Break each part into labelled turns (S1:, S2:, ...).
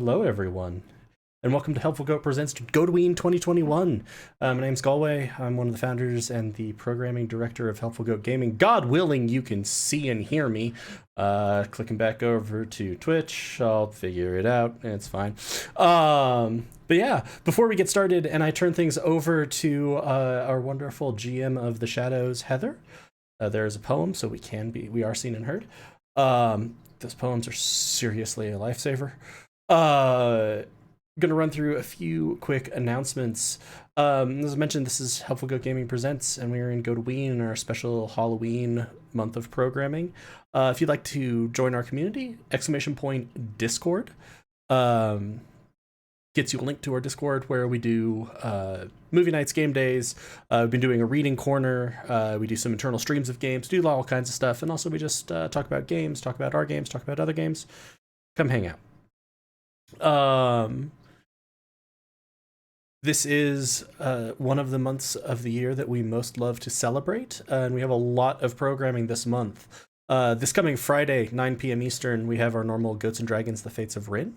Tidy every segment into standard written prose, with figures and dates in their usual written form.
S1: Hello, everyone, and welcome to Helpful Goat Presents Goataween 2021. My name's Galway. I'm one of the founders and the programming director of Helpful Goat Gaming. God willing, you can see and hear me. Clicking back over to Twitch, I'll figure it out. It's fine. But yeah, before we get started, and I turn things over to our wonderful GM of the Shadows, Heather. There is a poem, so we are seen and heard. Those poems are seriously a lifesaver. Gonna run through a few quick announcements. As I mentioned, this is Helpful Goat Gaming Presents, and we are in Goataween in our special Halloween month of programming. If you'd like to join our community, !Discord gets you a link to our Discord where we do movie nights, game days. We've been doing a reading corner. We do some internal streams of games, do all kinds of stuff, and also we just talk about games, talk about our games, talk about other games. Come hang out. This is one of the months of the year that we most love to celebrate, and we have a lot of programming this month. This coming Friday, 9 p.m. Eastern, we have our normal Goats and Dragons, The Fates of Rin.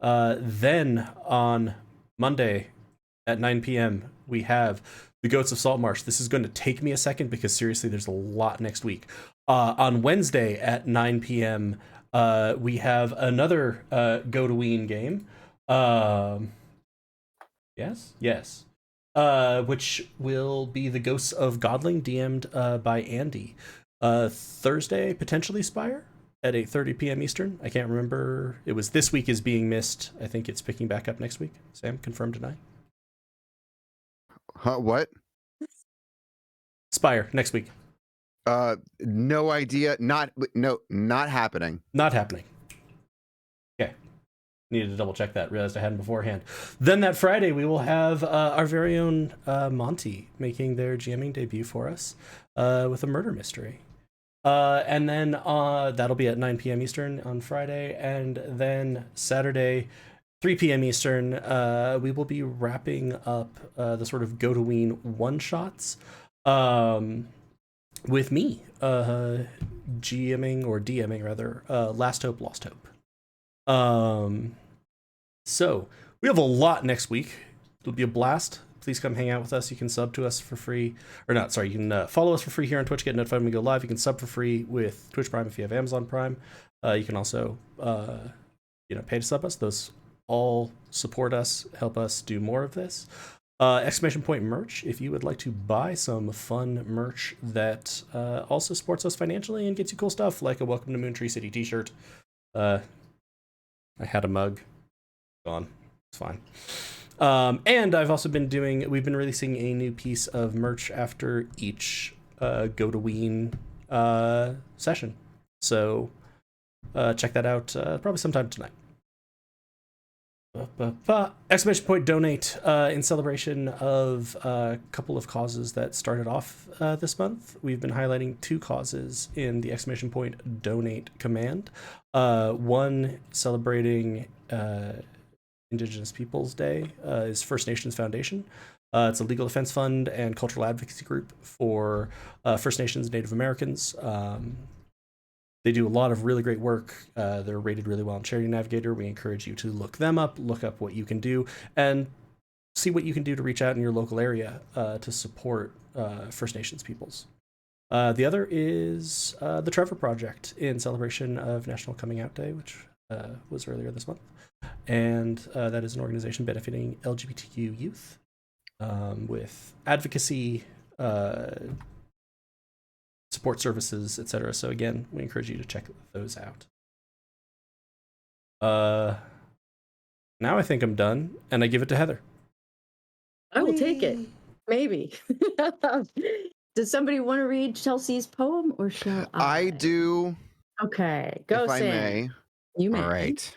S1: Then on Monday at 9 p.m., we have the Goats of Saltmarsh. This is going to take me a second because seriously, there's a lot next week. On Wednesday at 9 p.m., we have another Goataween game. Yes. Which will be the Ghosts of Godling, DM'd by Andy. Thursday, potentially Spire at 8:30 p.m. Eastern. I can't remember. It was this week is being missed. I think it's picking back up next week. Sam, confirm, deny.
S2: What?
S1: Spire next week.
S2: No idea. Not happening.
S1: Not happening. Okay. Needed to double check that. Realized I hadn't beforehand. Then that Friday, we will have our very own Monty making their GMing debut for us with a murder mystery. And then that'll be at 9 p.m. Eastern on Friday. And then Saturday, 3 p.m. Eastern, we will be wrapping up the sort of Goataween one-shots with me GMing or DMing rather, Last Hope, Lost Hope. So we have a lot next week. It'll be a blast. Please come hang out with us. You can sub to us for free, or not, sorry, you can follow us for free here on Twitch, get notified when we go live. You can sub for free with Twitch Prime if you have Amazon Prime. You can also, pay to sub us. Those all support us, help us do more of this. Exclamation point merch, if you would like to buy some fun merch that also supports us financially and gets you cool stuff like a Welcome to Moontree City t-shirt. I had a mug. Gone. It's fine. And I've also been we've been releasing a new piece of merch after each Goataween session. So check that out probably sometime tonight. Exclamation point donate in celebration of a couple of causes that started off this month. We've been highlighting two causes in the exclamation point donate command. One celebrating Indigenous Peoples Day is First Nations Foundation. It's a legal defense fund and cultural advocacy group for First Nations and Native Americans. They do a lot of really great work. They're rated really well on Charity Navigator. We encourage you to look them up, look up what you can do, and see what you can do to reach out in your local area to support First Nations peoples. The other is the Trevor Project in celebration of National Coming Out Day, which was earlier this month. And that is an organization benefiting LGBTQ youth with advocacy, support services, etc. So again, we encourage you to check those out. Now I think I'm done, and I give it to Heather.
S3: I will take it. Maybe. Does somebody want to read Chelsea's poem, or shall I?
S2: I do.
S3: Okay, go,
S2: if
S3: Sam.
S2: I may.
S3: You may.
S2: All right.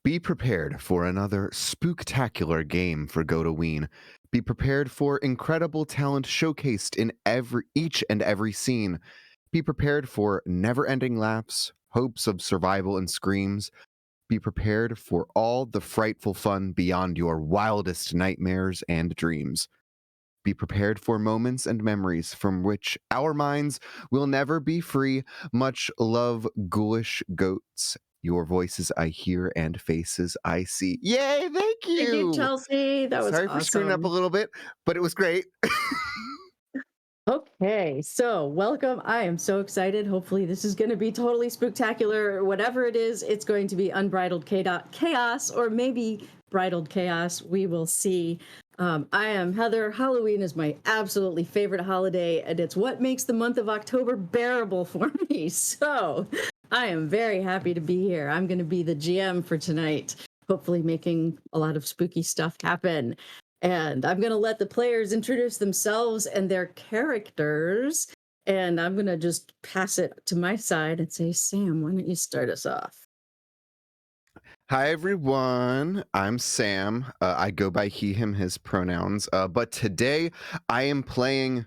S2: Be prepared for another spooktacular game for Goataween. Be prepared for incredible talent showcased in each and every scene. Be prepared for never-ending laughs, hopes of survival and screams. Be prepared for all the frightful fun beyond your wildest nightmares and dreams. Be prepared for moments and memories from which our minds will never be free. Much love, ghoulish goats Your voices I hear and faces I see. Yay, thank
S3: Thank you,
S2: you.
S3: Chelsea. That was
S2: Sorry for screwing up a
S3: awesome.
S2: little bit, but it was great.
S3: Okay, so welcome. I am so excited. Hopefully, this is going to be totally spectacular. Whatever it is, it's going to be unbridled chaos, or maybe bridled chaos. We will see. I am Heather. Halloween is my absolutely favorite holiday, and it's what makes the month of October bearable for me. So I am very happy to be here. I'm going to be the GM for tonight, hopefully making a lot of spooky stuff happen. And I'm going to let the players introduce themselves and their characters. And I'm going to just pass it to my side and say, Sam, why don't you start us off?
S2: Hi, everyone. I'm Sam. I go by he, him, his pronouns. But today I am playing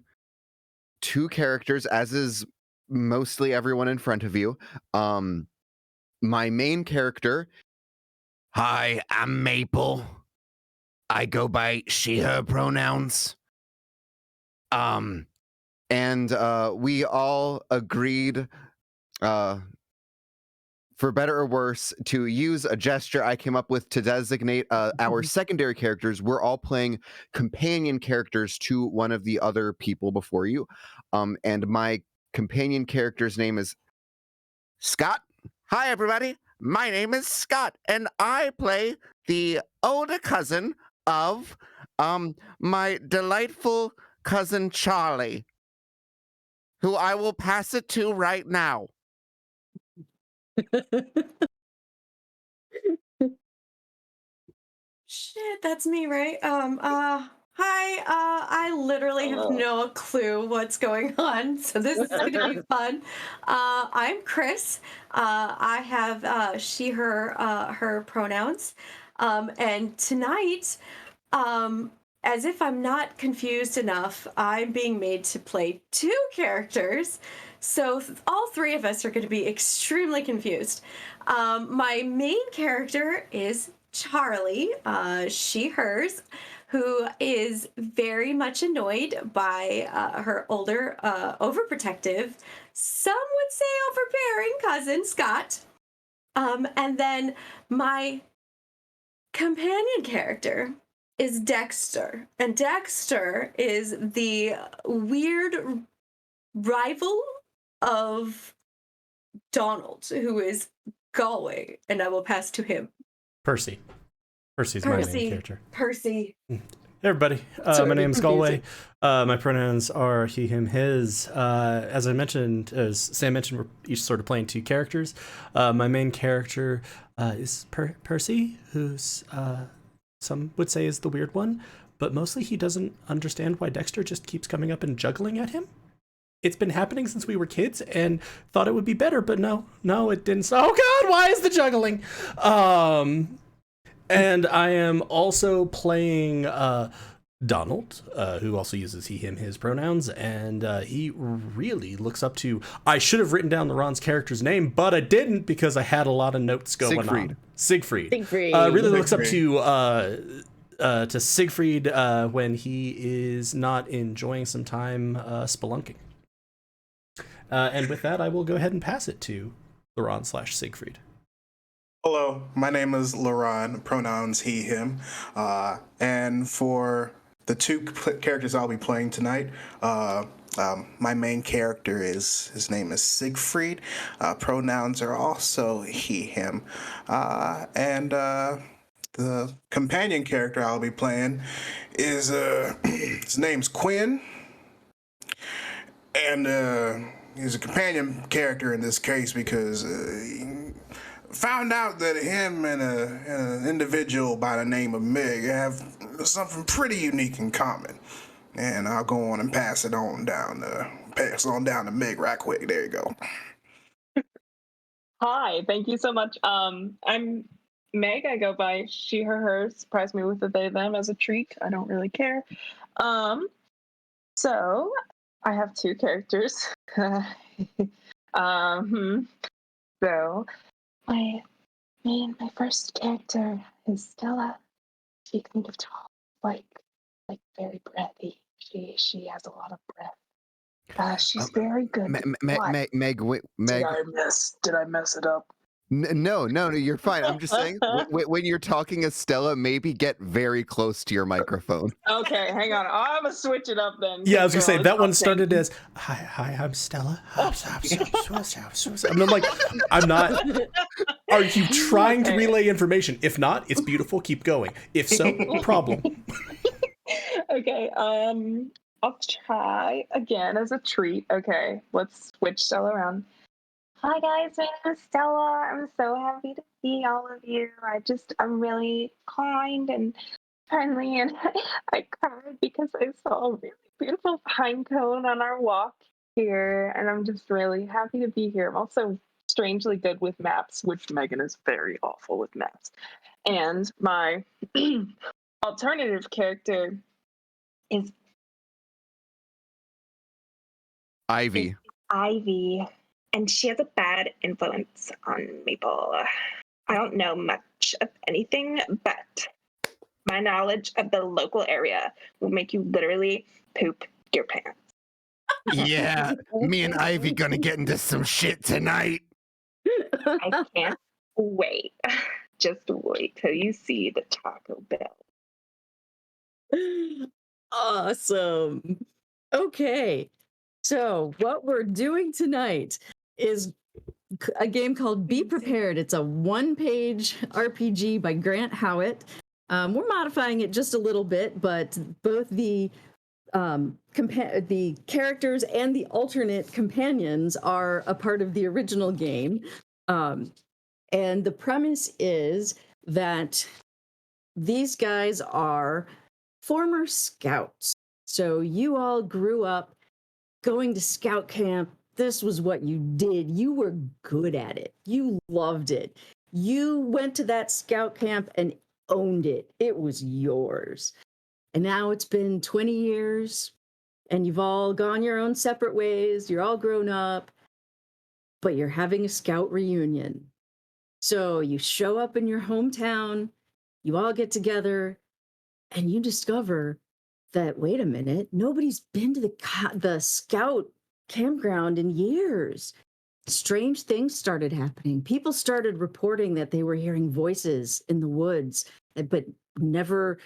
S2: two characters, as is mostly everyone in front of you. My main character. Hi, I'm Maple. I go by she, her pronouns. And we all agreed, for better or worse, to use a gesture I came up with to designate our secondary characters. We're all playing companion characters to one of the other people before you. And my companion character's name is Scott. Hi, everybody. My name is Scott, and I play the older cousin of my delightful cousin Charlie, who I will pass it to right now.
S4: Shit, that's me, right? Hi, I literally have no clue what's going on, so this is gonna be fun. I'm Chris. I have she, her pronouns. And tonight, as if I'm not confused enough, I'm being made to play two characters. So all three of us are going to be extremely confused. My main character is Charlie, she, hers, who is very much annoyed by her older, overprotective, some would say overbearing cousin, Scott. And then my companion character is Dexter. And Dexter is the weird rival of Donald, who is Galway. And I will pass to him.
S1: Percy. Percy's my main character.
S4: Percy.
S1: Hey everybody, my name's Galway. My pronouns are he, him, his. As I mentioned, as Sam mentioned, we're each sort of playing two characters. My main character is Percy, who's some would say is the weird one, but mostly he doesn't understand why Dexter just keeps coming up and juggling at him. It's been happening since we were kids and thought it would be better, but no, it didn't. Oh God, why is the juggling? And I am also playing Donald, who also uses he, him, his pronouns, and he really looks up to. I should have written down Laron's character's name, but I didn't because I had a lot of notes going on. Siegfried. Really looks up to Siegfried when he is not enjoying some time spelunking. And with that, I will go ahead and pass it to Laron/Siegfried.
S5: Hello, my name is Laron, pronouns he, him. And for the two characters I'll be playing tonight, my main character his name is Siegfried. Pronouns are also he, him. And the companion character I'll be playing is, his name's Quinn. And he's a companion character in this case because found out that him and an individual by the name of Meg have something pretty unique in common. And I'll go on and pass on down to Meg right quick. There you go.
S6: Hi, thank you so much. I'm Meg. I go by she, her, hers. Surprise me with the they, them as a treat. I don't really care. So I have two characters. So my first character is Stella. She kind of talks like very breathy. She has a lot of breath. She's very good.
S2: Meg,
S6: Did I mess it up?
S2: No, you're fine. I'm just saying, when you're talking as Stella, maybe get very close to your microphone.
S6: Okay, hang on. I'm gonna switch it up then.
S1: Yeah, I was gonna say
S6: girl,
S1: that
S6: it's
S1: one
S6: not
S1: started
S6: saying-
S1: as hi, I'm Stella. And I'm like, I'm not. Are you trying to
S6: Okay.
S1: relay information? If not, it's beautiful. Keep going. If so, problem.
S6: Okay, I'll try again as a treat. Okay, let's switch Stella around. Hi guys, my name is Stella. I'm so happy to see all of you. I'm really kind and friendly, and I cried because I saw a really beautiful pine cone on our walk here, and I'm just really happy to be here. I'm also strangely good with maps, which Megan is very awful with maps. And my alternative character is
S2: Ivy.
S6: Ivy, and she has a bad influence on Maple. I don't know much of anything, but my knowledge of the local area will make you literally poop your pants.
S2: Yeah, me and Ivy gonna get into some shit tonight.
S6: I can't wait. Just wait till you see the Taco Bell.
S3: Awesome. Okay. So, what we're doing tonight is a game called Be Prepared. It's a one-page RPG by Grant Howitt. We're modifying it just a little bit, but both the the characters and the alternate companions are a part of the original game. And the premise is that these guys are former scouts. So you all grew up going to scout camp. This was what you did. You were good at it. You loved it. You went to that scout camp and owned it. It was yours. And now it's been 20 years and you've all gone your own separate ways. You're all grown up, but you're having a scout reunion. So you show up in your hometown, you all get together, and you discover that, wait a minute, nobody's been to the scout campground in years. Strange things started happening. People started reporting that they were hearing voices in the woods, but never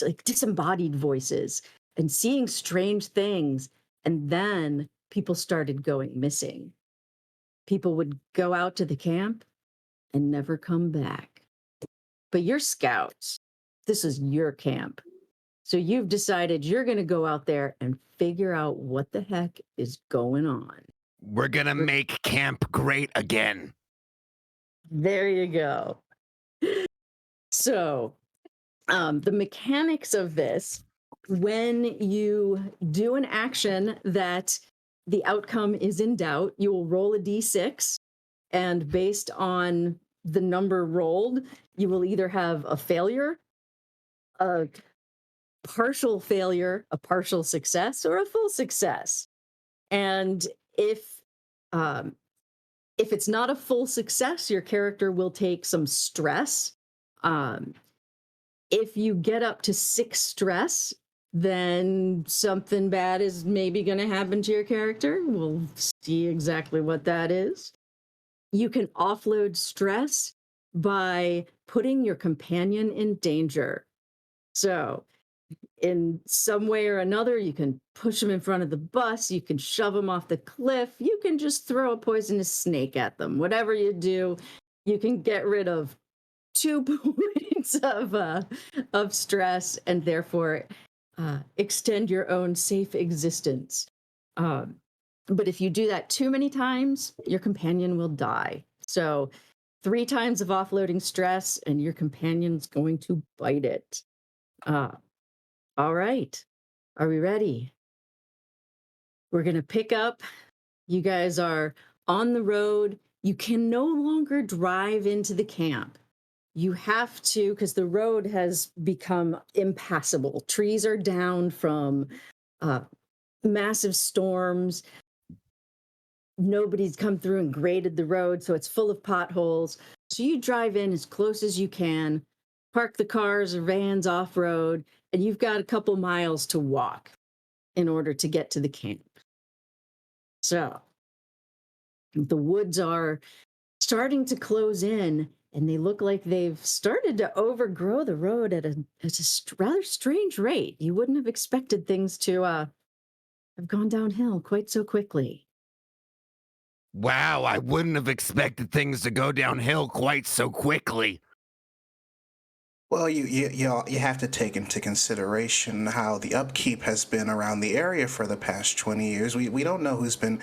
S3: like disembodied voices, and seeing strange things. And then people started going missing. People would go out to the camp and never come back. But you're scouts. This is your camp. So you've decided you're going to go out there and figure out what the heck is going on.
S2: We're gonna make camp great again.
S3: There you go. So, the mechanics of this, when you do an action that the outcome is in doubt, you will roll a d6, and based on the number rolled, you will either have a failure, a partial failure, a partial success, or a full success. And if it's not a full success, your character will take some stress. If you get up to 6 stress, then something bad is maybe going to happen to your character. We'll see exactly what that is. You can offload stress by putting your companion in danger. So, in some way or another, you can push them in front of the bus, you can shove them off the cliff, you can just throw a poisonous snake at them. Whatever you do, you can get rid of 2 points of stress and therefore extend your own safe existence. But if you do that too many times, your companion will die. So 3 times of offloading stress and your companion's going to bite it. All right. Are we ready? We're going to pick up. You guys are on the road. You can no longer drive into the camp. You have to, because the road has become impassable. Trees are down from massive storms. Nobody's come through and graded the road, so it's full of potholes. So you drive in as close as you can, park the cars or vans off road, and you've got a couple miles to walk in order to get to the camp. So the woods are starting to close in, and they look like they've started to overgrow the road at a rather strange rate. You wouldn't have expected things to have gone downhill quite so quickly.
S7: Wow, I wouldn't have expected things to go downhill quite so quickly.
S5: Well, you have to take into consideration how the upkeep has been around the area for the past 20 years. We don't know who's been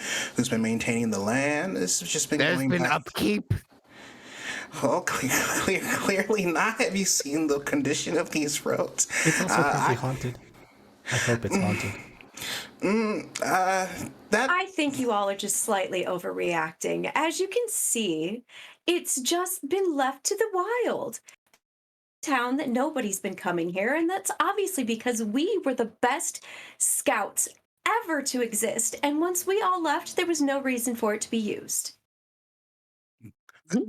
S5: maintaining the land. This has just been
S7: There's
S5: going
S7: been
S5: back.
S7: upkeep.
S5: Well, clearly not. Have you seen the condition of these roads?
S1: It's also probably haunted. I hope it's haunted.
S5: That
S4: I think you all are just slightly overreacting. As you can see, it's just been left to the wild. Town that nobody's been coming here, and that's obviously because we were the best scouts ever to exist. And once we all left, there was no reason for it to be used.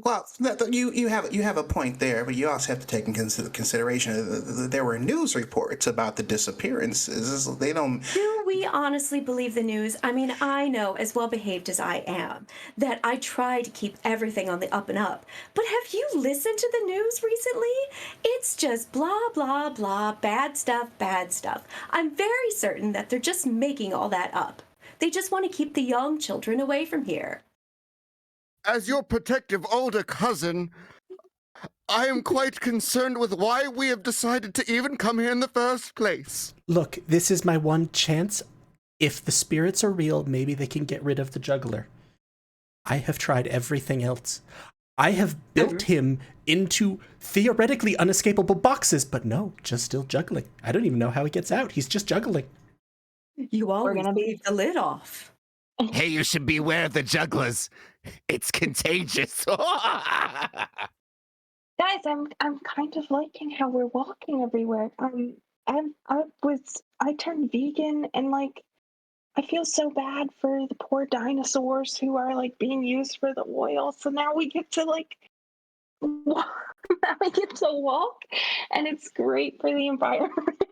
S5: Well, you have a point there, but you also have to take in consideration that there were news reports about the disappearances. They don't.
S4: Do we honestly believe the news? I mean, I know, as well behaved as I am, that I try to keep everything on the up and up. But have you listened to the news recently? It's just blah, blah, blah, bad stuff, bad stuff. I'm very certain that they're just making all that up. They just want to keep the young children away from here.
S7: As your protective older cousin, I am quite concerned with why we have decided to even come here in the first place.
S1: Look, this is my one chance. If the spirits are real, maybe they can get rid of the juggler. I have tried everything else. I have built him into theoretically unescapable boxes, but no, just still juggling. I don't even know how he gets out. He's just juggling.
S4: You always leave the lid off.
S7: Hey, you should beware of the jugglers. It's contagious.
S6: Guys, I'm kind of liking how we're walking everywhere. I turned vegan, and like I feel so bad for the poor dinosaurs who are like being used for the oil. So now we get to like walk, now we get to walk, and it's great for the environment.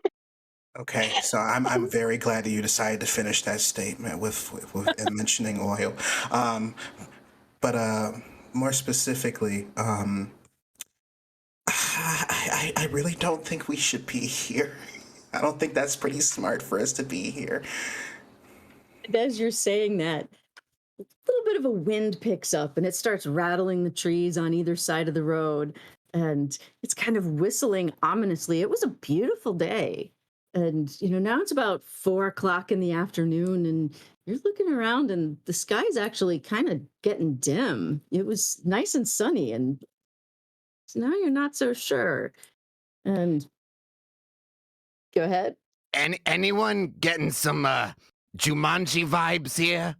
S5: Okay, so I'm very glad that you decided to finish that statement with mentioning oil. But more specifically, I really don't think we should be here. I don't think that's pretty smart for us to be here.
S3: And as you're saying that, a little bit of a wind picks up and it starts rattling the trees on either side of the road. And it's kind of whistling ominously. It was a beautiful day. And, now it's about 4 o'clock in the afternoon, and you're looking around, and the sky's actually kind of getting dim. It was nice and sunny, and so now you're not so sure. And go ahead.
S7: Anyone getting some Jumanji vibes here?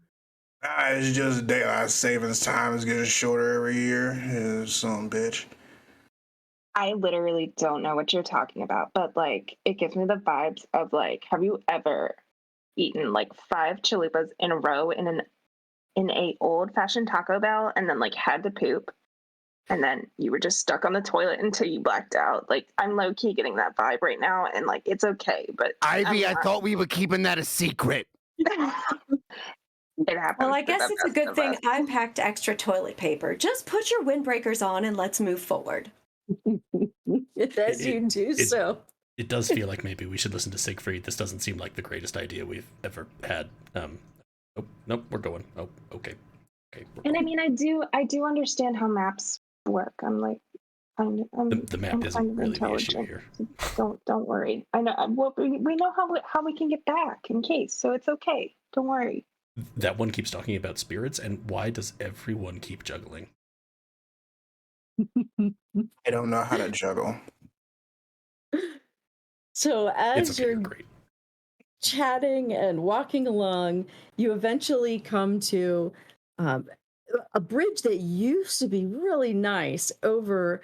S5: It's just daylight savings time is getting shorter every year. Yeah, son of a bitch.
S6: I literally don't know what you're talking about, but like it gives me the vibes of like, have you ever eaten like 5 chalupas in a row in a old fashioned Taco Bell and then like had to poop and then you were just stuck on the toilet until you blacked out? Like I'm low key getting that vibe right now, and like it's okay, but
S7: Ivy, I thought we were keeping that a secret.
S6: It happens.
S4: Well, I
S6: to
S4: guess
S6: the
S4: it's a
S6: best
S4: good
S6: of
S4: thing
S6: us.
S4: I packed extra toilet paper. Just put your windbreakers on and let's move forward.
S3: As you do so.
S1: It does feel like maybe we should listen to Siegfried. This doesn't seem like the greatest idea we've ever had. Oh, nope, we're going. Oh, okay.
S6: And I mean, I do understand how maps work. I'm like,
S1: The map
S6: I'm
S1: isn't
S6: kind of
S1: really the issue
S6: intelligent.
S1: here.
S6: So don't worry. I know. Well, we know how we can get back in case, so it's okay. Don't worry.
S1: That one keeps talking about spirits, and why does everyone keep juggling?
S5: I don't know how to juggle.
S3: So as
S1: It's okay,
S3: you're
S1: you're great.
S3: chatting and walking along, you eventually come to a bridge that used to be really nice over.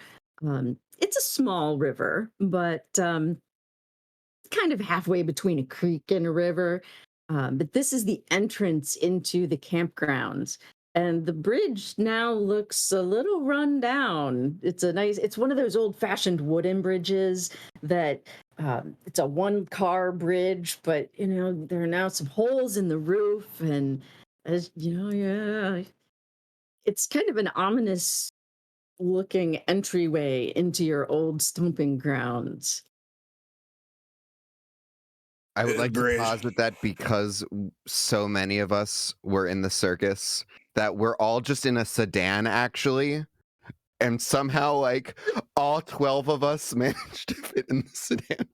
S3: It's a small river, but kind of halfway between a creek and a river. But this is the entrance into the campgrounds. And the bridge now looks a little run down. It's one of those old fashioned wooden bridges that it's a 1-car bridge, but there are now some holes in the roof, and as yeah, it's kind of an ominous looking entryway into your old stomping grounds.
S2: I would like to
S5: Bridge.
S2: posit that because so many of us were in the circus, that we're all just in a sedan, actually. And somehow, like, all 12 of us managed to fit in the sedan.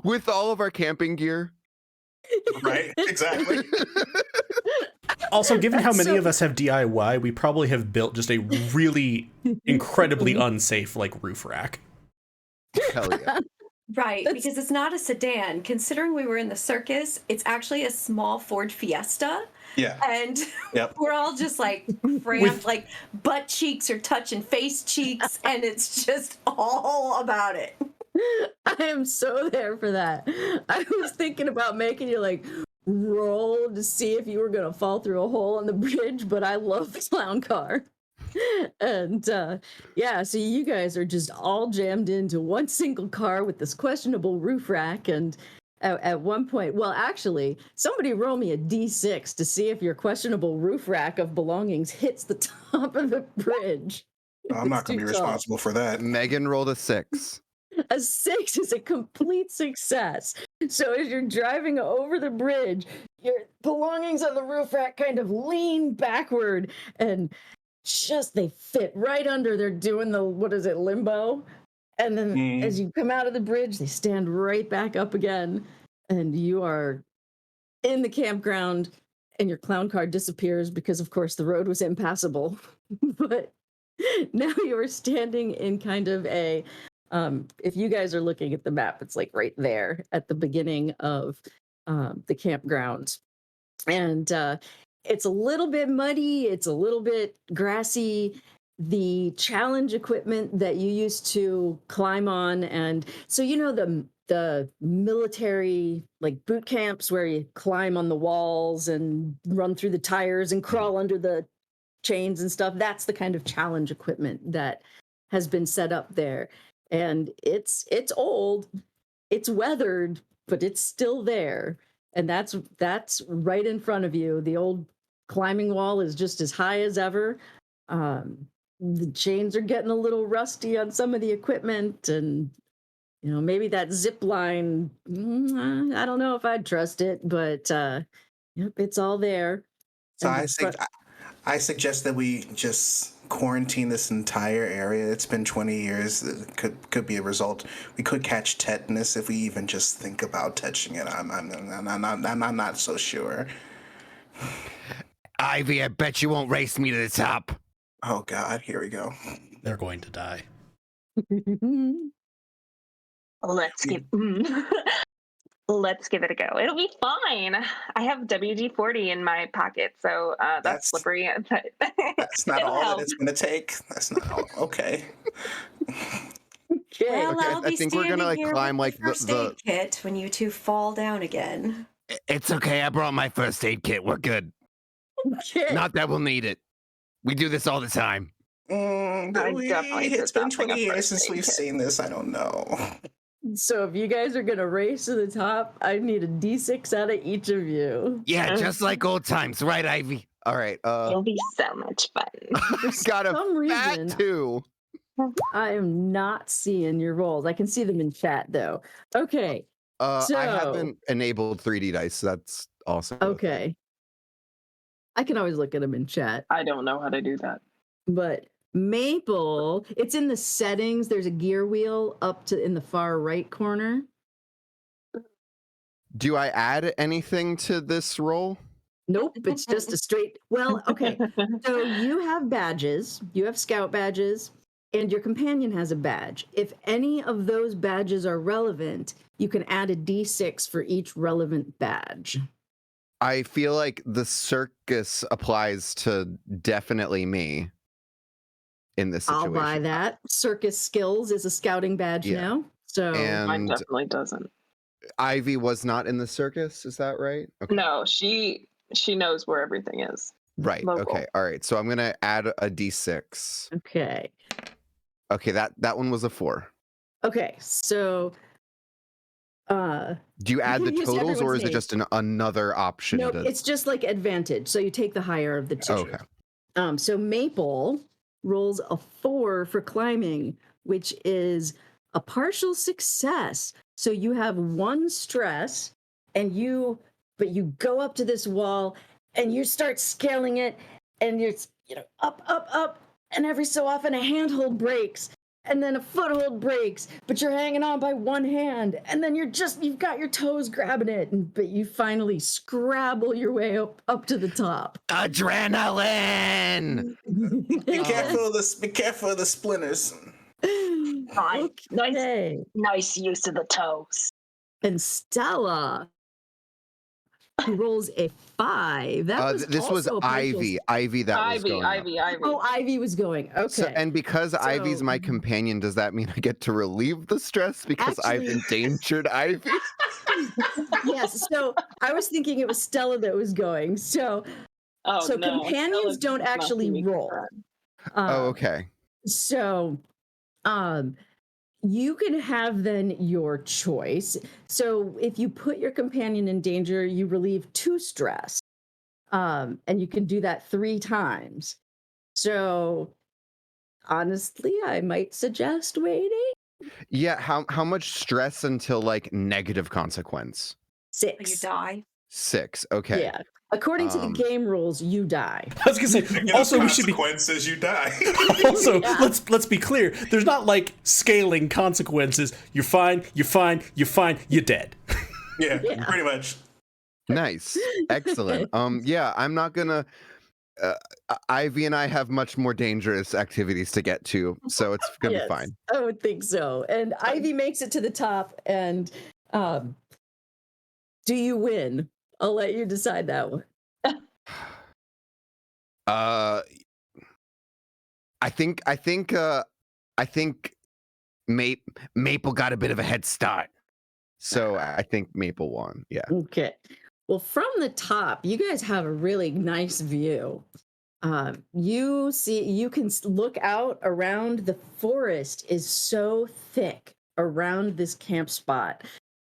S2: With all of our camping gear.
S5: Right? Exactly.
S1: Also, given how many
S3: So-
S1: of us have DIY, we probably have built just a really incredibly unsafe like roof rack.
S2: Hell yeah.
S4: Right,
S3: That's-
S4: because it's not a sedan. Considering we were in the circus, it's actually a small Ford Fiesta.
S5: Yeah.
S4: And
S5: Yep.
S4: we're all just like cramped, like butt cheeks are touching face cheeks, and it's just all about it.
S3: I am so there for that. I was thinking about making you like roll to see if you were gonna fall through a hole in the bridge, but I love the clown car. And yeah, so you guys are just all jammed into one single car with this questionable roof rack. And at one point, well, actually, somebody roll me a d6 to see if your questionable roof rack of belongings hits the top of the bridge.
S5: I'm not going to be responsible for that.
S2: Megan rolled a 6.
S3: A 6 is a complete success. So as you're driving over the bridge, your belongings on the roof rack kind of lean backward and just they fit right under. They're doing the, what is it, limbo? And then as you come out of the bridge, they stand right back up again. And you are in the campground and your clown car disappears because, of course, the road was impassable. But now you are standing in kind of a, if you guys are looking at the map, it's like right there at the beginning of the campground. And it's a little bit muddy, it's a little bit grassy. The challenge equipment that you used to climb on, and so you know the military like boot camps where you climb on the walls and run through the tires and crawl under the chains and stuff. That's the kind of challenge equipment that has been set up there. And it's old, it's weathered, but it's still there. And that's right in front of you. The old climbing wall is just as high as ever. The chains are getting a little rusty on some of the equipment, and you know, maybe that zip line, I don't know if I'd trust it, but yep, it's all there.
S5: So
S3: And
S5: I suggest that we just quarantine this entire area. It's been 20 years. It could be a result. We could catch tetanus if we even just think about touching it. I'm not so sure.
S7: Ivy, I bet you won't race me to the top.
S5: Oh God, here we go.
S1: They're going to die.
S6: Let's give let's give it a go. It'll be fine. I have WD-40 in my pocket, so that's slippery.
S5: That's not
S6: It'll
S5: all
S6: help.
S5: that it's going to take. That's not all. Okay.
S3: Okay.
S4: Well,
S2: Okay,
S4: I'll
S2: I
S4: be
S2: think we're gonna,
S4: standing
S2: like,
S4: here
S2: climb,
S4: with
S2: like,
S4: the first
S2: the-
S4: aid kit when you two fall down again.
S7: It's okay. I brought my first aid kit. We're good.
S3: Okay.
S7: Not that we'll need it. We do this all the time.
S6: I definitely
S5: It's
S6: did
S5: been
S6: not bring a
S5: 20 years
S6: first
S5: since
S6: aid
S5: we've
S6: kit.
S5: seen this. I don't know.
S3: So if you guys are gonna race to the top, I need a d6 out of each of you.
S7: Yeah, just like old times, right, Ivy?
S2: All right.
S6: It'll be so much fun.
S2: Got a
S3: some
S2: fat
S3: reason-
S2: 2.
S3: I am not seeing your rolls. I can see them in chat though. Okay.
S2: I
S3: So-
S2: haven't enabled 3D dice. So that's also a thing.
S3: Okay. I can always look at them in chat.
S6: I don't know how to do that.
S3: But Maple, it's in the settings. There's a gear wheel up to in the far right corner.
S2: Do I add anything to this roll?
S3: Nope, it's just a straight. Well, okay. So you have badges, you have scout badges, and your companion has a badge. If any of those badges are relevant, you can add a d6 for each relevant badge.
S2: I feel like the circus applies to definitely me in this situation.
S3: I'll buy that. Circus skills is a scouting badge
S2: Yeah.
S3: now. So
S6: Mine
S2: And
S6: definitely doesn't.
S2: Ivy was not in the circus, is that right? Okay.
S6: No, she knows where everything is.
S2: Right.
S6: local.
S2: Okay. All right. So I'm gonna add a d6.
S3: okay.
S2: Okay, that one was a 4.
S3: Okay. So
S2: Do you add the
S3: can use
S2: totals, or
S3: everyone's
S2: is it
S3: name.
S2: just another option?
S3: Nope,
S2: to...
S3: it's just like advantage. So you take the higher of the two.
S2: Okay.
S3: So Maple rolls a 4 for climbing, which is a partial success. So you have 1 stress, but you go up to this wall and you start scaling it, and you're up, up, up, and every so often a handhold breaks. And then a foothold breaks, but you're hanging on by 1 hand, and then you've got your toes grabbing it, but you finally scrabble your way up to the top.
S2: Adrenaline.
S5: Be careful of the splinters.
S6: Nice,
S3: Okay.
S6: nice use of the toes.
S3: And Stella, who rolls a 5.
S2: This was
S3: also a partial-
S2: Ivy that was going up.
S6: Ivy.
S3: Oh, Ivy was going. Okay.
S2: So, and because Ivy's my companion, does that mean I get to relieve the stress because I've endangered Ivy?
S3: Yes. So I was thinking it was Stella that was going. So
S6: No,
S3: companions don't actually roll.
S2: Okay.
S3: So, you can have then your choice. So if you put your companion in danger, you relieve 2 stress. And you can do that 3 times. So honestly, I might suggest waiting.
S2: Yeah, how much stress until like negative consequence?
S3: 6.
S4: You die.
S2: 6. Okay.
S3: Yeah. According to the game rules, you die.
S1: I was gonna say. Also, we should be.
S5: Consequences, you die.
S1: Also, let's be clear. There's not like scaling consequences. You're fine. You're fine. You're fine. You're dead.
S5: Yeah, pretty much.
S2: Nice. Excellent. Yeah, I'm not gonna. Ivy and I have much more dangerous activities to get to, so it's gonna be fine.
S3: I would think so. And Ivy makes it to the top. And do you win? I'll let you decide that one.
S2: I think Maple got a bit of a head start, so I think Maple won. Yeah.
S3: Okay. Well, from the top, you guys have a really nice view. You can look out around. The forest is so thick around this camp spot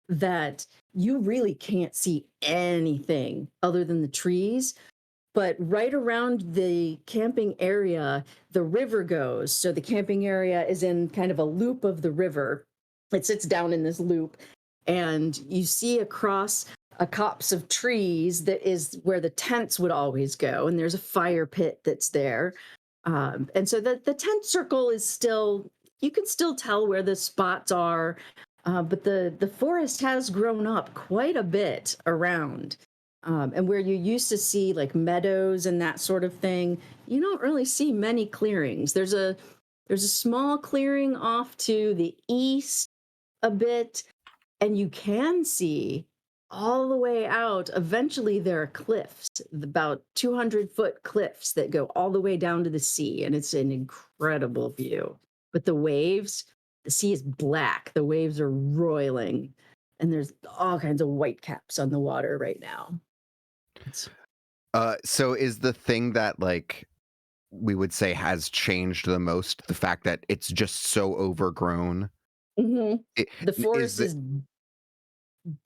S3: that you really can't see anything other than the trees. But right around the camping area, the river goes. So the camping area is in kind of a loop of the river. It sits down in this loop, and you see across a copse of trees that is where the tents would always go. And there's a fire pit that's there. And so the tent circle is still, you can still tell where the spots are. But the forest has grown up quite a bit around. And where you used to see like meadows and that sort of thing, you don't really see many clearings. There's a small clearing off to the east a bit, and you can see all the way out. Eventually there are cliffs, about 200-foot cliffs that go all the way down to the sea, and it's an incredible view. But the sea is black. The waves are roiling, and there's all kinds of white caps on the water right now.
S2: So is the thing that like we would say has changed the most the fact that it's just so overgrown?
S3: Mm-hmm. The forest is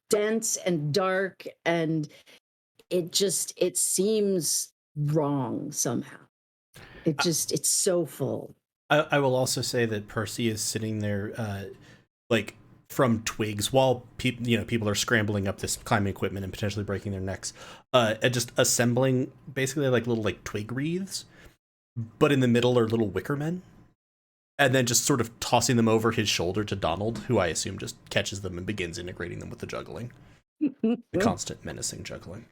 S3: dense and dark, and it seems wrong somehow. It's so full.
S1: I will also say that Percy is sitting there, like from twigs, while people are scrambling up this climbing equipment and potentially breaking their necks, and just assembling basically like little like twig wreaths, but in the middle are little wicker men, and then just sort of tossing them over his shoulder to Donald, who I assume just catches them and begins integrating them with the juggling, the constant menacing juggling.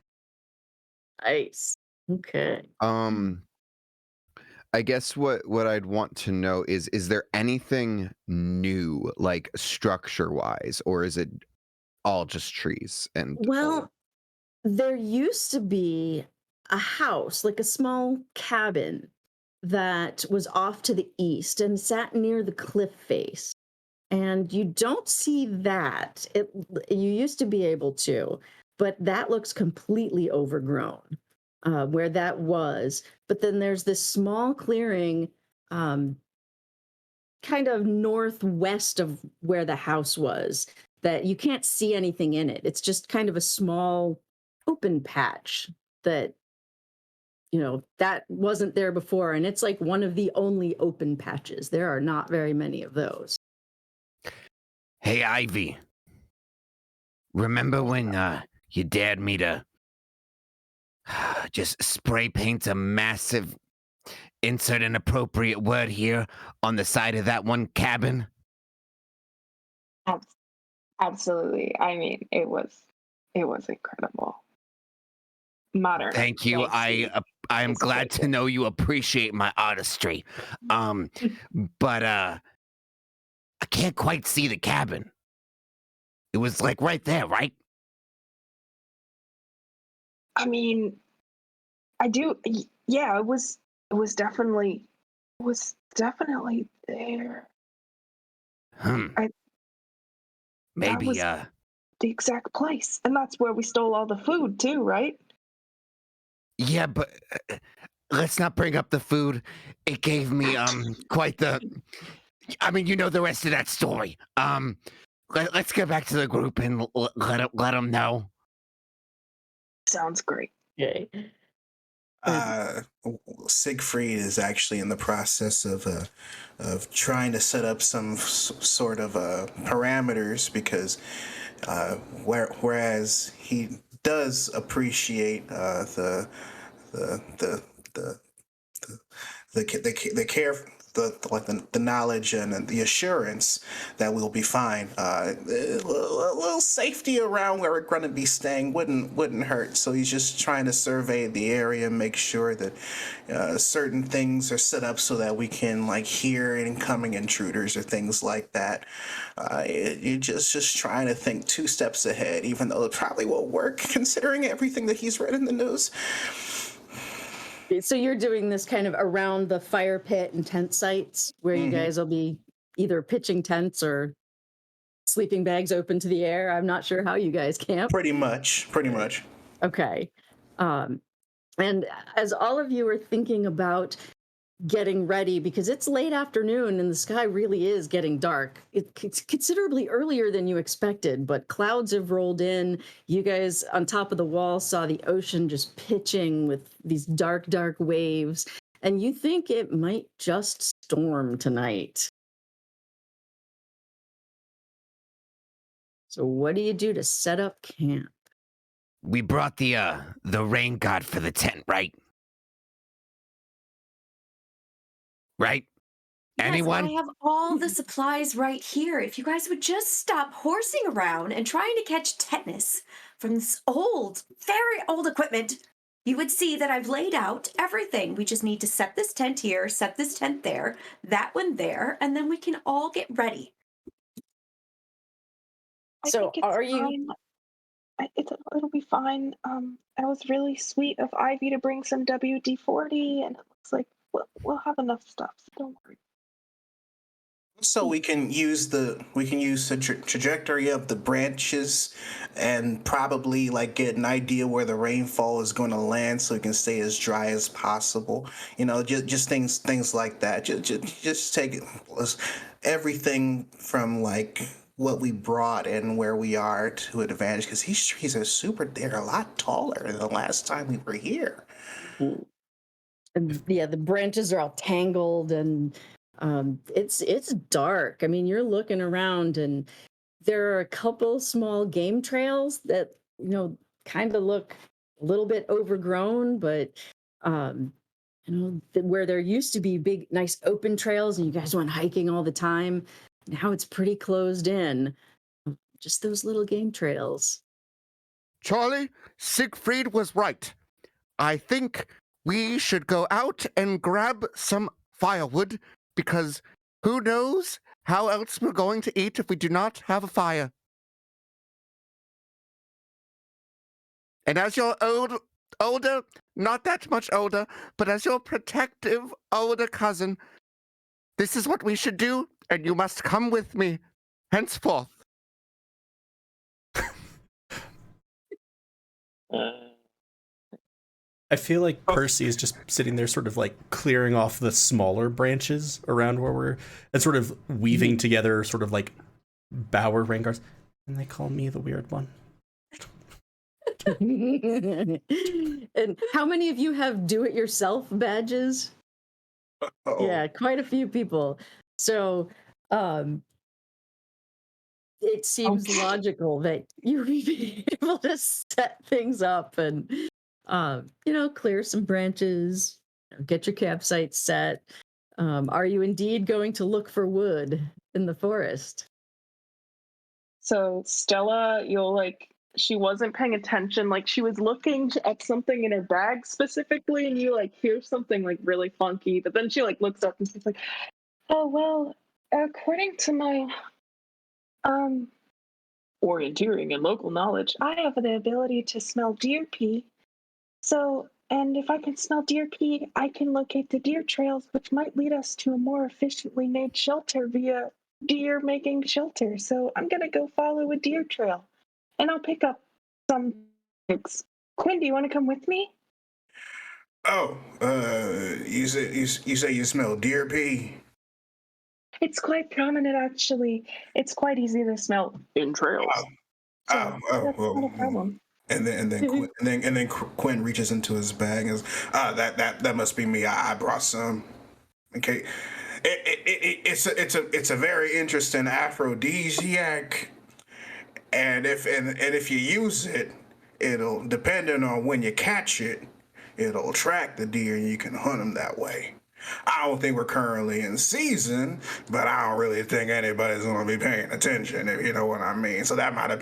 S3: Nice. Okay.
S2: I guess what I'd want to know is there anything new, like structure-wise, or is it all just trees?
S3: Well, there used to be a house, like a small cabin, that was off to the east and sat near the cliff face. And you don't see that. You used to be able to, but that looks completely overgrown. Where that was. But then there's this small clearing kind of northwest of where the house was that you can't see anything in it. It's just kind of a small open patch that that wasn't there before, and it's like one of the only open patches. There are not very many of those.
S8: Hey, Ivy. Remember when you dared me to just spray paint a massive, insert an appropriate word here, on the side of that one cabin?
S6: Absolutely. I mean, it was incredible. Modern.
S8: Thank you. I am glad to know you appreciate my artistry. But I can't quite see the cabin. It was like right there, right?
S6: I mean, I do. Yeah, it was definitely there.
S8: Maybe
S6: was the exact place, and that's where we stole all the food too, right?
S8: Yeah, but let's not bring up the food. It gave me quite the. I mean, you know the rest of that story. Let's get back to the group and let them know.
S6: Sounds great.
S3: Okay.
S5: Siegfried is actually in the process of trying to set up some sort of parameters, because whereas he does appreciate the care, the knowledge and the assurance that we'll be fine. A little safety around where we're going to be staying wouldn't hurt. So he's just trying to survey the area, make sure that certain things are set up so that we can hear incoming intruders or things like that. You're just trying to think 2 steps ahead, even though it probably won't work considering everything that he's read in the news.
S3: So you're doing this kind of around the fire pit and tent sites where you guys will be either pitching tents or sleeping bags open to the air. I'm not sure how you guys camp.
S5: Pretty much.
S3: Okay. And as all of you are thinking about getting ready, because it's late afternoon and the sky really is getting dark. It's considerably earlier than you expected, but clouds have rolled in. You guys on top of the wall saw the ocean just pitching with these dark, dark waves, and you think it might just storm tonight. So what do you do to set up camp?
S8: We brought the rain god for the tent, right? Right?
S4: Yes,
S8: Anyone?
S4: I have all the supplies right here. If you guys would just stop horsing around and trying to catch tetanus from this very old equipment, you would see that I've laid out everything. We just need to set this tent here, set this tent there, that one there, and then we can all get ready.
S3: So are you?
S6: It'll be fine. It was really sweet of Ivy to bring some WD-40, and it looks like we'll have enough stuff. So don't worry.
S5: So we can use the trajectory of the branches and probably get an idea where the rainfall is going to land, so it can stay as dry as possible. Just things like that. Just take everything from what we brought and where we are to an advantage, because they're a lot taller than the last time we were here.
S3: And yeah, the branches are all tangled and it's dark. I mean, you're looking around and there are a couple small game trails that, kind of look a little bit overgrown, but where there used to be big, nice open trails and you guys went hiking all the time, now it's pretty closed in. Just those little game trails.
S7: Charlie, Siegfried was right. I think we should go out and grab some firewood, because who knows how else we're going to eat if we do not have a fire. And as your older, not that much older, but as your protective older cousin, this is what we should do, and you must come with me henceforth.
S1: I feel like Percy is just sitting there sort of clearing off the smaller branches around where we're, and sort of weaving together sort of bower rain guards. And they call me the weird one.
S3: And how many of you have do-it-yourself badges?
S5: Uh-oh.
S3: Yeah, quite a few people. So, it seems logical that you would be able to set things up and, clear some branches, get your campsite set. Are you indeed going to look for wood in the forest?
S6: So Stella, she wasn't paying attention. Like she was looking at something in her bag specifically, and you hear something really funky. But then she looks up and she's like, "Oh well, according to my orienteering and local knowledge, I have the ability to smell deer pee. So, and if I can smell deer pee, I can locate the deer trails, which might lead us to a more efficiently made shelter via deer making shelter. So I'm gonna go follow a deer trail, and I'll pick up some eggs. Quinn, do you want to come with me?
S5: Oh, you say you smell deer pee?
S6: It's quite prominent, actually. It's quite easy to smell in trails.
S5: Oh,
S6: So that's not a problem.
S5: And then Quinn reaches into his bag and goes, that must be me. I brought some. Okay, it's a very interesting aphrodisiac, and if you use it, it'll, depending on when you catch it, it'll attract the deer and you can hunt them that way. I don't think we're currently in season, but I don't really think anybody's gonna be paying attention, if you know what I mean. So that might have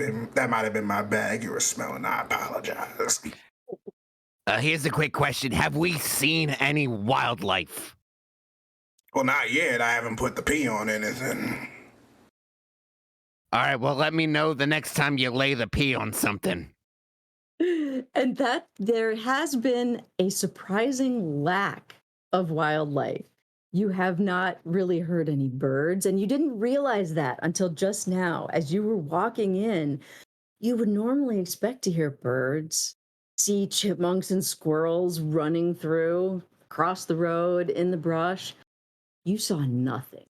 S5: been my bag you were smelling. I apologize.
S8: Here's a quick question. Have we seen any wildlife?
S5: Well, not yet. I haven't put the pee on anything.
S8: All right, well, let me know the next time you lay the pee on something.
S3: And that there has been a surprising lack of wildlife. You have not really heard any birds, and you didn't realize that until just now. As you were walking in, you would normally expect to hear birds, see chipmunks and squirrels running through across the road in the brush. You saw nothing,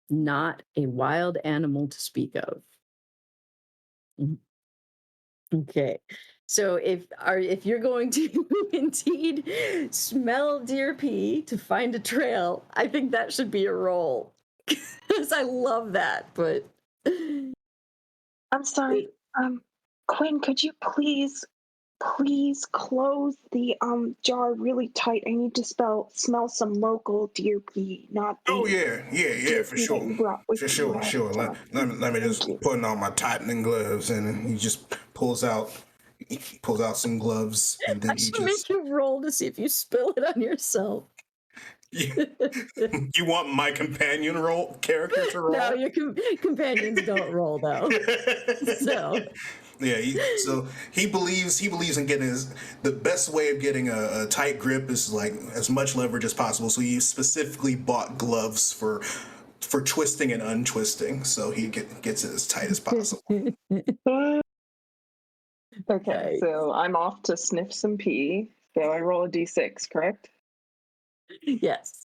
S3: not a wild animal to speak of. Okay. So if you're going to indeed smell deer pee to find a trail, I think that should be a roll. Because I love that, but
S6: I'm sorry. Quinn, could you please close the jar really tight? I need to smell some local deer pee, not the
S5: Oh yeah,
S6: deer
S5: for
S6: pee that
S5: sure,
S6: you brought with
S5: for
S6: you
S5: sure,
S6: last
S5: sure.
S6: time.
S5: Let me just
S6: you.
S5: put on my tightening gloves, and he just pulls out some gloves, and then
S3: I
S5: he
S3: should
S5: just.
S3: make you roll to see if you spill it on yourself.
S5: You, you want my companion character to roll?
S3: No, your companions don't roll though. So
S5: Yeah, he believes in getting the best way of getting a tight grip is like as much leverage as possible. So he specifically bought gloves for twisting and untwisting, so he gets it as tight as possible.
S6: Okay, so I'm off to sniff some pee. So I roll a d6, correct?
S3: yes.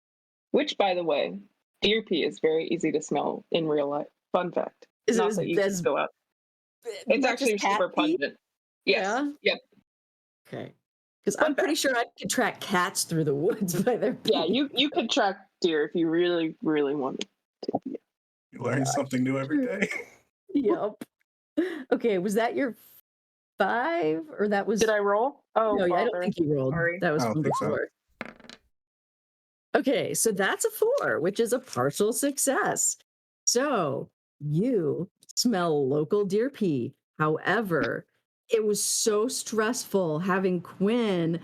S6: Which, by the way, deer pee is very easy to smell in real life. Fun fact.
S3: Is
S6: Not
S3: it
S6: that you can go out. It's
S3: not
S6: actually
S3: just cat
S6: super
S3: pee?
S6: pungent. Yes.
S3: Yeah.
S6: Yep.
S3: Okay. Because I'm pretty sure I could track cats through the woods by their pee.
S6: Yeah, you could track deer if you really, really wanted to. Yeah.
S5: You learn something new every day.
S3: Yep. Okay, was that your 5 or that was?
S6: Did I roll? Oh,
S3: no, I don't
S6: bother.
S3: think you rolled.
S6: Sorry.
S3: That was
S5: I don't
S3: from
S5: think so.
S3: before. Okay, so that's a 4, which is a partial success. So you smell local deer pee. However, it was so stressful having Quinn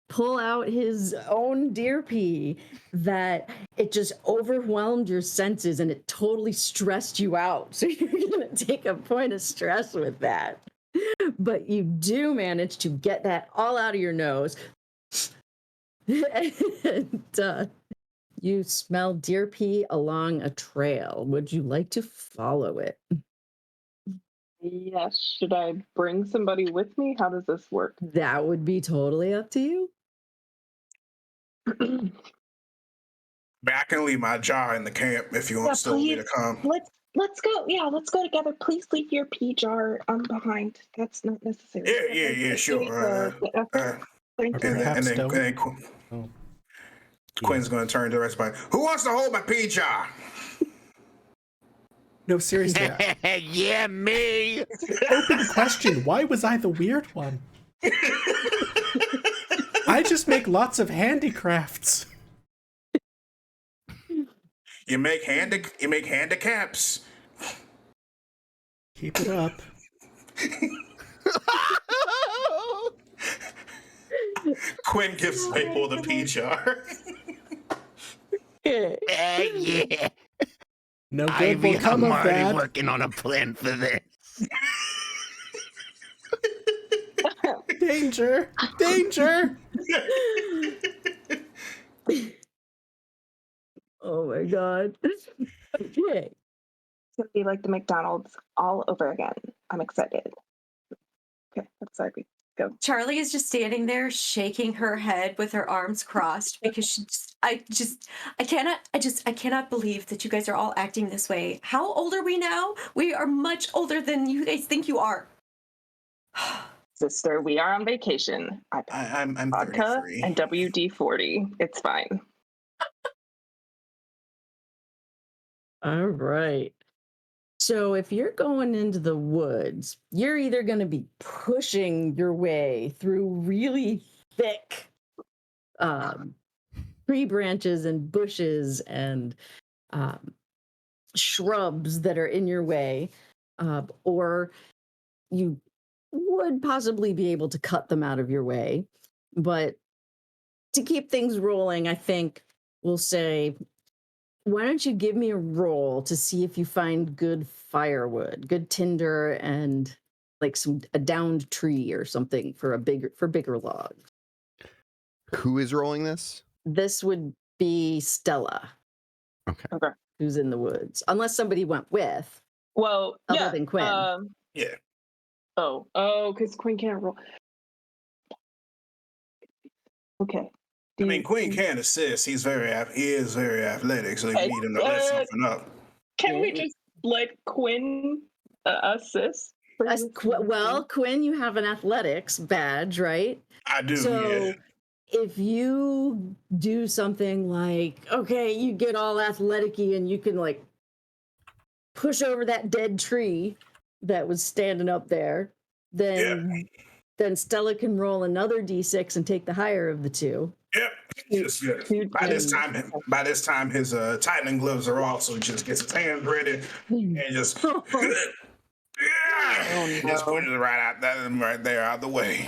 S3: pull out his own deer pee that it just overwhelmed your senses and it totally stressed you out. So you're going to take a point of stress with that. But you do manage to get that all out of your nose. And you smell deer pee along a trail. Would you like to follow it?
S6: Yes. Should I bring somebody with me? How does this work?
S3: That would be totally up to you.
S5: I can leave my jar in the camp if you still want me to come.
S6: let's go. Yeah, let's go together. Please leave your pea jar behind. That's not necessary.
S5: Yeah, sure.
S6: The effort. Thank
S1: Or
S6: you.
S1: perhaps
S5: and
S1: don't.
S5: then
S1: Oh,
S5: Quinn's going to turn to the rest of the Who wants to hold my pea jar?
S1: no, seriously.
S8: Yeah, me.
S1: Open question. Why was I the weird one? I just make lots of handicrafts.
S5: You make handicaps.
S1: Keep it up.
S5: Quinn gives Maple the pea jar.
S8: Yeah.
S1: No good
S8: Ivy,
S1: will come
S8: I'm
S1: of
S8: already
S1: that.
S8: working on a plan for this.
S1: Danger! Danger!
S3: Oh my god. Okay.
S6: It's gonna be like the McDonald's all over again. I'm excited. Okay, that's Ivy. Go.
S4: Charlie is just standing there shaking her head with her arms crossed because I cannot believe that you guys are all acting this way. How old are we now? We are much older than you guys think you are.
S6: Sister, we are on vacation.
S5: I'm
S6: Vodka
S5: 33.
S6: and WD-40. It's fine.
S3: All right. So if you're going into the woods, you're either going to be pushing your way through really thick tree branches and bushes and shrubs that are in your way, or you would possibly be able to cut them out of your way. But to keep things rolling, I think we'll say, why don't you give me a roll to see if you find good firewood, good tinder, and like a downed tree or something for bigger logs.
S2: Who is rolling this?
S3: This would be Stella,
S6: Okay.
S3: who's in the woods, unless somebody went with.
S6: Well,
S3: Other than Quinn.
S5: Yeah.
S6: Oh, because Quinn can't roll. Okay.
S5: I mean, Quinn can assist. He is very athletic, so if you need him to lift something up.
S6: Can we just let Quinn assist?
S3: Well, Quinn, you have an athletics badge, right?
S5: I do,
S3: So
S5: yeah.
S3: if you do something like, okay, you get all athletic-y and you can like push over that dead tree that was standing up there, then Stella can roll another d6 and take the higher of the two.
S5: Yep. Just, by this time, his tightening gloves are off, so he just gets his hands ready and just
S6: no.
S5: just pushes it right there out the way.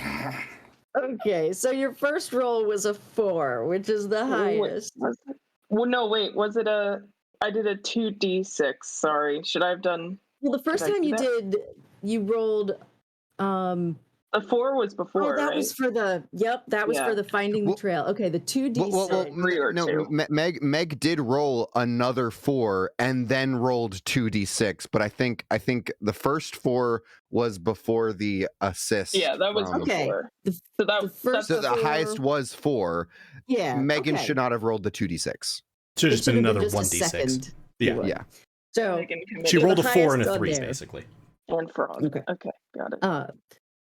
S3: Okay, so your first roll was a 4, which is the highest.
S6: Wait, was it I did a 2d6. Sorry. Should I have done?
S3: Well, the first time you rolled
S6: the 4 was before.
S3: Oh, that
S6: right?
S3: was for the for the finding the trail. Okay, the 2d6.
S2: Meg did roll another 4 and then rolled 2d6, but I think the first 4 was before the assist.
S6: Yeah, that was before. So
S2: the highest was 4.
S3: Yeah,
S2: Megan should not have rolled the 2d6.
S1: Should have just been another 1d6. Yeah.
S3: So
S1: she rolled a 4 and a 3, basically.
S6: And frog. Okay, got it.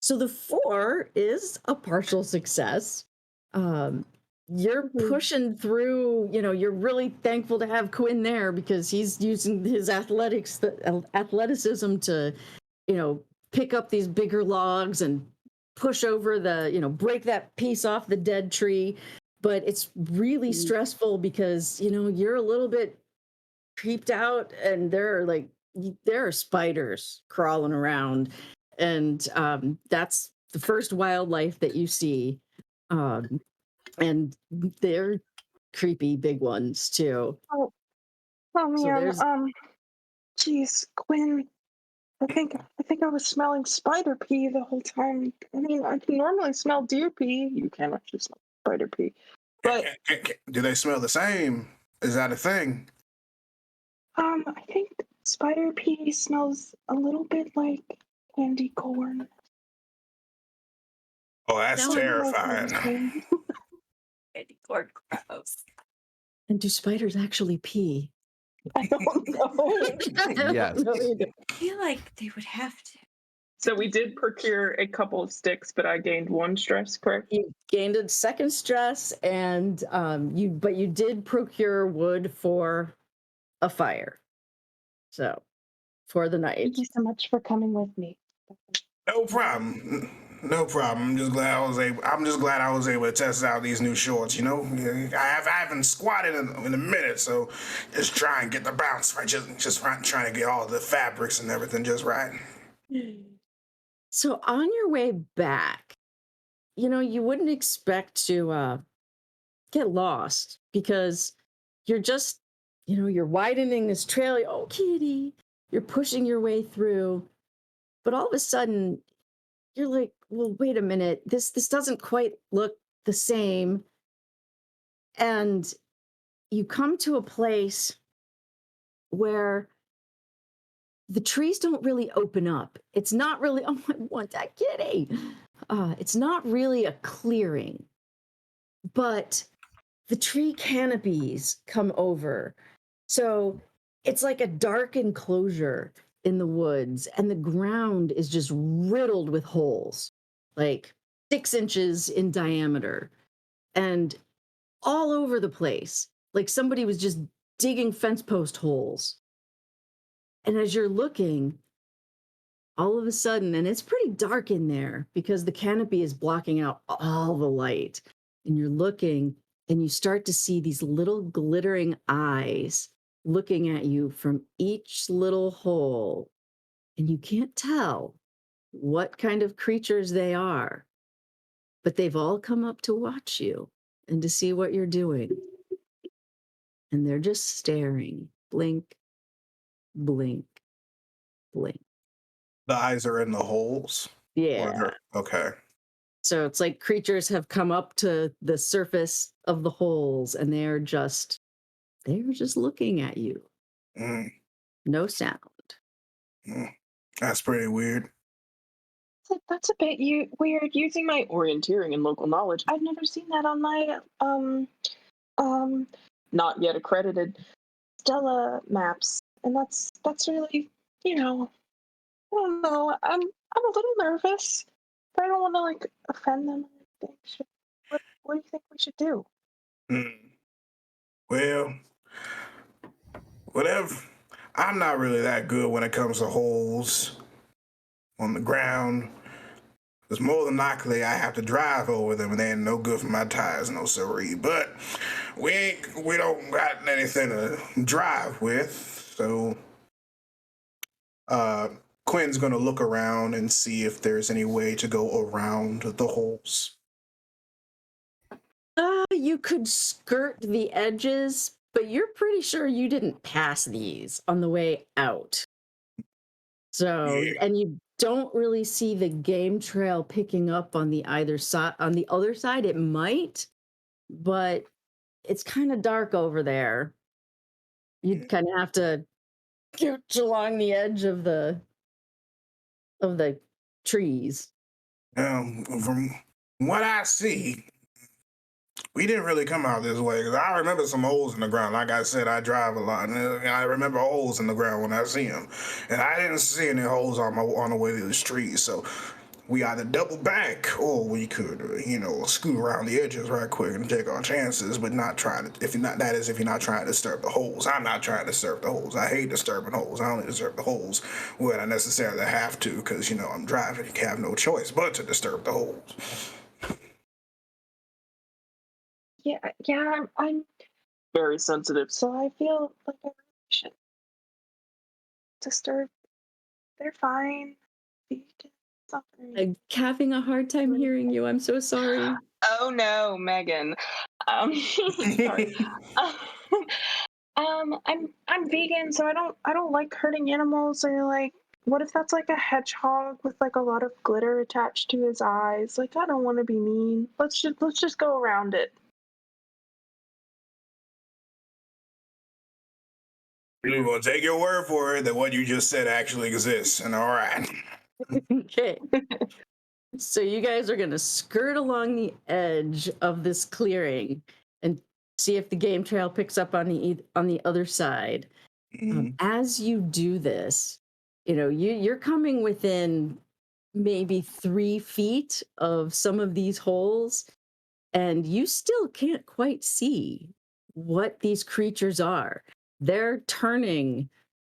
S3: So the 4 is a partial success. You're pushing through, you're really thankful to have Quinn there because he's using his athleticism to, pick up these bigger logs and push over break that piece off the dead tree. But it's really stressful because, you're a little bit creeped out and there are spiders crawling around. And that's the first wildlife that you see. And they're creepy big ones too.
S6: Oh man, geez, Quinn, I think I was smelling spider pee the whole time. I mean, I can normally smell deer pee. You can actually smell spider pee. But
S5: do they smell the same? Is that a thing?
S6: I think spider pee smells a little bit like candy corn.
S5: Oh, that's terrifying.
S4: Candy corn, gross.
S3: And do spiders actually pee?
S6: I don't know.
S2: Yes.
S4: I feel like they would have to.
S6: So we did procure a couple of sticks, but I gained 1 stress, correct?
S3: You gained a second stress, and you did procure wood for a fire. So for the night.
S6: Thank you so much for coming with me.
S5: No problem. No problem. I'm just glad I was able to test out these new shorts. You know, I haven't squatted in a minute, so just try and get the bounce right. Just trying to get all the fabrics and everything just right.
S3: So on your way back, you wouldn't expect to get lost because you're just, you're widening this trail. Oh, kitty, you're pushing your way through, but all of a sudden, you're like, well, wait a minute, this doesn't quite look the same, and you come to a place where the trees don't really open up. It's not really, oh, I want that kitty. It's not really a clearing, but the tree canopies come over. So it's like a dark enclosure in the woods, and the ground is just riddled with holes, like 6 inches in diameter, and all over the place. Like somebody was just digging fence post holes. And as you're looking, all of a sudden, and it's pretty dark in there because the canopy is blocking out all the light, and you're looking and you start to see these little glittering eyes looking at you from each little hole, and you can't tell what kind of creatures they are, but they've all come up to watch you and to see what you're doing, and they're just staring. Blink, blink, blink.
S5: The eyes are in the holes.
S3: Yeah.
S5: Okay.
S3: So it's like creatures have come up to the surface of the holes, and they're just looking at you.
S5: Mm,
S3: No sound.
S5: that's pretty weird.
S6: That's a bit weird. Using my orienteering and local knowledge, I've never seen that on my not yet accredited Stella maps, and that's really, I don't know. I'm a little nervous, but I don't want to like offend them. What do you think we should do?
S5: Well, whatever. I'm not really that good when it comes to holes on the ground. Because more than likely I have to drive over them, and they ain't no good for my tires, no siree. But we don't got anything to drive with, so Quinn's gonna look around and see if there's any way to go around the holes.
S3: You could skirt the edges, but you're pretty sure you didn't pass these on the way out. So,
S5: Yeah.
S3: and you don't really see the game trail picking up on the either side. On the other side, it might, but it's kind of dark over there. You'd kind of have to gooch along the edge of the trees.
S5: From what I see, we didn't really come out this way, because I remember some holes in the ground. Like I said, I drive a lot, and I remember holes in the ground when I see them. And I didn't see any holes on the way to the street, so we either double back or we could, scoot around the edges right quick and take our chances, but not try to. If you're not trying to disturb the holes. I'm not trying to disturb the holes. I hate disturbing holes. I only disturb the holes when I necessarily have to, because I'm driving. You have no choice but to disturb the holes.
S6: Yeah, I'm very sensitive, so I feel like I really should disturb. They're fine.
S3: I'm having a hard time hearing you. I'm so sorry.
S6: Oh no, Megan. Sorry. I'm vegan, so I don't like hurting animals. Or like, what if that's like a hedgehog with like a lot of glitter attached to his eyes? Like, I don't want to be mean. Let's just go around it.
S5: We're gonna take your word for it that what you just said actually exists, and all right.
S3: Okay. So you guys are going to skirt along the edge of this clearing and see if the game trail picks up on the other side. As you do this, you're coming within maybe 3 feet of some of these holes, and you still can't quite see what these creatures are. They're turning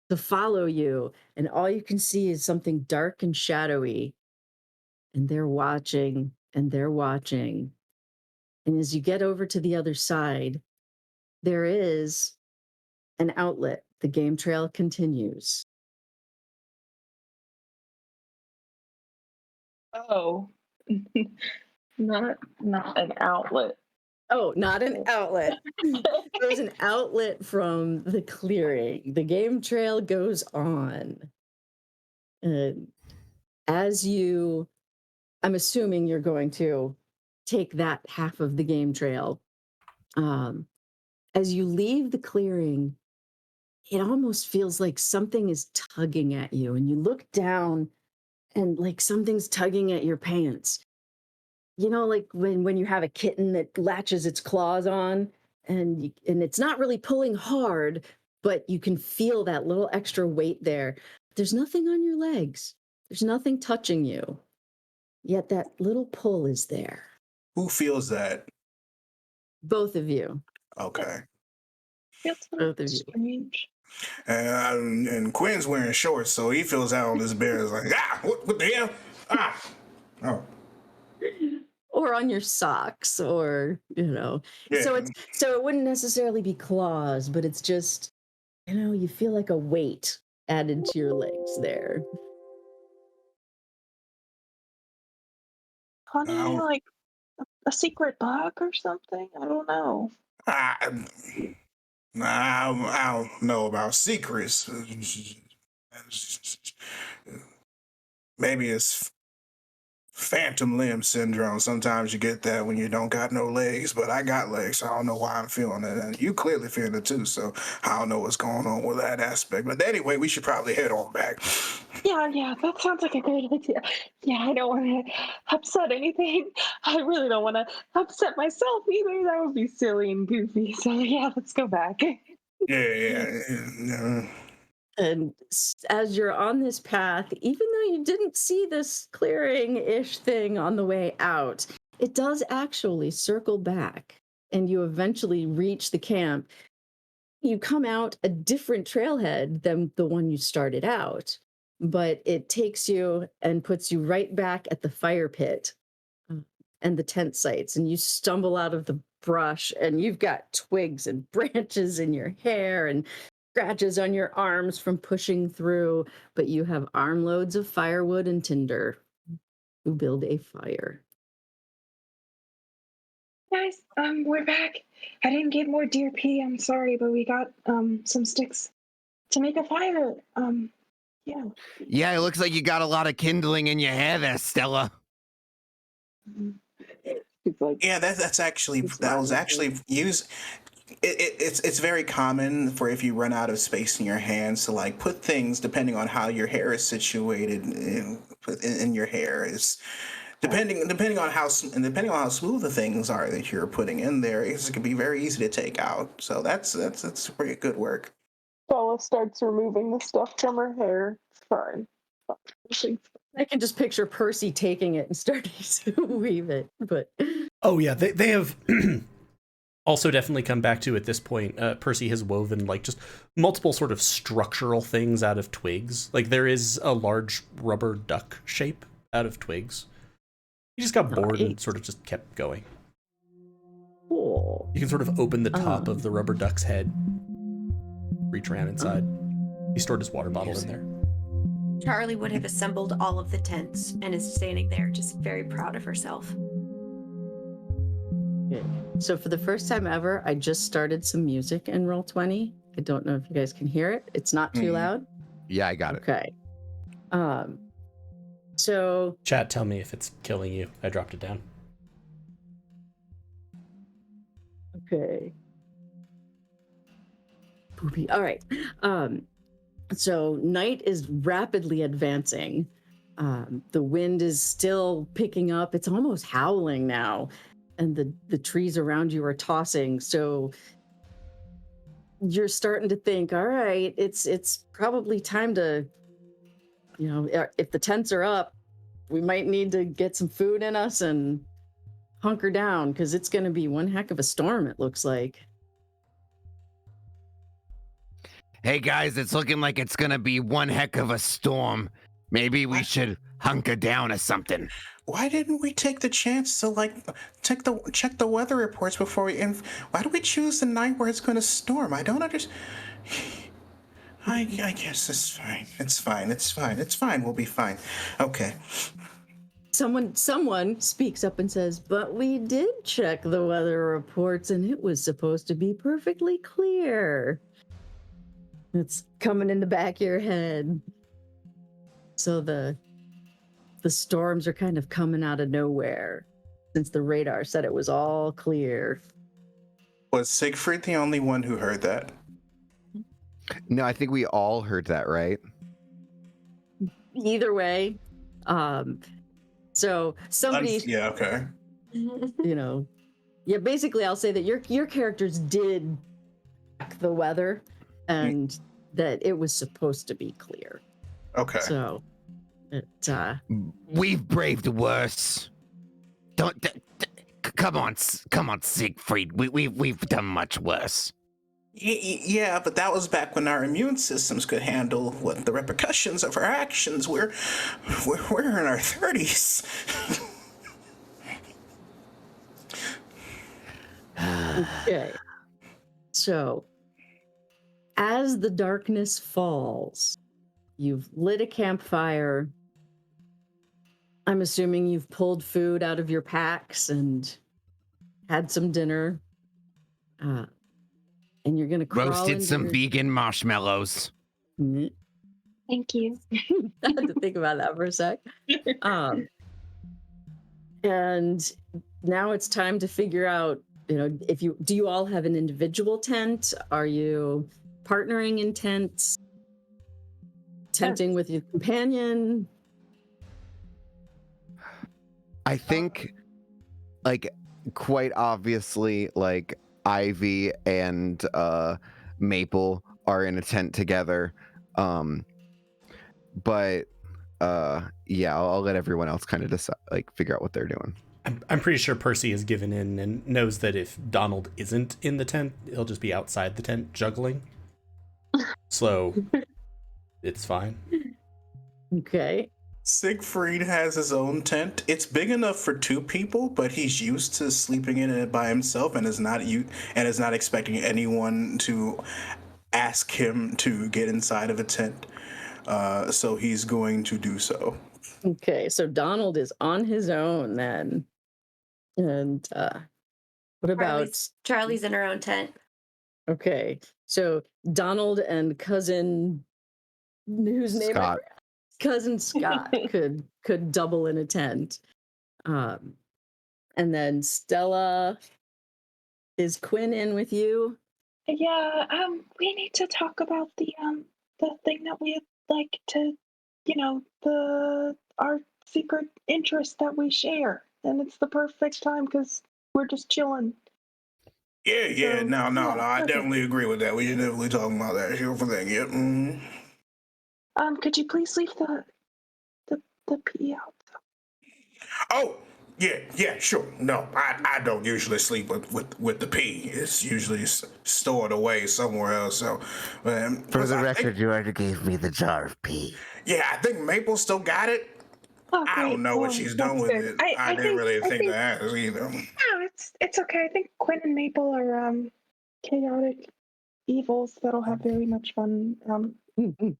S3: to follow you, and all you can see is something dark and shadowy. And they're watching, and they're watching. And as you get over to the other side, there is an outlet. The game trail continues.
S6: Oh, not an outlet.
S3: Oh, not an outlet. There's an outlet from the clearing. The game trail goes on. As you, I'm assuming you're going to take that half of the game trail. As you leave the clearing, it almost feels like something is tugging at you, and you look down and like something's tugging at your pants. Like when you have a kitten that latches its claws on, and it's not really pulling hard, but you can feel that little extra weight there. There's nothing on your legs. There's nothing touching you. Yet that little pull is there.
S5: Who feels that?
S3: Both of you.
S5: Okay.
S6: That's
S3: Both of you.
S6: strange.
S5: And Quinn's wearing shorts, so he feels out on his bear. It's like, what the hell? Oh.
S3: Or on your socks, or
S5: Yeah.
S3: so it wouldn't necessarily be claws, but it's just you feel like a weight added to your legs there.
S6: Honey, like a secret bug or something? I don't know.
S5: I don't know about secrets. Maybe it's phantom limb syndrome. Sometimes you get that when you don't got no legs, but I got legs, so I don't know why I'm feeling it. And you clearly feeling it too, so I don't know what's going on with that aspect. But anyway, we should probably head on back.
S6: Yeah, that sounds like a great idea. Yeah, I don't want to upset anything. I really don't want to upset myself either. That would be silly and goofy. So yeah, let's go back.
S5: Yeah.
S3: And as you're on this path, even though you didn't see this clearing-ish thing on the way out, it does actually circle back, and you eventually reach the camp. You come out a different trailhead than the one you started out, but it takes you and puts you right back at the fire pit and the tent sites, and you stumble out of the brush, and you've got twigs and branches in your hair and scratches on your arms from pushing through, but you have armloads of firewood and tinder to build a fire.
S6: Guys, we're back. I didn't get more deer pee. I'm sorry, but we got some sticks to make a fire. Yeah.
S8: Yeah, it looks like you got a lot of kindling in your hair there, Stella.
S6: It's like,
S5: Yeah, that was actually used. It's very common for if you run out of space in your hands to like put things depending on how your hair is situated in your hair is depending on how smooth the things are that you're putting in there. It can be very easy to take out. So that's pretty good work.
S6: Bella starts removing the stuff from her hair. It's fine.
S3: I can just picture Percy taking it and starting to weave it, but
S1: Oh yeah, they have also definitely come back to at this point. Percy has woven like just multiple sort of structural things out of twigs. Like there is a large rubber duck shape out of twigs. He just got bored and sort of just kept going.
S3: cool.
S1: You can sort of open the top of the rubber duck's head, reach around inside. He stored his water bottle in there.
S4: Charlie would have assembled all of the tents and is standing there just very proud of herself.
S3: So for the first time ever, I just started some music in Roll20. I don't know if you guys can hear it. It's not too loud.
S2: Yeah, I got it.
S3: Okay. So
S1: Chat, tell me if it's killing you. I dropped it down.
S3: okay. Poopy. All right. So night is rapidly advancing. The wind is still picking up. It's almost howling now. And the trees around you are tossing. So you're starting to think, all right, it's probably time to, if the tents are up, we might need to get some food in us and hunker down because it's going to be one heck of a storm, it looks like.
S8: Hey guys, it's looking like it's gonna be one heck of a storm. Maybe we should hunker down or something.
S5: Why didn't we take the chance to check the weather reports before we? Why do we choose the night where it's going to storm? I don't understand. I guess it's fine. It's fine. It's fine. It's fine. We'll be fine. Okay.
S3: Someone speaks up and says, but we did check the weather reports and it was supposed to be perfectly clear. It's coming in the back of your head. So the storms are kind of coming out of nowhere since the radar said it was all clear.
S5: Was Siegfried the only one who heard that?
S2: No, I think we all heard that, right?
S3: Either way, so somebody,
S5: Yeah. Okay.
S3: basically I'll say that your characters did check the weather and that it was supposed to be clear.
S5: Okay.
S3: So
S8: We've braved worse. Come on, Siegfried. We've done much worse.
S5: Yeah, but that was back when our immune systems could handle the repercussions of our actions. We're in our 30s.
S3: okay. So as the darkness falls, you've lit a campfire. I'm assuming you've pulled food out of your packs and had some dinner. And you're going to crawl
S8: Roasted some vegan marshmallows.
S6: Thank you.
S3: I had to think about that for a sec. And now it's time to figure out, do you all have an individual tent? Are you partnering in tents? Tenting with your companion?
S2: I think, quite obviously, Ivy and Maple are in a tent together. But yeah, I'll let everyone else kind of decide, figure out what they're doing.
S1: I'm pretty sure Percy has given in and knows that if Donald isn't in the tent, he'll just be outside the tent juggling. So it's fine.
S3: Okay.
S5: Siegfried has his own tent. It's big enough for 2 people, but he's used to sleeping in it by himself and is not expecting anyone to ask him to get inside of a tent. So he's going to do so.
S3: Okay, so Donald is on his own then. And what about
S4: Charlie's in her own tent.
S3: Okay, so Donald and cousin, whose name?
S2: Scott.
S3: Cousin Scott could double in a tent. And then Stella, is Quinn in with you?
S6: Yeah, we need to talk about the thing that we'd like to, our secret interest that we share, and it's the perfect time because we're just chilling.
S5: Yeah,
S6: So,
S5: no, I
S6: okay.
S5: definitely agree with that. We should definitely talk about that. Beautiful thing, yep.
S6: Could you please leave the pee out?
S5: Oh, yeah, sure. No, I don't usually sleep with the pee. It's usually stored away somewhere else. So,
S8: For the record, you already gave me the jar of pee.
S5: Yeah, I think Maple still got it.
S6: Oh,
S5: I don't know what she's done with
S6: good.
S5: it. I didn't really think to ask either.
S6: No, it's okay. I think Quinn and Maple are chaotic evils that'll have very much fun.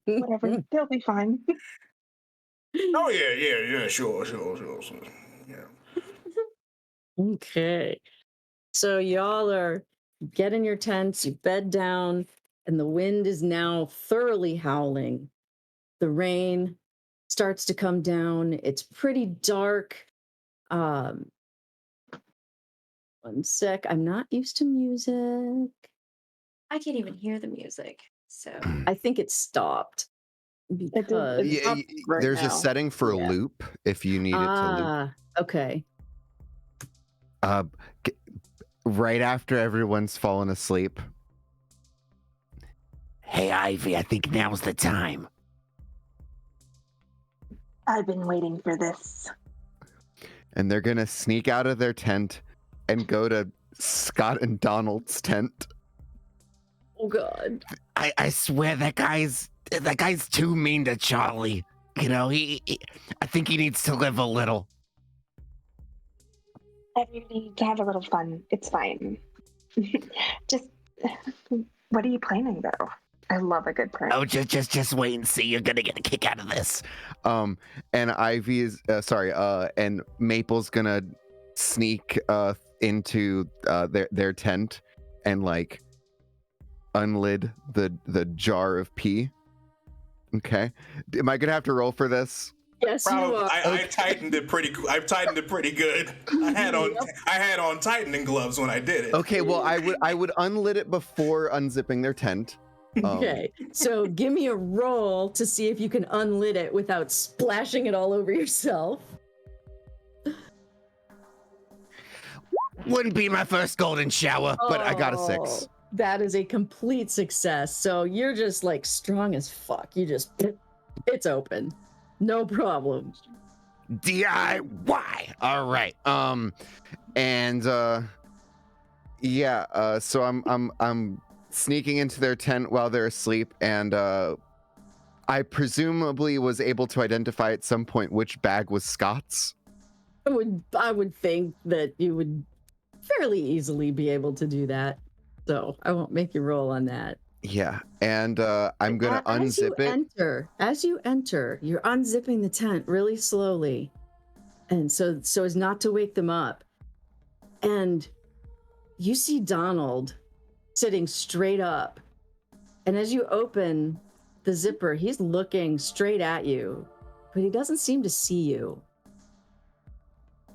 S6: Whatever, they'll be fine.
S5: Oh yeah, sure. Yeah.
S3: Okay. So y'all are getting your tents, you bed down, and the wind is now thoroughly howling. The rain starts to come down. It's pretty dark. One sec. I'm not used to music.
S4: I can't even hear the music. So
S3: I think it stopped because
S6: It's up right
S2: There's
S6: now.
S2: a setting for
S3: Yeah.
S2: loop if you need it to loop.
S3: Okay.
S2: Right after everyone's fallen asleep,
S8: Hey, Ivy, I think now's the time.
S6: I've been waiting for this.
S2: And they're gonna sneak out of their tent and go to Scott and Donald's tent.
S3: Oh God.
S8: I swear that guy's too mean to Charlie. You know, I think he needs to live a little.
S6: Everybody needs to have a little fun. It's fine. Just, what are you planning though? I love a good prank.
S8: Oh, just wait and see. You're gonna get a kick out of this.
S2: And Ivy is and Maple's gonna sneak into their tent and like unlid the jar of pee. Okay, am I gonna have to roll for this?
S3: Yes, you
S5: Probably,
S3: are.
S5: I tightened it pretty. I've tightened it pretty good. I had on tightening gloves when I did it.
S2: Okay, well I would unlid it before unzipping their tent.
S3: Okay, so give me a roll to see if you can unlid it without splashing it all over yourself.
S8: Wouldn't be my first golden shower.
S2: But I got a 6.
S3: Oh, that is a complete success. So you're just like strong as fuck. You just, it's open. No problem.
S8: DIY. All right.
S2: So I'm sneaking into their tent while they're asleep, and I presumably was able to identify at some point which bag was Scott's.
S3: I would think that you would fairly easily be able to do that. So I won't make you roll on that.
S2: Yeah, and I'm gonna unzip it.
S3: As you enter, you're unzipping the tent really slowly, and so as not to wake them up. And you see Donald sitting straight up, and as you open the zipper, he's looking straight at you, but he doesn't seem to see you.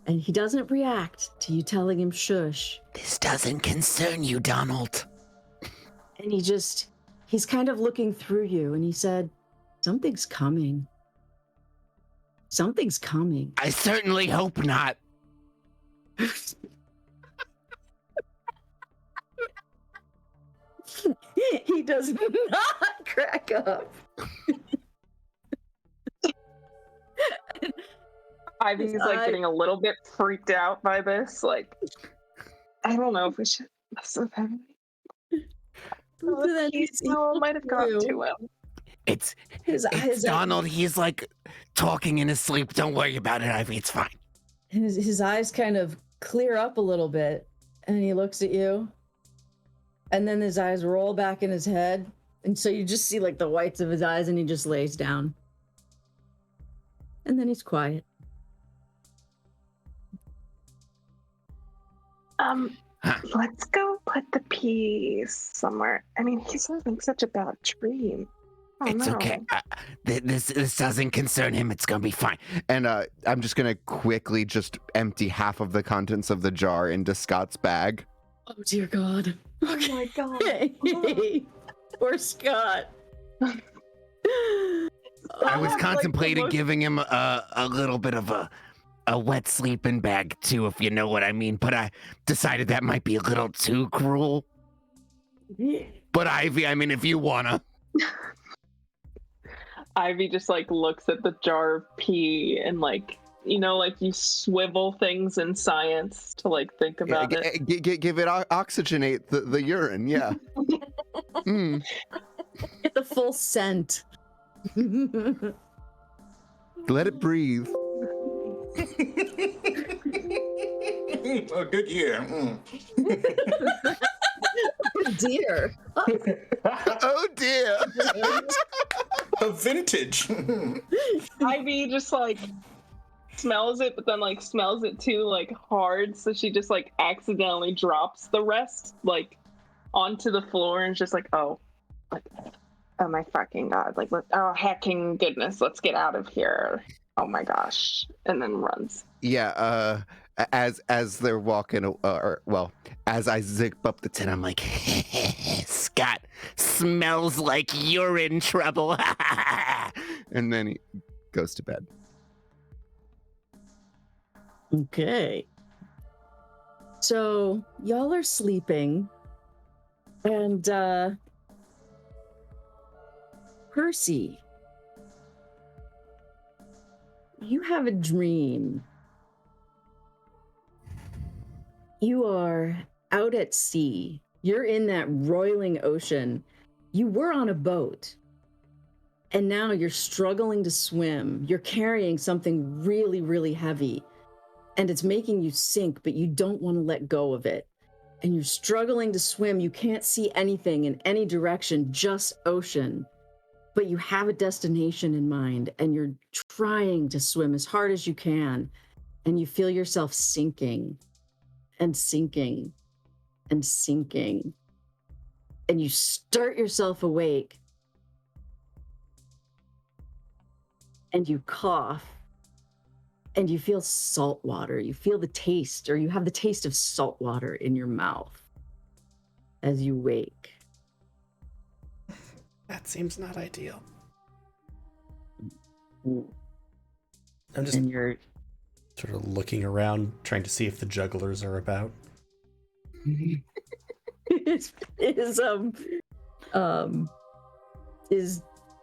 S3: And he doesn't react to you telling him shush.
S8: This doesn't concern you, Donald.
S3: And he's kind of looking through you, and he said, something's coming. Something's coming.
S8: I certainly hope not.
S3: He does not crack up.
S6: Ivy's like getting a little bit freaked out by this. Like, I don't know if we should mess with him. He might have gotten to him.
S8: It's
S3: His
S8: Donald. He's like talking in his sleep. Don't worry about it, Ivy. It's fine.
S3: his eyes kind of clear up a little bit, and he looks at you, and then his eyes roll back in his head, and so you just see like the whites of his eyes, and he just lays down, and then he's quiet.
S6: Let's go put the peas somewhere. I mean, he's having such a bad dream. Oh,
S8: It's
S6: no.
S8: okay. This doesn't concern him. It's gonna be fine.
S2: And I'm just gonna quickly just empty half of the contents of the jar into Scott's bag.
S3: Oh dear God.
S4: Oh my god.
S3: Poor Scott.
S8: I was
S6: like the
S8: contemplating
S6: most-
S8: giving him a little bit of a wet sleeping bag too, if you know what I mean. But I decided that might be a little too cruel. But Ivy, I mean, if you wanna.
S6: Ivy just like looks at the jar of pee and like, you know, like you swivel things in science to like think about it.
S2: Give it oxygenate the urine. Yeah. Mm.
S3: Get the full scent.
S2: Let it breathe.
S5: A good year. Mm.
S3: Oh dear.
S2: Oh dear.
S5: A vintage.
S6: Ivy just like smells it, but then like smells it too like hard, so she just like accidentally drops the rest like onto the floor and is just like, oh my fucking god, like oh hecking goodness, let's get out of here. Oh my gosh, and then runs.
S2: Yeah. As they're walking, as I zip up the tent,
S8: And I'm like, Scott, smells like you're in trouble.
S2: and then he goes to bed.
S3: Okay. So y'all are sleeping, and Percy, you have a dream. You are out at sea. You're in that roiling ocean. You were on a boat, and now you're struggling to swim. You're carrying something really, really heavy, and it's making you sink, but you don't want to let go of it. And you're struggling to swim. You can't see anything in any direction, just ocean. But you have a destination in mind, and you're trying to swim as hard as you can, and you feel yourself sinking and sinking and sinking. And you start yourself awake, and you cough, and you feel salt water. You feel the taste, or you have the taste of salt water in your mouth as you wake.
S1: That seems not ideal.
S3: Mm.
S1: I'm just
S3: And you're
S1: sort of looking around, trying to see if the jugglers are about.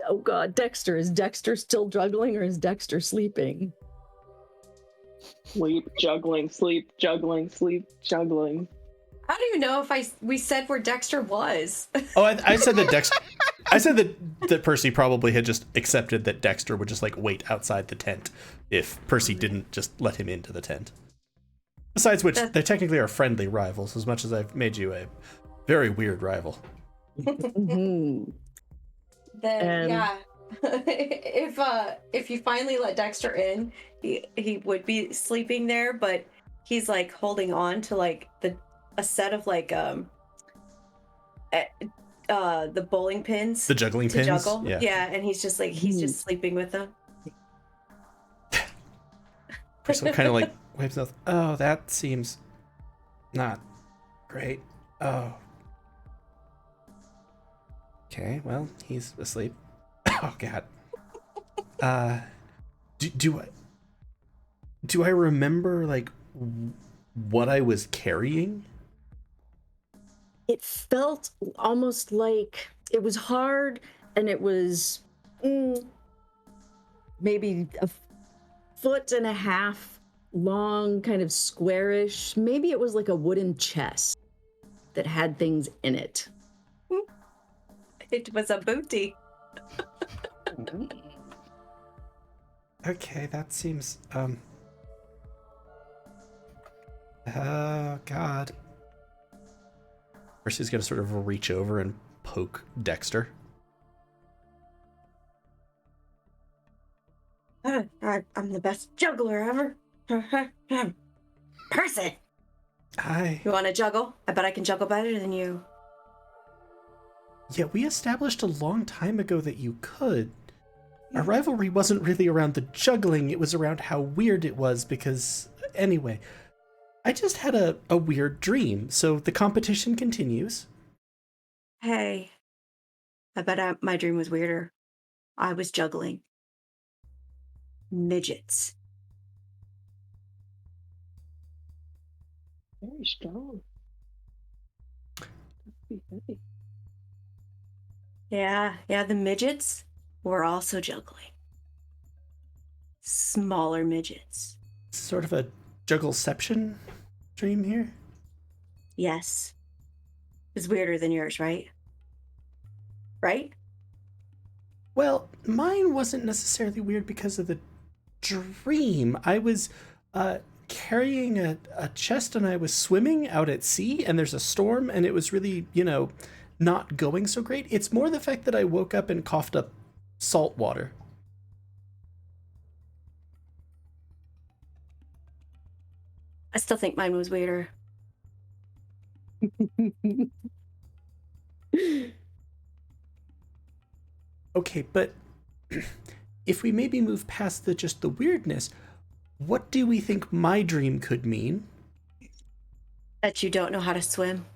S3: Oh god, Dexter. Is Dexter still juggling, or is Dexter sleeping?
S6: Sleep, juggling, sleep, juggling, sleep, juggling.
S4: How do you know if we said where Dexter was?
S1: Oh, I said that Dexter. I said that Percy probably had just accepted that Dexter would just like wait outside the tent if Percy didn't just let him into the tent. Besides which, they technically are friendly rivals, as much as I've made you a very weird rival.
S3: Mhm.
S4: Then yeah, if you finally let Dexter in, he would be sleeping there, but he's like holding on to like a set of like the bowling pins,
S1: The juggling
S4: to
S1: pins?
S4: juggle.
S1: Yeah.
S4: Yeah, and he's just just sleeping with them.
S1: Percy kind of like wipes mouth. Oh, that seems not great. Oh. Okay, well, he's asleep. Oh god. Do I remember like what I was carrying?
S3: It felt almost like it was hard, and it was maybe a foot and a half long, kind of squarish. Maybe it was like a wooden chest that had things in it.
S4: It was a booty.
S1: Okay, that seems oh god. Percy's gonna sort of reach over and poke Dexter.
S4: I'm the best juggler ever. Percy,
S1: Hi.
S4: you want to juggle? I bet I can juggle better than you.
S1: Yeah, we established a long time ago that you could. Our rivalry wasn't really around the juggling, it was around how weird it was because, anyway, I just had a weird dream, so the competition continues.
S4: Hey, I bet my dream was weirder. I was juggling midgets.
S6: Very strong. Be heavy.
S4: Yeah, the midgets were also juggling. Smaller midgets.
S1: Sort of a juggleception dream here.
S4: Yes. It's weirder than yours, right? Right?
S1: Well, mine wasn't necessarily weird because of the dream. I was carrying a chest and I was swimming out at sea and there's a storm and it was really, not going so great. It's more the fact that I woke up and coughed up salt water.
S4: I still think mine was weirder.
S1: Okay, but if we maybe move past just the weirdness, what do we think my dream could mean?
S4: That you don't know how to swim.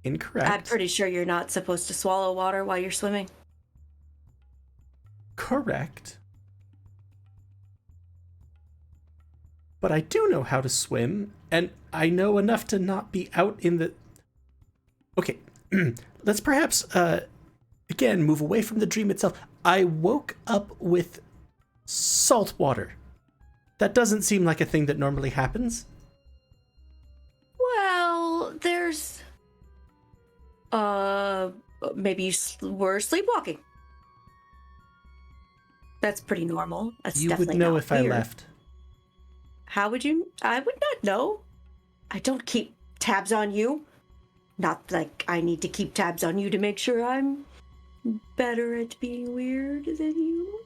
S1: Incorrect.
S4: I'm pretty sure you're not supposed to swallow water while you're swimming.
S1: Correct. But I do know how to swim, and I know enough to not be out in the... Okay, let's perhaps Again, move away from the dream itself. I woke up with salt water. That doesn't seem like a thing that normally happens.
S4: Well, there's maybe we're sleepwalking. That's pretty normal. That's
S1: You would
S4: definitely
S1: know
S4: not
S1: if I
S4: weird.
S1: left.
S4: How would you? I would not know. I don't keep tabs on you. Not like I need to keep tabs on you to make sure I'm better at being weird than you.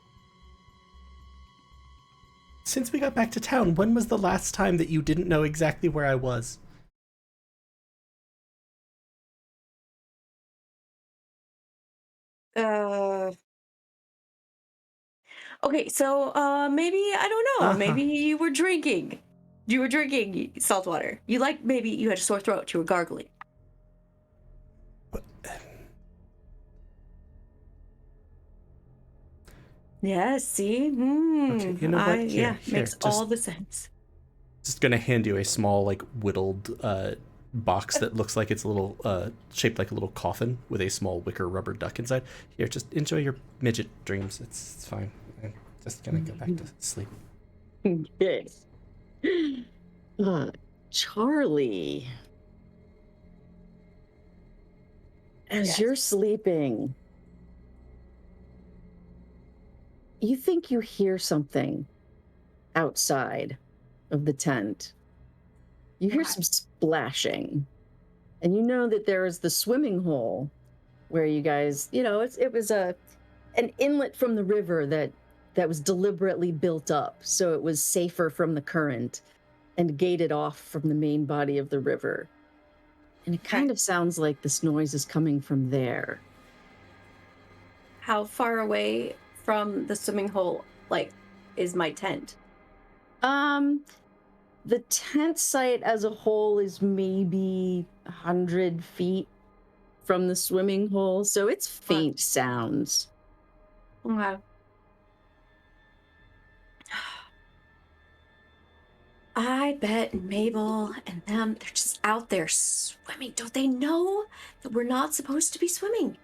S1: Since we got back to town, when was the last time that you didn't know exactly where I was?
S4: Okay, so maybe I don't know. Maybe you were drinking. You were drinking salt water. Maybe you had a sore throat. You were gargling. Yes, see?
S1: Okay, you know what? Here,
S4: makes all the sense.
S1: Just gonna hand you a small, like, whittled box that looks like it's a little, shaped like a little coffin with a small wicker rubber duck inside. Here, just enjoy your midget dreams. It's fine. I'm just gonna go back to sleep.
S3: Yes. Charlie, as you're sleeping, you think you hear something outside of the tent. You hear some splashing, and you know that there is the swimming hole where you guys, it was an inlet from the river that was deliberately built up so it was safer from the current and gated off from the main body of the river. And it kind of sounds like this noise is coming from there.
S4: How far away from the swimming hole, is my tent?
S3: The tent site as a whole is maybe 100 feet from the swimming hole, so it's faint sounds.
S4: Okay. I bet Mabel and them, they're just out there swimming. Don't they know that we're not supposed to be swimming?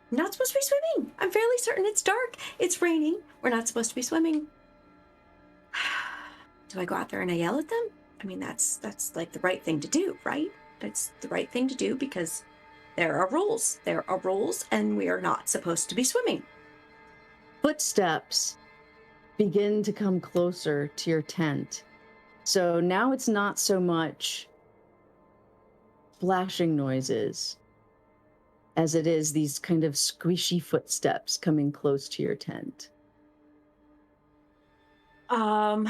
S4: We're not supposed to be swimming. I'm fairly certain it's dark. It's raining. We're not supposed to be swimming. Do I go out there and I yell at them? I mean, that's like the right thing to do, right? That's the right thing to do because there are rules. There are rules and we are not supposed to be swimming.
S3: Footsteps begin to come closer to your tent. So now it's not so much splashing noises as it is these kind of squishy footsteps coming close to your tent.
S4: I'm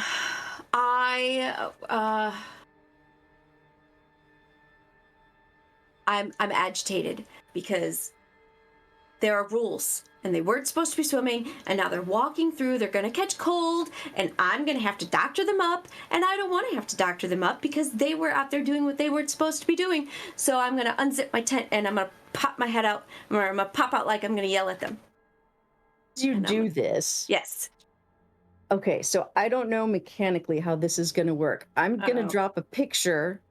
S4: agitated because there are rules and they weren't supposed to be swimming and now they're walking through, they're going to catch cold and I'm going to have to doctor them up and I don't want to have to doctor them up because they were out there doing what they weren't supposed to be doing. So I'm going to unzip my tent and I'm going to pop my head out or I'm going to pop out like I'm going to yell at them.
S3: You do this?
S4: Yes.
S3: Okay, so I don't know mechanically how this is going to work. I'm going to drop a picture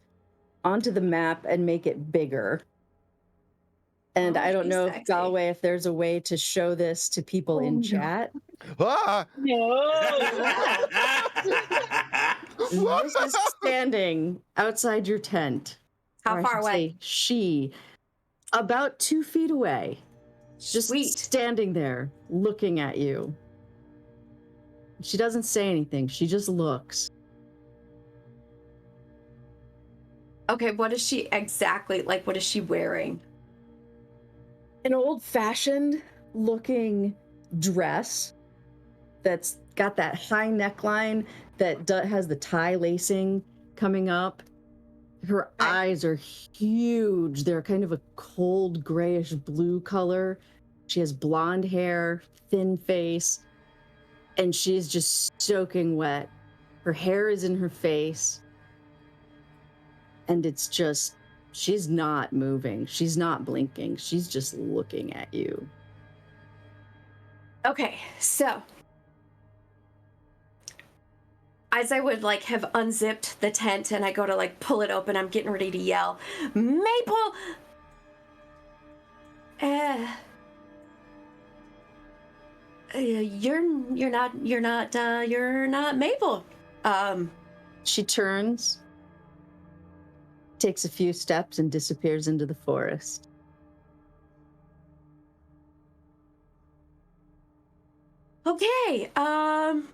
S3: onto the map and make it bigger. And I don't know, if Galway, if there's a way to show this to people in chat.
S7: Ah!
S3: This is standing outside your tent.
S4: How far away?
S3: She, about 2 feet away. Just standing there, looking at you. She doesn't say anything. She just looks.
S4: Okay, what is she exactly, what is she wearing?
S3: An old-fashioned looking dress that's got that high neckline that has the tie lacing coming up. Her eyes are huge. They're kind of a cold grayish blue color. She has blonde hair, thin face, and she's just soaking wet. Her hair is in her face, and it's just, she's not moving. She's not blinking. She's just looking at you.
S4: Okay, so as I would have unzipped the tent and I go to pull it open, I'm getting ready to yell, Maple! You're not Mabel.
S3: She turns, takes a few steps, and disappears into the forest.
S4: Okay. And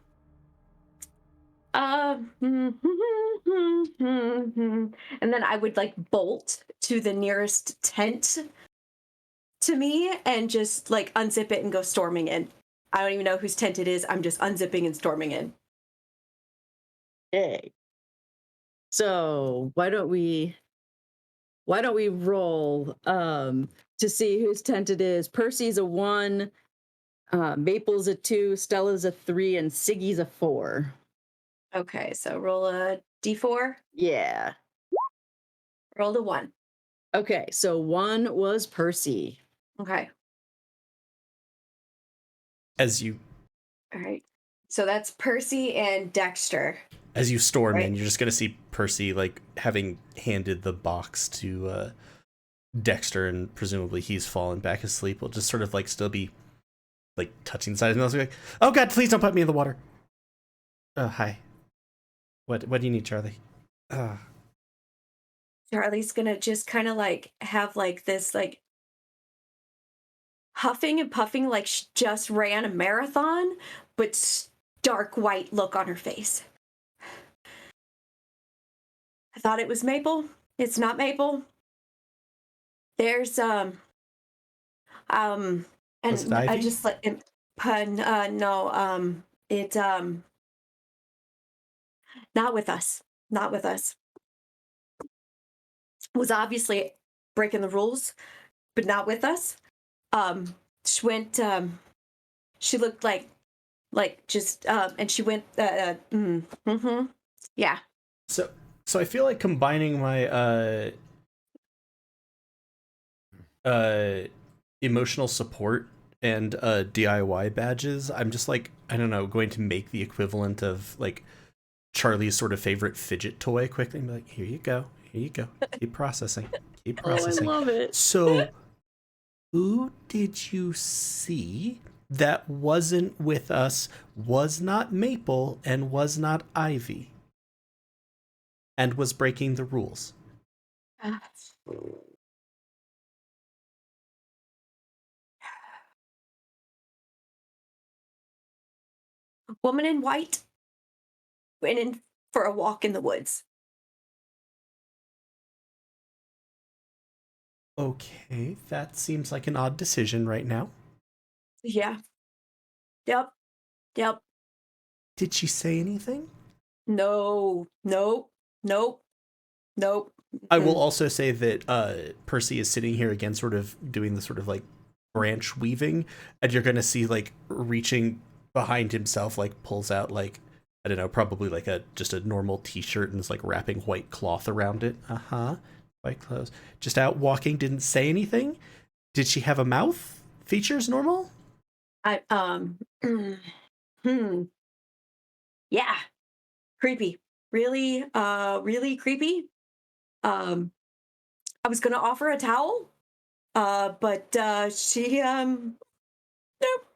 S4: then I would like bolt to the nearest tent to me and just like unzip it and go storming in. I don't even know whose tent it is. I'm just unzipping and storming in.
S3: Okay. So why don't we roll to see whose tent it is? Percy's a 1, Maple's a 2, Stella's a 3, and Siggy's a 4.
S4: Okay, so roll a d4.
S3: Yeah.
S4: Roll a 1.
S3: Okay, so 1 was Percy.
S4: Okay.
S1: As you
S4: All right. So that's Percy and Dexter.
S1: As you storm
S4: Right.
S1: in, you're just going to see Percy, like, having handed the box to Dexter, and presumably he's fallen back asleep. Will just sort of, like, still be, like, touching the side of his nose. Like, oh, God, please don't put me in the water. Hi. What do you need, Charlie?
S4: Charlie's gonna just kind of like have like this like huffing and puffing like she just ran a marathon, but stark white look on her face. I thought it was Maple. It's not Maple. There's and
S1: Was it
S4: I
S1: Ivy?
S4: just let him pun no it not with us. Not with us. Was obviously breaking the rules, but not with us. She went she looked like just and she went yeah.
S1: So I feel like combining my emotional support and DIY badges, I'm just like, I don't know, going to make the equivalent of like Charlie's sort of favorite fidget toy quickly and be like, here you go. Keep processing. Keep processing.
S3: Oh, I love it.
S1: So who did you see that wasn't with us, was not Maple, and was not Ivy, and was breaking the rules?
S4: Woman in white went in for a walk in the woods.
S1: Okay, that seems like an odd decision right now.
S4: Yeah. Yep.
S1: Did she say anything?
S4: No. Nope.
S1: I will also say that Percy is sitting here again, sort of doing the sort of like branch weaving, and you're gonna see like reaching behind himself, like pulls out like, I don't know, probably like just a normal t-shirt and is like wrapping white cloth around it. White clothes. Just out walking, didn't say anything. Did she have a mouth? Features normal?
S4: Yeah. Creepy. Really creepy. I was gonna offer a towel, but she nope,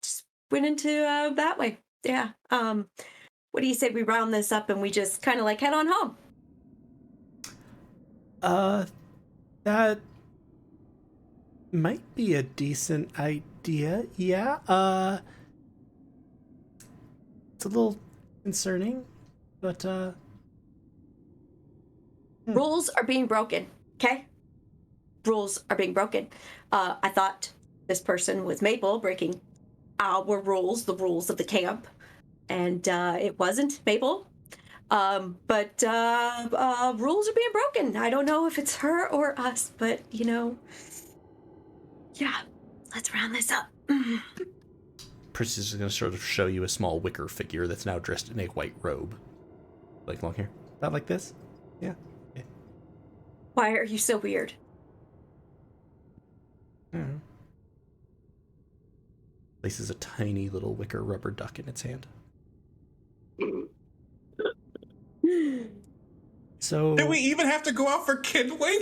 S4: just went into that way. Yeah. What do you say we round this up and we just kind of like head on home?
S1: That might be a decent idea. Yeah. It's a little concerning, but
S4: Rules are being broken, okay? Rules are being broken. I thought this person was Maple breaking our rules, the rules of the camp, and it wasn't Maple. But rules are being broken. I don't know if it's her or us, but you know, yeah, let's round this up.
S1: Percy's just gonna sort of show you a small wicker figure that's now dressed in a white robe, like long hair, about like this. Yeah.
S4: Why are you so weird?
S1: Places a tiny little wicker rubber duck in its hand.
S5: So did we even have to go out for kindling?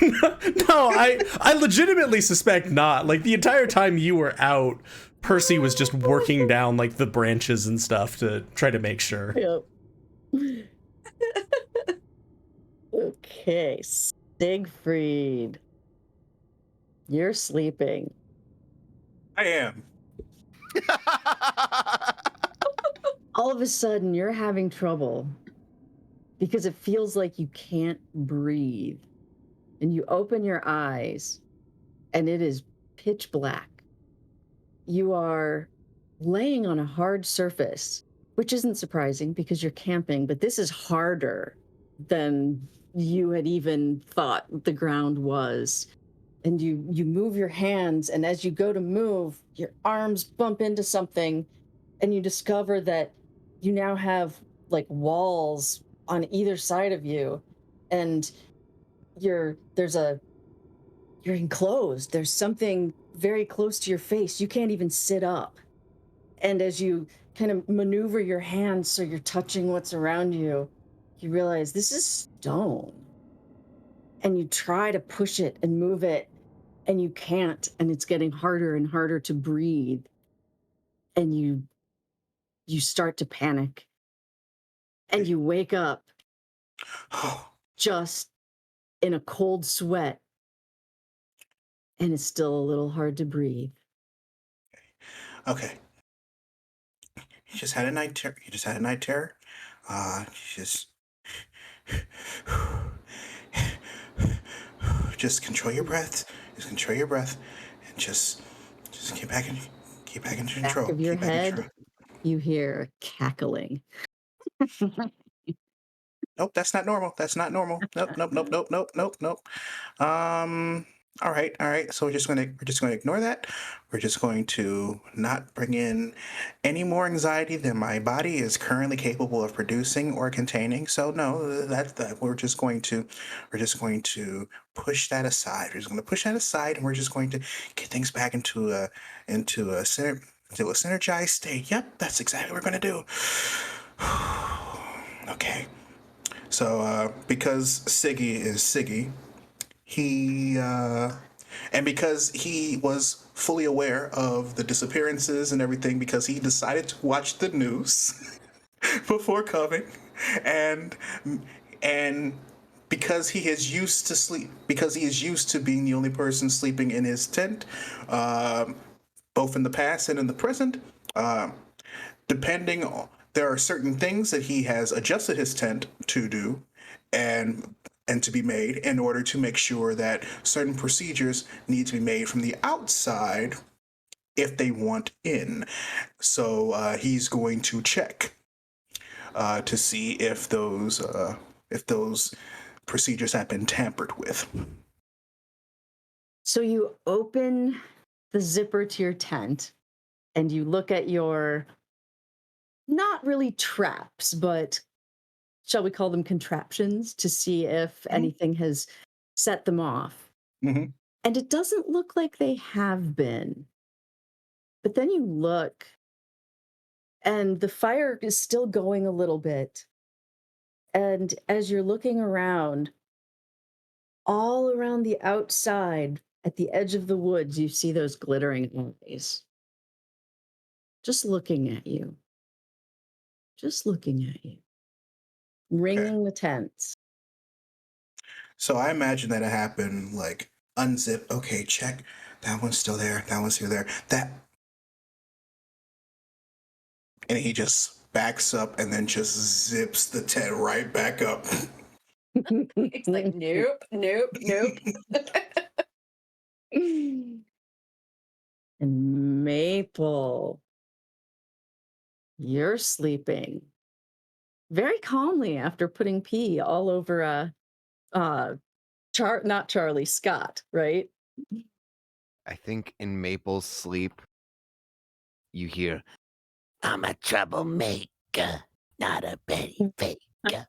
S1: No, I legitimately suspect not. Like, the entire time you were out, Percy was just working down like the branches and stuff to try to make sure.
S3: Yep. Okay, Siegfried, you're sleeping.
S5: I am.
S3: All of a sudden, you're having trouble because it feels like you can't breathe. And you open your eyes, and it is pitch black. You are laying on a hard surface, which isn't surprising because you're camping, but this is harder than you had even thought the ground was. And you move your hands, and as you go to move, your arms bump into something, and you discover that you now have like walls on either side of you, and you're enclosed. There's something very close to your face. You can't even sit up. And as you kind of maneuver your hands so you're touching what's around you, you realize this is stone. And you try to push it and move it, and you can't. And it's getting harder and harder to breathe. And you start to panic. And you wake up just in a cold sweat. And it's still a little hard to breathe.
S5: Okay. You just had a night terror. You just had a night terror. Just control your breath. Just control your breath, and just keep back in control.
S3: Back of your
S5: Keep back in
S3: head,
S5: control.
S3: you hear cackling.
S5: Nope, that's not normal. That's not normal. Nope. All right. So we're just gonna ignore that. We're just going to not bring in any more anxiety than my body is currently capable of producing or containing. So no, that we're just going to push that aside. We're just going to push that aside, and we're just going to get things back into a synergized state. Yep, that's exactly what we're gonna do. Okay. So, because Siggy is Siggy, and because he was fully aware of the disappearances and everything, because he decided to watch the news before coming, and because he is used to sleep, because he is used to being the only person sleeping in his tent, both in the past and in the present, there are certain things that he has adjusted his tent to do and to be made in order to make sure that certain procedures need to be made from the outside if they want in. So he's going to check to see if those procedures have been tampered with.
S3: So you open the zipper to your tent and you look at your, not really traps, but shall we call them contraptions, to see if anything has set them off.
S5: Mm-hmm.
S3: And it doesn't look like they have been. But then you look, and the fire is still going a little bit. And as you're looking around, all around the outside, at the edge of the woods, you see those glittering eyes. Just looking at you. Just looking at you. Ringing the tents.
S5: So I imagine that it happened like unzip. Okay, check. That one's still there. That one's still there. And he just backs up and then just zips the tent right back up.
S4: It's like, nope.
S3: And Maple, you're sleeping very calmly after putting pee all over not Charlie, Scott, right?
S8: I think in Maple's sleep, you hear, I'm a troublemaker, not a petty faker.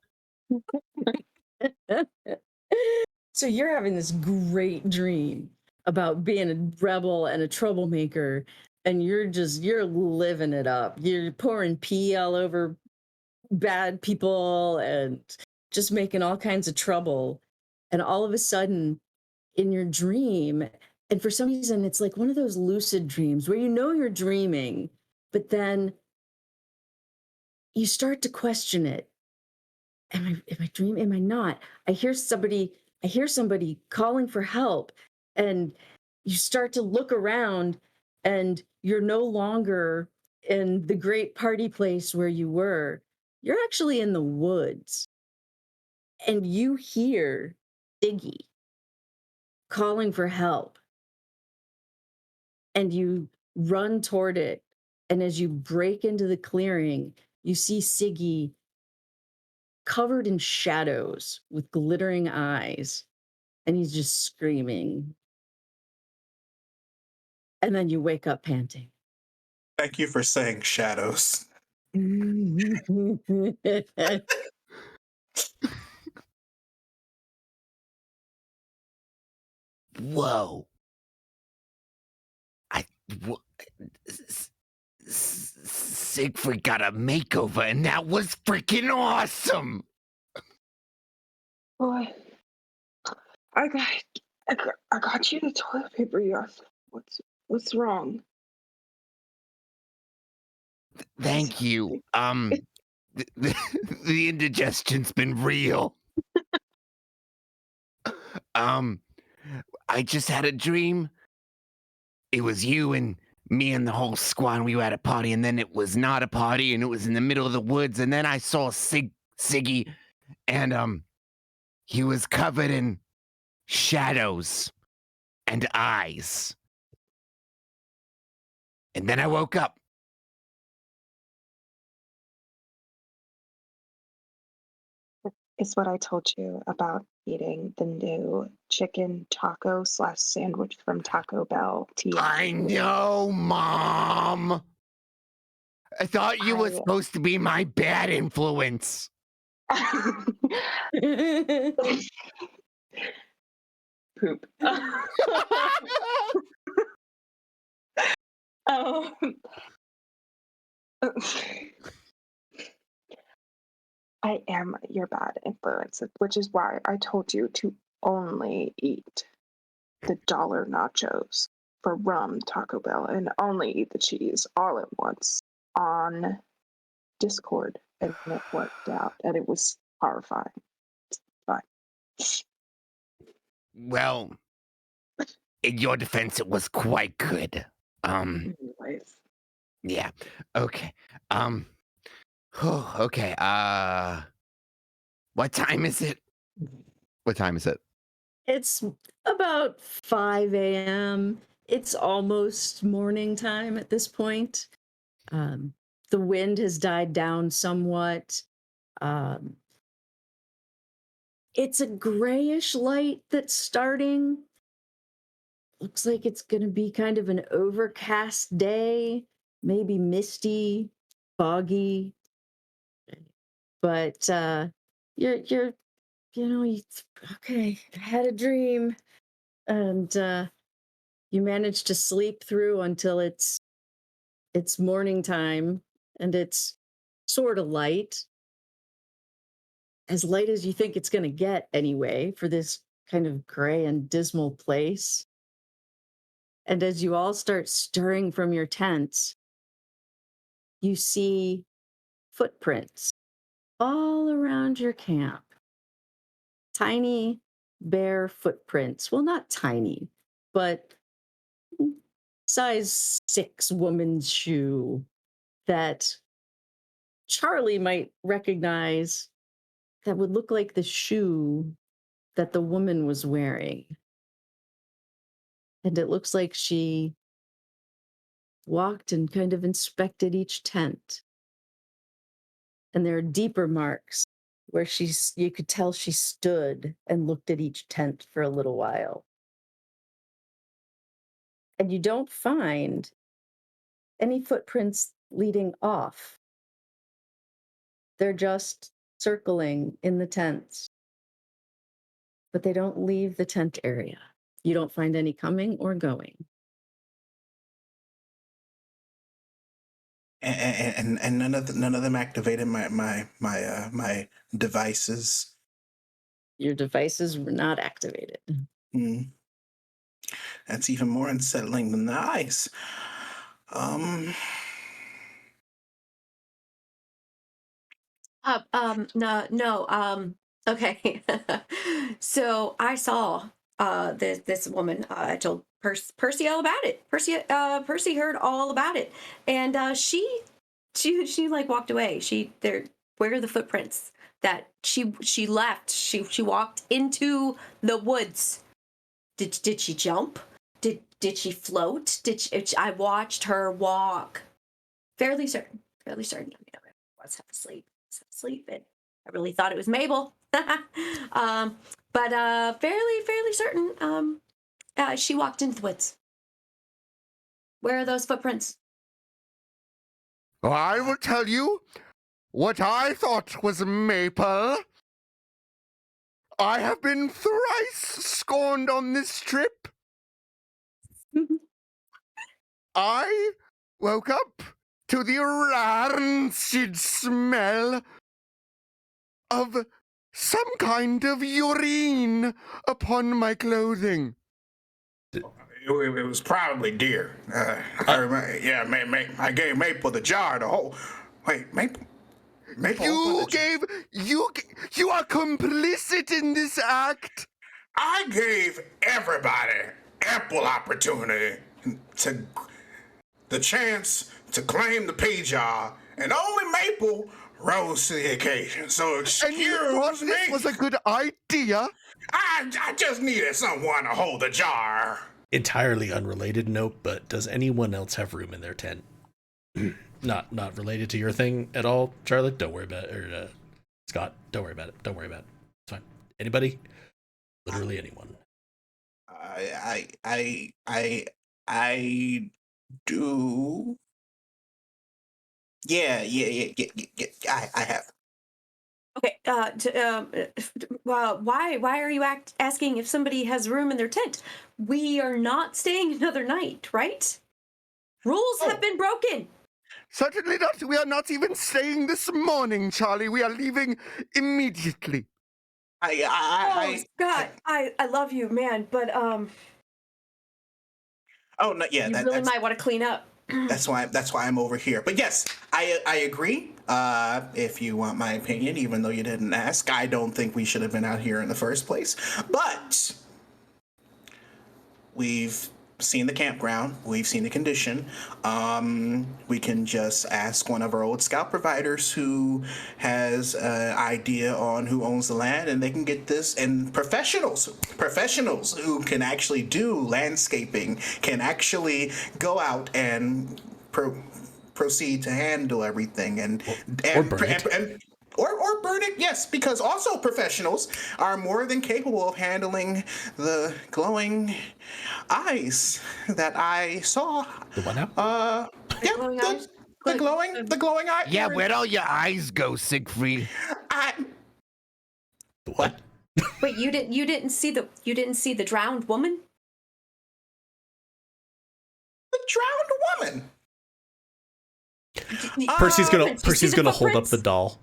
S3: So you're having this great dream about being a rebel and a troublemaker, and you're living it up. You're pouring pee all over bad people and just making all kinds of trouble. And all of a sudden, in your dream. And for some reason, it's like one of those lucid dreams where you know you're dreaming, but then you start to question it. Am I dreaming? Am I not? I hear somebody calling for help, and you start to look around, and you're no longer in the great party place where you were. You're actually in the woods, and you hear Iggy calling for help, and you run toward it. And as you break into the clearing, you see Siggy covered in shadows with glittering eyes, and he's just screaming. And then you wake up panting.
S5: Thank you for saying shadows.
S8: Whoa. I. W- Siegfried got a makeover, and that was freaking awesome.
S6: Boy, I got, I got you the toilet paper, yes. What's wrong?
S8: Thank you. The indigestion's been real. I just had a dream. It was you and me and the whole squad. And we were at a party, and then it was not a party, and it was in the middle of the woods. And then I saw Siggy, and he was covered in shadows and eyes. And then I woke up.
S6: It's what I told you about eating the new chicken taco slash sandwich from Taco Bell.
S8: I know, Mom. I thought you were supposed to be my bad influence.
S6: Poop. um, I am your bad influence, which is why I told you to only eat the dollar nachos for rum Taco Bell and only eat the cheese all at once on Discord, and it worked out, and it was horrifying. Fine.
S8: Well, in your defense, it was quite good.
S6: Anyways.
S8: Yeah. Okay. Okay. What time is it?
S2: What time is it?
S3: It's about 5 a.m. It's almost morning time at this point. The wind has died down somewhat. It's a grayish light that's starting. Looks like it's going to be kind of an overcast day, maybe misty, foggy. But you're okay. I had a dream, and you managed to sleep through until it's morning time, and it's sort of light, as light as you think it's going to get anyway for this kind of gray and dismal place. And as you all start stirring from your tents, you see footprints all around your camp. Tiny, bare footprints. Well, not tiny, but size 6 woman's shoe that Charlie might recognize, that would look like the shoe that the woman was wearing. And it looks like she walked and kind of inspected each tent. And there are deeper marks where you could tell she stood and looked at each tent for a little while. And you don't find any footprints leading off. They're just circling in the tents, but they don't leave the tent area. You don't find any coming or going.
S5: And none of them activated my devices.
S3: Your devices were not activated.
S5: Mm. That's even more unsettling than the ice.
S4: No, no. Okay. So I saw this woman. I told Percy all about it. Percy heard all about it, and she like walked away. Where are the footprints that she left? She walked into the woods. Did she jump? Did she float? I watched her walk. Fairly certain. Fairly certain. I mean, I was half asleep. And I really thought it was Mabel. But fairly certain. She walked into the woods. Where are those footprints?
S7: I will tell you what I thought was Maple. I have been thrice scorned on this trip. I woke up to the rancid smell of some kind of urine upon my clothing.
S5: It was probably deer. I remember, yeah, I gave Maple the jar to hold. Wait, Maple?
S7: You are complicit in this act.
S5: I gave everybody ample opportunity to the chance to claim the pay jar, and only Maple rose to the occasion. So excuse
S7: And you thought
S5: me.
S7: this was a good idea?
S5: I just needed someone to hold the jar.
S1: Entirely unrelated note, but does anyone else have room in their tent? Not related to your thing at all, Charlotte. Don't worry about it. Or Scott, don't worry about it. Don't worry about it. It's fine. Anybody? Literally anyone.
S5: I do. Yeah. I have.
S4: Okay. Well, why are you asking if somebody has room in their tent? We are not staying another night, right? Rules have been broken.
S7: Certainly not. We are not even staying this morning, Charlie. We are leaving immediately.
S4: Scott, I love you, man, but
S5: Oh no, yeah.
S4: you really might want to clean up.
S5: That's why I'm over here. But yes, I agree. If you want my opinion, even though you didn't ask, I don't think we should have been out here in the first place. But we've seen the campground. We've seen the condition. We can just ask one of our old scout providers who has an idea on who owns the land, and they can get this. And professionals who can actually do landscaping can actually go out and proceed to handle everything
S1: Or burn it.
S5: Or burn it, yes, because also professionals are more than capable of handling the glowing eyes that I saw.
S1: The what now?
S4: glowing eyes?
S5: The glowing eye.
S8: Yeah, where'd all your eyes go, Siegfried?
S1: The what?
S4: Wait, you didn't see the drowned woman?
S5: The drowned woman.
S1: Percy's gonna
S4: Did you see the
S1: hold up
S4: footprints?
S1: the doll.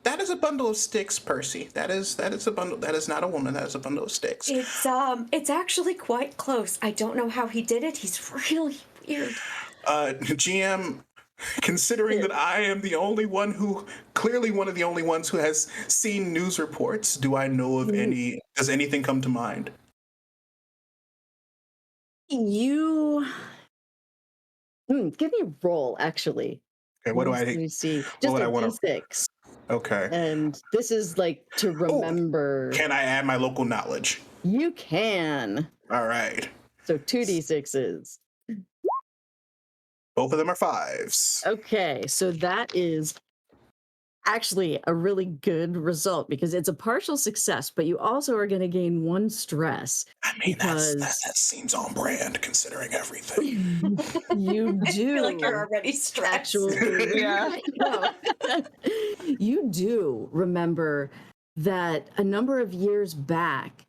S5: That is a bundle of sticks, Percy. That is a bundle. That is not a woman. That is a bundle of sticks.
S4: It's actually quite close. I don't know how he did it. He's really weird.
S5: GM, considering that I am the only one clearly one of the only ones who has seen news reports, do I know of any? Does anything come to mind?
S3: You give me a roll, actually.
S5: Okay, what do
S3: Let
S5: I?
S3: me see.
S5: What
S3: Just
S5: would
S3: a
S5: I want
S3: D6.
S5: Okay.
S3: And this is like to remember.
S5: Can I add my local knowledge?
S3: You can.
S5: All right.
S3: So 2D6s.
S5: Both of them are 5s.
S3: Okay, so that is actually a really good result because it's a partial success, but you also are going to gain 1 stress.
S5: I mean, that seems on brand considering everything.
S3: You do.
S4: I feel like you're already stressed.
S3: Actually, yeah. No. You do remember that a number of years back,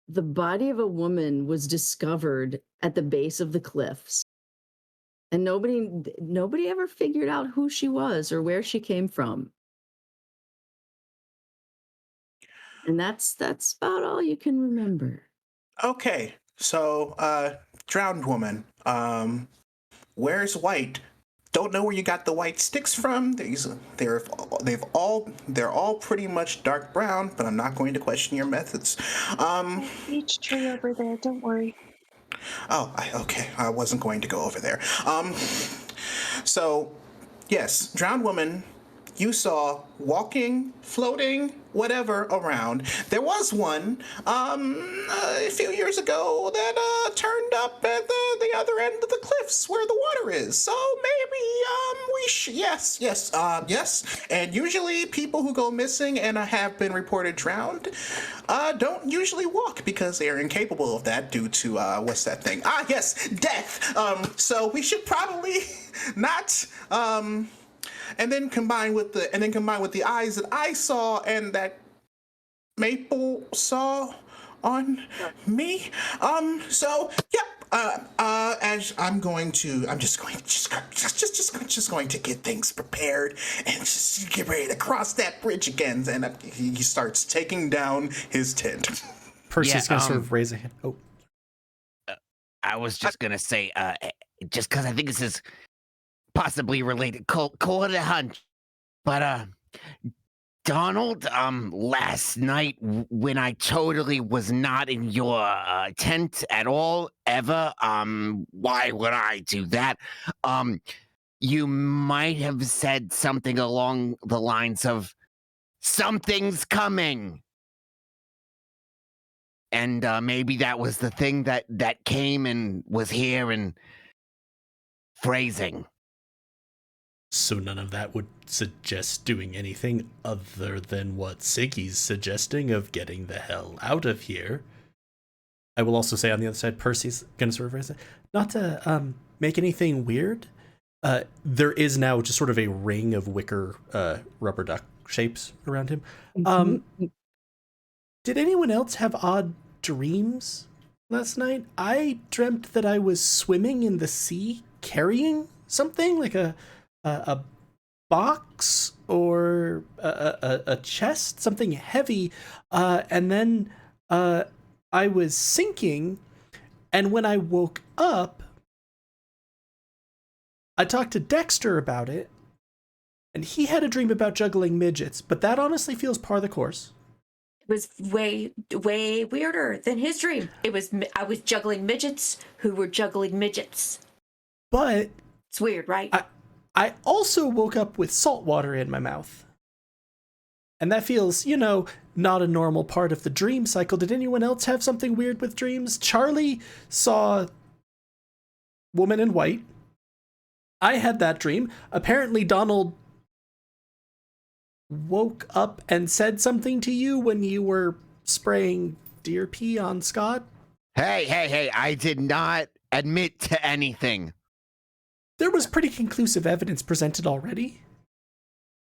S3: the body of a woman was discovered at the base of the cliffs. And nobody ever figured out who she was or where she came from. And that's about all you can remember.
S5: Okay, so drowned woman. Where's White? Don't know where you got the white sticks from. They're all pretty much dark brown, but I'm not going to question your methods.
S6: Beech tree over there. Don't worry.
S5: Okay. I wasn't going to go over there. So, yes, drowned woman. You saw walking, floating, whatever around. There was one a few years ago that turned up at the other end of the cliffs where the water is. So maybe yes. And usually people who go missing and have been reported drowned don't usually walk because they are incapable of that due to what's that thing? Yes, death. So we should probably not and then combine with the eyes that I saw and that Maple saw on me. So yep. As I'm just going to get things prepared and just get ready to cross that bridge again. And he starts taking down his tent.
S1: Percy's gonna sort of raise a hand. Oh,
S8: I was just gonna say, just because I think this is possibly related, call it a hunch, but Donald, last night when I totally was not in your tent at all, ever, why would I do that? You might have said something along the lines of, something's coming. And maybe that was the thing that came and was here and phrasing.
S1: so none of that would suggest doing anything other than what Siggy's suggesting of getting the hell out of here. I will also say on the other side, Percy's gonna sort of raise it. Not to make anything weird, there is now just sort of a ring of wicker rubber duck shapes around him. Did anyone else have odd dreams last night? I dreamt that I was swimming in the sea carrying something like a box or a chest, something heavy, and then I was sinking, and when I woke up, I talked to Dexter about it, and he had a dream about juggling midgets, but that honestly feels par the course.
S4: It was way weirder than his dream. I was juggling midgets who were juggling midgets.
S1: But
S4: it's weird, right?
S1: I also woke up with salt water in my mouth. And that feels, not a normal part of the dream cycle. Did anyone else have something weird with dreams? Charlie saw woman in white. I had that dream. Apparently Donald woke up and said something to you when you were spraying deer pee on Scott.
S8: Hey, I did not admit to anything.
S1: There was pretty conclusive evidence presented already.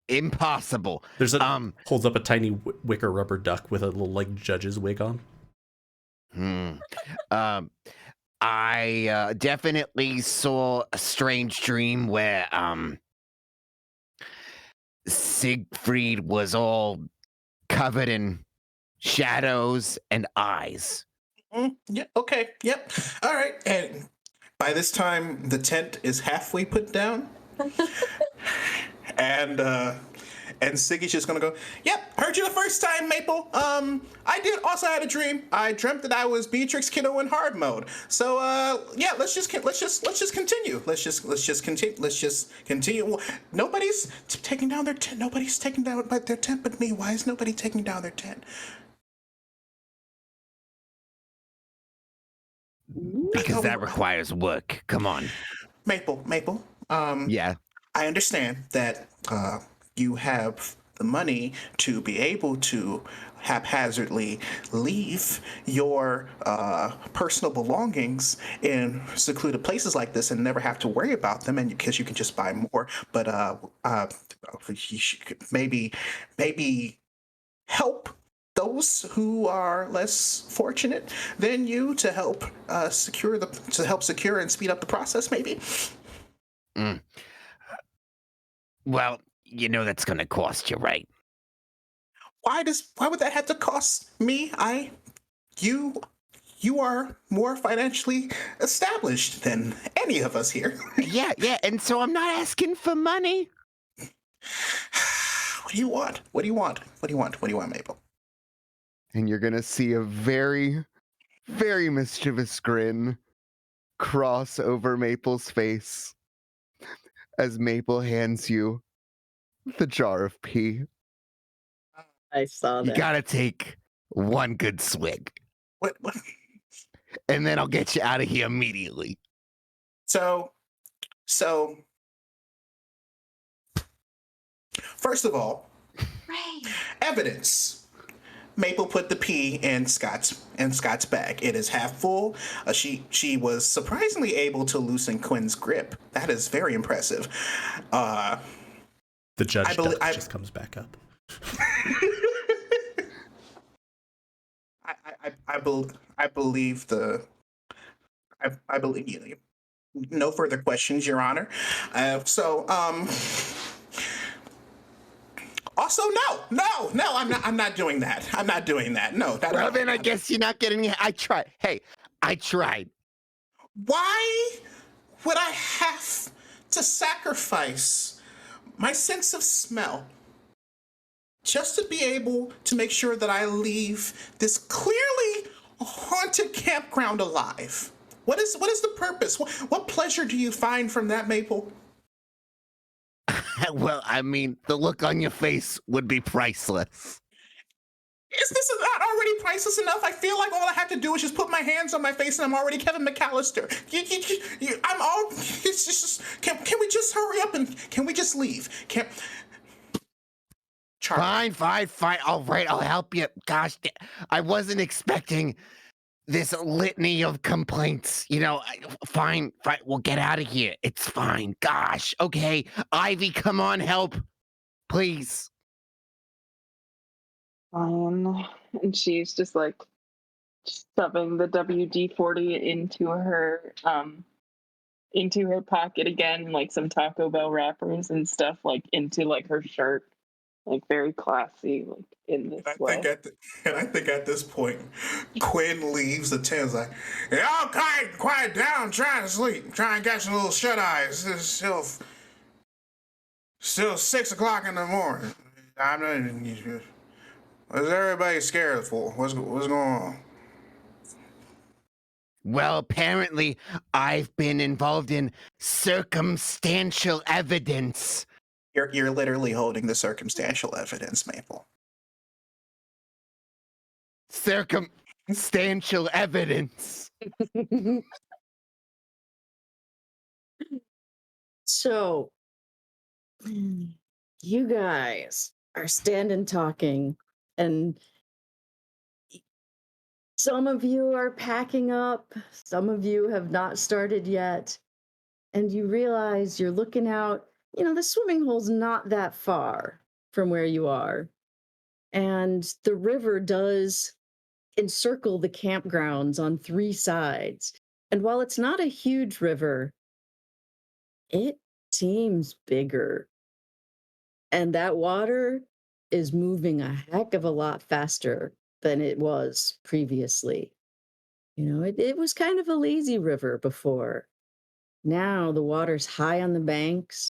S8: Impossible.
S1: There's holds up a tiny wicker rubber duck with a little judge's wig on.
S8: I definitely saw a strange dream where Siegfried was all covered in shadows and eyes.
S5: Yeah. Okay. Yep. All right. And by this time, the tent is halfway put down, and Siggy's just gonna go. Yep. Heard you the first time, Maple. I did also had a dream. I dreamt that I was Beatrix Kiddo in hard mode. So yeah. Let's just continue. Let's just continue. Nobody's taking down their tent. Nobody's taking down their tent but me. Why is nobody taking down their tent?
S8: Because that requires work. Come on.
S5: Maple.
S8: Yeah.
S5: I understand that you have the money to be able to haphazardly leave your personal belongings in secluded places like this and never have to worry about them, and because you can just buy more. But you should maybe help those who are less fortunate than you to help secure and speed up the process, maybe.
S8: Well, that's going to cost you, right?
S5: why would that have to cost me? You are more financially established than any of us here.
S8: Yeah, and so I'm not asking for money.
S5: What do you want? What do you want? What do you want? What do you want, Maple?
S2: And you're going to see a very, very mischievous grin cross over Maple's face as Maple hands you the jar of pee.
S3: I saw
S8: You
S3: that.
S8: gotta take one good swig,
S5: What?
S8: and then I'll get you out of here immediately.
S5: So, first of all,
S4: Right.
S5: evidence. Maple put the pee in Scott's bag. It is half full. She was surprisingly able to loosen Quinn's grip. That is very impressive.
S1: The judge just comes back up.
S5: I believe I believe you. No further questions, Your Honor. Also, no, I'm not doing that. I'm not doing that. No.
S8: Well, then I guess you're not getting. I tried. Hey, I tried.
S5: Why would I have to sacrifice my sense of smell just to be able to make sure that I leave this clearly haunted campground alive? What is the purpose? What pleasure do you find from that, Maple?
S8: Well, I mean, the look on your face would be priceless.
S5: Is this not already priceless enough? I feel like all I have to do is just put my hands on my face and I'm already Kevin McAllister. It's just, can we just hurry up and can we just leave?
S8: Fine. All right, I'll help you. Gosh, I wasn't expecting this litany of complaints. Fine. We'll get out of here. It's fine. Gosh, okay. Ivy, come on, help. Please.
S6: And she's just like shoving the WD-40 into her pocket again, like some Taco Bell wrappers and stuff, like into like her shirt, like very classy, like in this way.
S5: I think at this point, Quinn leaves the tent. Like, y'all quiet down, trying to sleep, trying to catch a little shut eyes. It's still 6 o'clock in the morning. What's everybody scared for? What's going on?
S8: Well, apparently, I've been involved in circumstantial evidence.
S5: You're literally holding the circumstantial evidence, Maple.
S8: Circumstantial evidence.
S3: So, you guys are standing talking, and some of you are packing up, some of you have not started yet, and you realize you're looking out. The swimming hole's not that far from where you are, and the river does encircle the campgrounds on 3 sides. And while it's not a huge river, it seems bigger. And that water is moving a heck of a lot faster than it was previously. It was kind of a lazy river before. Now the water's high on the banks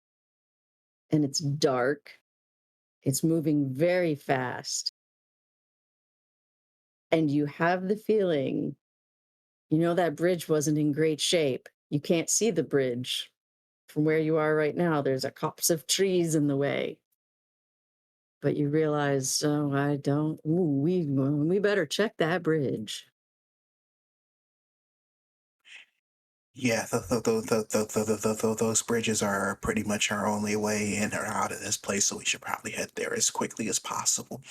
S3: and it's dark. It's moving very fast. And you have the feeling, that bridge wasn't in great shape. You can't see the bridge from where you are right now. There's a copse of trees in the way. But you realize, we better check that bridge.
S5: Yeah, those bridges are pretty much our only way in or out of this place, so we should probably head there as quickly as possible.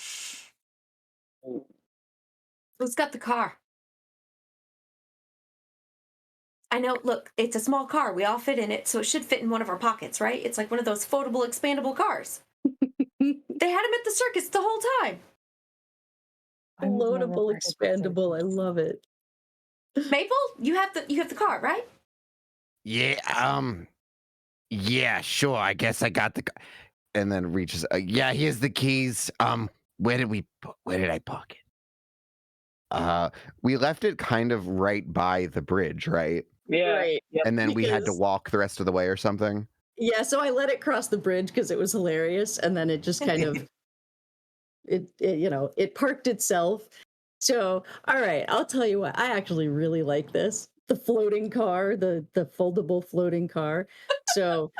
S4: Who's got the car? I know, look, it's a small car. We all fit in it, so it should fit in one of our pockets, right? It's like one of those foldable, expandable cars. They had them at the circus the whole time.
S3: Loadable, expandable. I love it.
S4: Maple, you have the car, right?
S8: Yeah, yeah, sure. I guess I got the car. And then reaches, yeah, here's the keys. Where did I park it?
S2: We left it kind of right by the bridge, right?
S6: Yeah.
S3: Right.
S6: Yep.
S2: And then we had to
S3: Because-
S2: walk the rest of the way or something.
S3: Yeah, so I let it cross the bridge because it was hilarious, and then it just kind of it parked itself. So, all right, I'll tell you what, I actually really like this. The floating car, the foldable floating car. So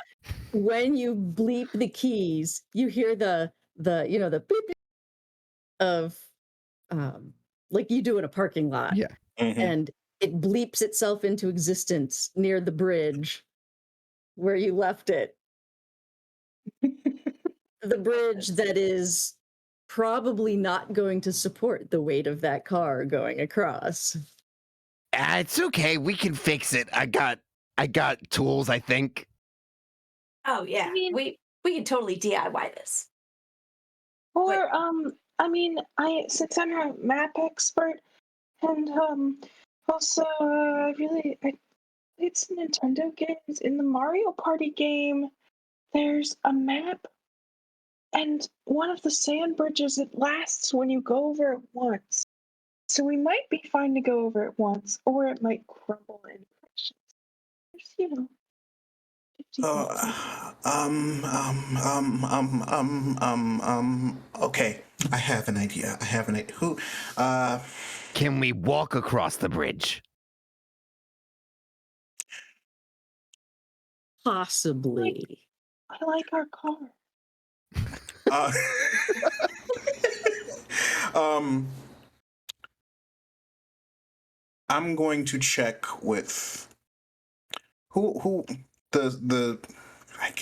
S3: when you bleep the keys, you hear the the beep beep of like you do in a parking lot.
S2: Yeah.
S5: Mhm.
S3: And it bleeps itself into existence near the bridge where you left it. The bridge that is probably not going to support the weight of that car going across.
S8: It's okay. We can fix it. I got tools, I think.
S4: Oh yeah,
S6: mean-
S4: we can totally DIY this.
S6: Or I mean, since I'm a map expert, and also I played some Nintendo games. In the Mario Party game, there's a map, and one of the sand bridges, it lasts when you go over it once. So we might be fine to go over it once, or it might crumble in fractions. There's, 50
S5: Okay. I have an idea. Who?
S8: Can we walk across the bridge?
S3: Possibly.
S6: I like our car.
S5: uh um, I'm going to check with who the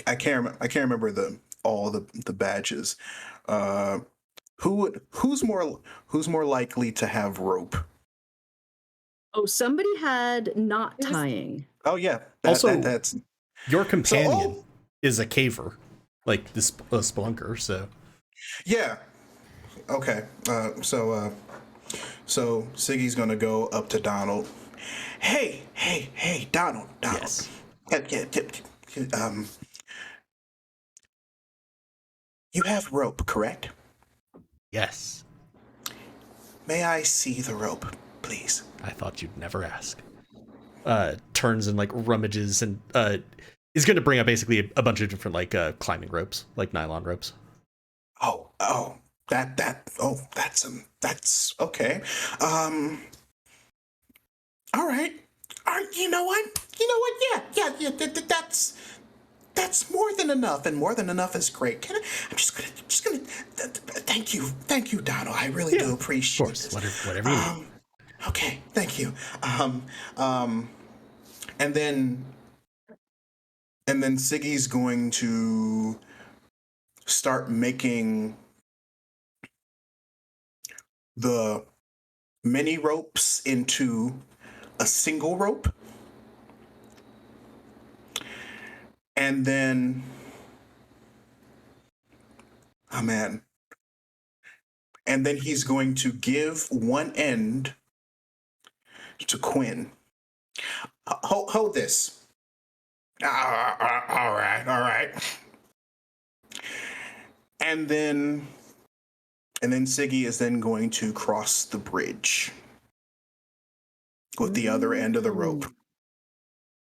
S5: I can't remember all the badges. Who's more likely to have rope?
S3: Oh, somebody had knot
S4: It was-
S3: tying.
S5: Oh yeah.
S1: Also-
S5: that's
S1: Your companion
S5: oh.
S1: is a caver, like this a spelunker. So
S5: Yeah. Okay. So Siggy's gonna go up to Donald. Hey, Donald.
S1: yes,
S5: You have rope, correct?
S1: yes.
S5: May I see the rope, please?
S1: I thought you'd never ask. Turns and like rummages and is going to bring up basically a bunch of different like climbing ropes, like nylon ropes.
S5: That's okay. All right. You know what? Yeah. That's more than enough, and more than enough is great. I'm just gonna. Thank you, Donald. I really do appreciate
S1: Of course,
S5: this.
S1: whatever you need.
S5: Okay, thank you. And then Siggy's going to start making the mini ropes into a single rope. And then, oh man. And then he's going to give one end to Quinn. Hold this. All right. And then Siggy is then going to cross the bridge with the other end of the rope.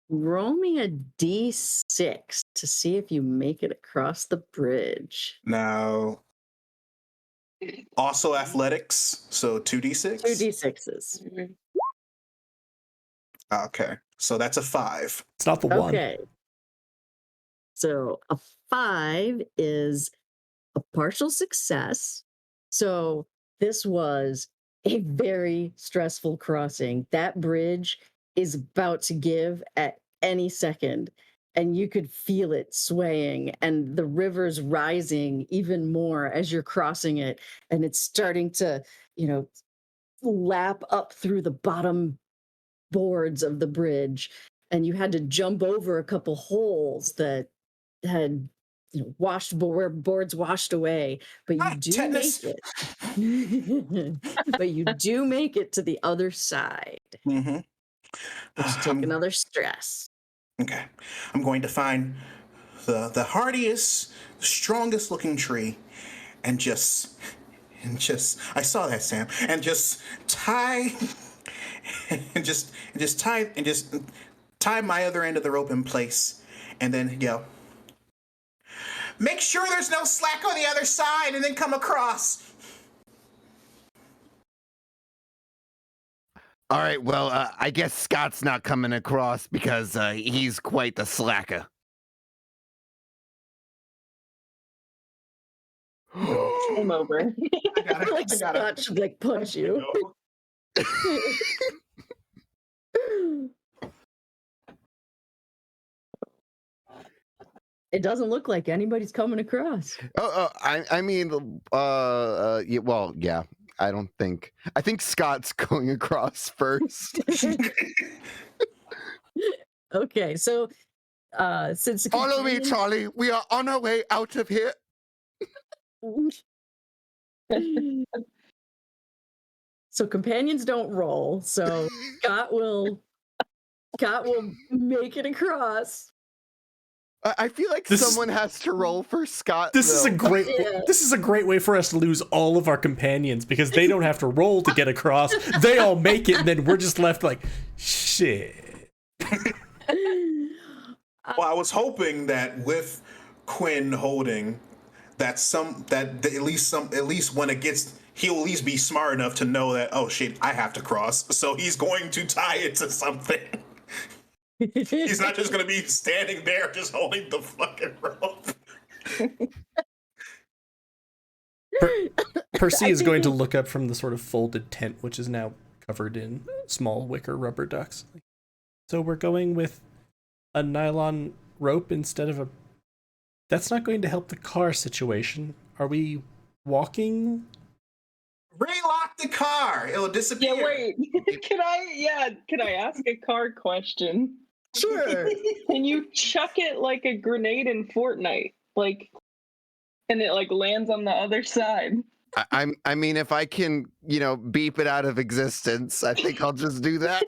S3: Roll me a d6 to see if you make it across the bridge.
S5: Now, also athletics, so 2d6?
S3: 2d6s.
S5: Okay, so that's a 5.
S1: It's not the one.
S3: Okay. So a 5 is a partial success. So this was a very stressful crossing. That bridge is about to give at any second, and you could feel it swaying, and the river's rising even more as you're crossing it, and it's starting to, lap up through the bottom boards of the bridge, and you had to jump over a couple holes that had where boards washed away, but you do
S5: tetanus.
S3: make it. But you do make it to the other side,
S5: Mm-hmm.
S3: which take another stress.
S5: Okay. I'm going to find the hardiest, strongest looking tree and just and I saw that, Sam, and just tie, and just tie my other end of the rope in place, and then yell, "Make sure there's no slack on the other side, and then come across."
S8: All right, well, I guess Scott's not coming across because he's quite the slacker.
S6: Game over.
S5: I got it.
S3: Like Scott should like punch you. It doesn't look like anybody's coming across.
S2: I mean, yeah, well, yeah. I think Scott's going across first.
S3: Okay, so since the
S7: Follow me,
S3: companion-
S7: Charlie. We are on our way out of here.
S3: So companions don't roll. So Scott will make it across.
S2: I feel like
S1: This-
S2: someone has to roll for Scott.
S1: This is a
S2: though.
S1: great.
S3: Yeah.
S1: This is a great way for us to lose all of our companions because they don't have to roll to get across. They all make it, and then we're just left like, shit.
S5: Well, I was hoping that with Quinn holding, at least when it gets, he'll at least be smart enough to know that, oh shit, I have to cross. So he's going to tie it to something. He's not just going to be standing there just holding the fucking rope.
S1: Percy is going to look up from the sort of folded tent, which is now covered in small wicker rubber ducks. So we're going with a nylon rope instead of a... That's not going to help the car situation. Are we walking?
S5: Relock the car. It'll disappear.
S6: Yeah, wait. Can I ask a card question?
S3: Sure.
S6: Can you chuck it like a grenade in Fortnite? Like, and it like lands on the other side?
S2: I mean, if I can, beep it out of existence, I think I'll just do that.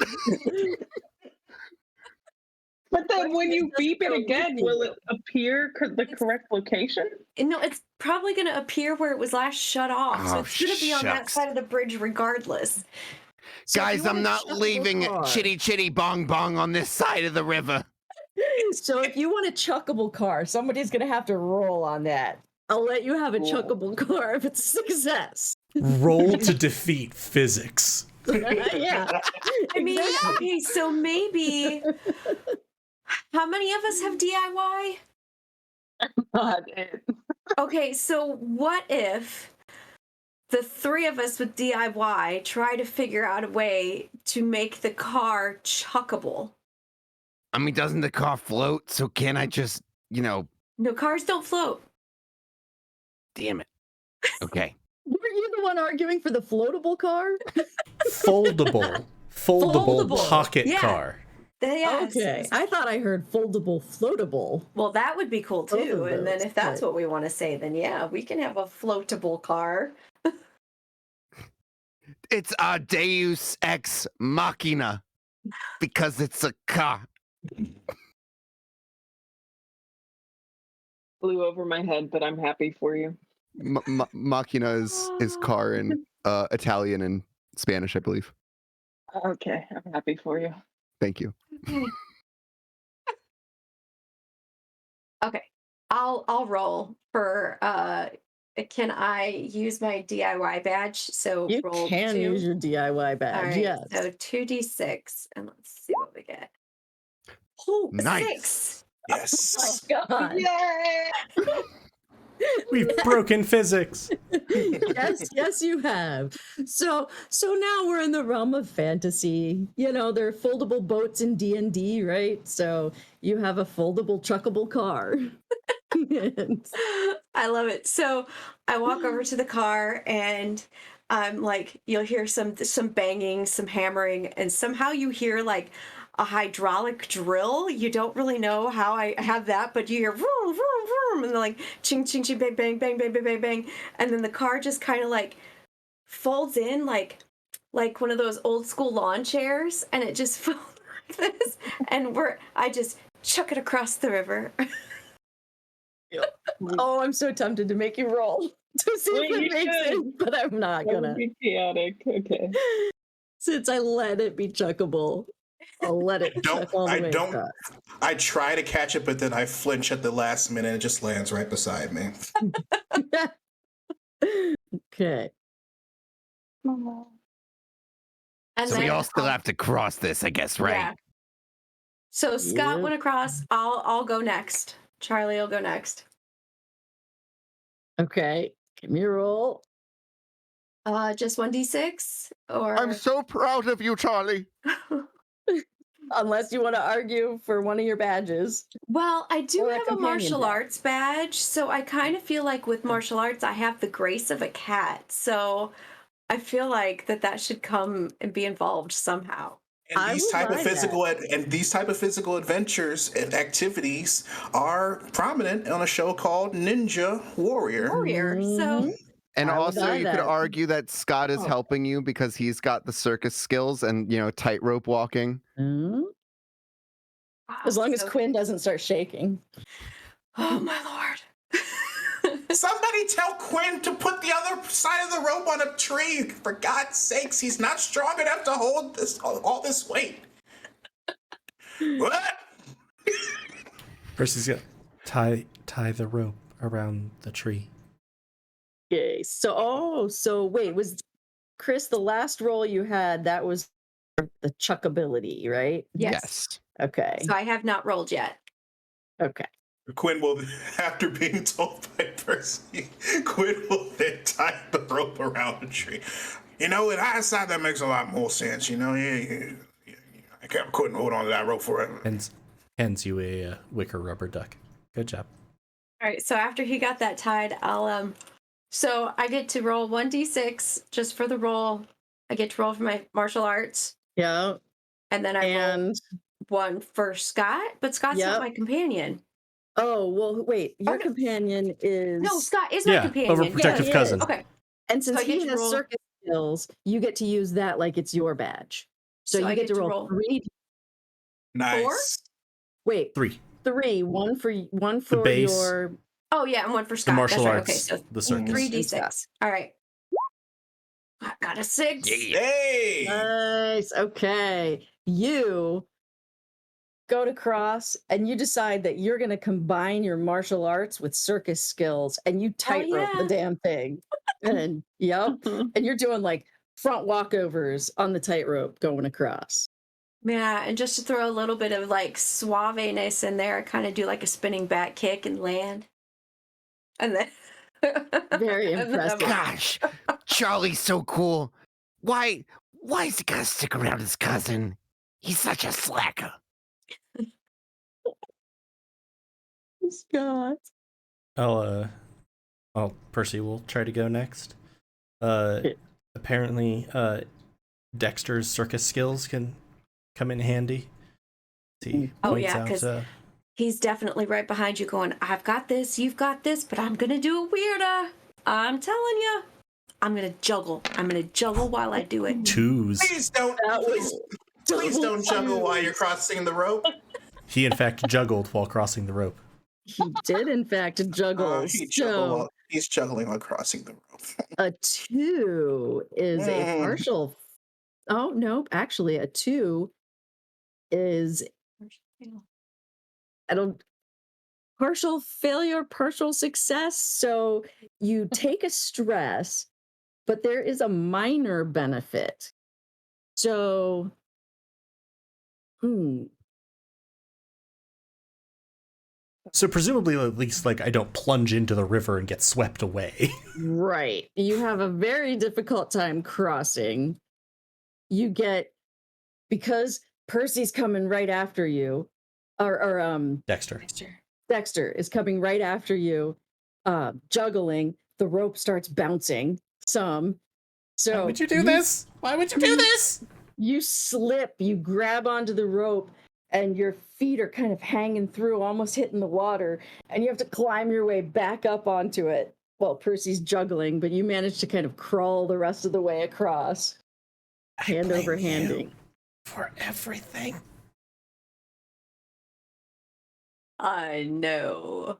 S6: But then
S3: What
S6: when
S3: if it
S6: you
S3: doesn't
S6: beep it
S3: go
S6: again,
S3: with
S6: will
S3: you?
S6: it appear the correct location?
S4: No, it's probably going to appear where it was last shut off. So
S8: Oh,
S4: it's going to be on that
S8: shucks.
S4: side of the bridge regardless.
S3: So if
S8: Guys,
S3: you want
S8: I'm
S3: a
S8: not
S3: shuttleable
S8: leaving
S3: car-
S8: chitty chitty bong bong on this side of the river.
S3: So if you want a chuckable car, somebody's gonna have to roll on that. I'll let you have a
S6: Cool.
S3: chuckable car if it's a success.
S1: Roll to defeat physics.
S3: Yeah.
S4: I mean,
S3: Exactly.
S4: okay, so maybe. How many of us have DIY?
S6: Not it.
S4: Okay, so what if the three of us with DIY try to figure out a way to make the car chuckable?
S8: I mean, doesn't the car float? So can I just,
S4: No, cars don't float.
S8: damn it. Okay.
S3: Were you the one arguing for the floatable car?
S1: Foldable
S3: Foldable.
S1: pocket
S4: Yeah.
S1: car.
S4: Yes.
S3: Okay. I thought I heard foldable floatable.
S4: Well, that would be cool
S3: Both of
S4: too. And then
S3: those,
S4: if that's
S3: but-
S4: what we want to say, then yeah, we can have a floatable car.
S8: It's a Deus Ex Machina because it's a car.
S6: Flew over my head, but I'm happy for you.
S2: Machina is car in Italian and Spanish, I believe.
S6: Okay, I'm happy for you.
S2: Thank you.
S4: Okay. I'll roll for can I use my DIY badge? So
S3: You
S4: roll
S3: can
S4: 2.
S3: use your DIY
S4: All
S3: badge,
S4: right,
S3: yes.
S4: so 2d6 and let's see what we get. Oh, a
S8: Nice.
S4: 6.
S5: Yes.
S3: God.
S6: Yay!
S1: We've broken physics.
S3: Yes, you have. So now we're in the realm of fantasy. There are foldable boats in D&D, right? So you have a foldable, chuckable car. And-
S4: I love it. So I walk over to the car and I'm like, you'll hear some banging, some hammering, and somehow you hear like a hydraulic drill. You don't really know how I have that, but you hear vroom, vroom, vroom, and then like ching, ching, ching, bang, bang, bang, bang, bang, bang, bang. And then the car just kind of like folds in like one of those old school lawn chairs, and it just folds like this. And I just chuck it across the river.
S3: oh, I'm so tempted to make you roll. to see
S6: Wait,
S3: if
S6: you
S3: it makes
S6: should.
S3: it, but I'm not
S6: That
S3: gonna.
S6: would be chaotic. Okay.
S3: Since I let it be chuckable, I'll let it chuck all the
S5: I
S3: way
S5: don't.
S3: across.
S5: I try to catch it, but then I flinch at the last minute and it just lands right beside me.
S3: Okay.
S6: Mama.
S4: And
S8: So we
S4: then
S8: all still have to cross this, I guess, right?
S4: Yeah. So Scott
S3: Yep.
S4: went across. I'll go next. Charlie will go next.
S3: Okay. Give me a roll.
S4: Just 1d6 or
S7: I'm so proud of you, Charlie.
S3: Unless you want to argue for one of your badges.
S4: Well, I do
S3: Or a
S4: have a
S3: companion
S4: martial
S3: badge.
S4: arts badge, so I kind of feel like with martial arts I have the grace of a cat. So I feel like that should come and be involved somehow.
S5: And
S3: I
S5: these
S3: would
S5: type of
S3: buy that.
S5: physical adventures and activities are prominent on a show called Ninja Warrior.
S4: Warrior. So
S3: Mhm.
S2: And
S3: I would
S2: also,
S3: buy
S2: you could
S3: that.
S2: argue that Scott is
S3: Oh.
S2: helping you because he's got the circus skills and, tightrope walking.
S3: Mhm. As long as
S4: so-
S3: Quinn doesn't start shaking.
S4: Oh my lord.
S5: Somebody tell Quinn to put the other side of the rope on a tree. For God's sakes, he's not strong enough to hold all this weight. What?
S1: Percy's gonna tie the rope around the tree.
S3: Okay. So wait, was Chris the last roll you had? That was the chuckability, right?
S4: Yes.
S3: Okay.
S4: So I have not rolled yet.
S3: Okay.
S5: Quinn will, after being told by Percy, Quinn will then tie the rope around the tree. In hindsight, that makes a lot more sense. I couldn't hold on to that rope forever.
S1: Hands you a wicker rubber duck. Good job.
S4: All right, so after he got that tied, so I get to roll 1d6 just for the roll. I get to roll for my martial arts,
S3: Yeah.
S4: and then I roll
S3: And
S4: one for Scott, but Scott's not
S3: Yep.
S4: my companion.
S3: oh well, wait. Your
S4: no.
S3: companion is
S4: No, Scott is my companion.
S1: overprotective
S3: Yeah,
S1: cousin.
S4: Okay,
S3: and since
S4: I get
S3: he
S4: to
S3: has
S4: roll-
S3: circus skills, you get to use that like it's your badge. So you
S4: I
S3: get to roll 3.
S5: Nice.
S3: Wait,
S1: 3.
S3: 3. One for
S1: base.
S3: your.
S4: Oh yeah, and one for
S1: The
S4: Scott.
S1: martial
S4: That's right.
S1: arts,
S4: Okay, so
S1: the circus.
S4: 3d6. All right. I got a 6.
S8: Yeah.
S5: Hey!
S3: Nice. Okay. You go to cross and you decide that you're going to combine your martial arts with circus skills and you tightrope
S4: yeah.
S3: the damn thing. And yep. And you're doing like front walkovers on the tightrope going across.
S4: Yeah, and just to throw a little bit of like suaveness in there, I kind of do like a spinning back kick and land. And then
S3: Very
S4: and then I'm
S3: impressive.
S4: like,
S8: Gosh, Charlie's so cool. Why is he gonna stick around his cousin? He's such a slacker.
S3: Scott.
S1: Percy will try to go next.
S3: Okay.
S1: Apparently, Dexter's circus skills can come in handy. He
S4: Oh,
S1: points
S4: yeah,
S1: out,
S4: 'cause he's definitely right behind you going, I've got this, you've got this, but I'm going to do it weirder. I'm telling you. I'm going to juggle. I'm going to juggle while I do it.
S1: twos.
S5: Please don't.
S3: That was
S5: Please don't juggle while you're crossing the rope.
S1: He, in fact, juggled while crossing the rope.
S3: He did, in fact, juggle. So
S5: He's juggling while crossing the rope.
S3: a 2 is a
S5: Mm.
S3: partial. Oh, no. Actually, a 2 is partial failure, partial success. So you take a stress, but there is a minor benefit. So,
S1: So presumably, at least, like, I don't plunge into the river and get swept away.
S3: right. You have a very difficult time crossing. You get, because Percy's coming right after you, or
S1: Dexter.
S3: Dexter is coming right after you, juggling. The rope starts bouncing some. So
S1: Why would you do this? Why would you do this?
S3: You slip, you grab onto the rope, and your feet are kind of hanging through, almost hitting the water, and you have to climb your way back up onto it. Well, Percy's juggling, but you manage to kind of crawl the rest of the way across, hand over handing.
S1: For everything.
S4: I know.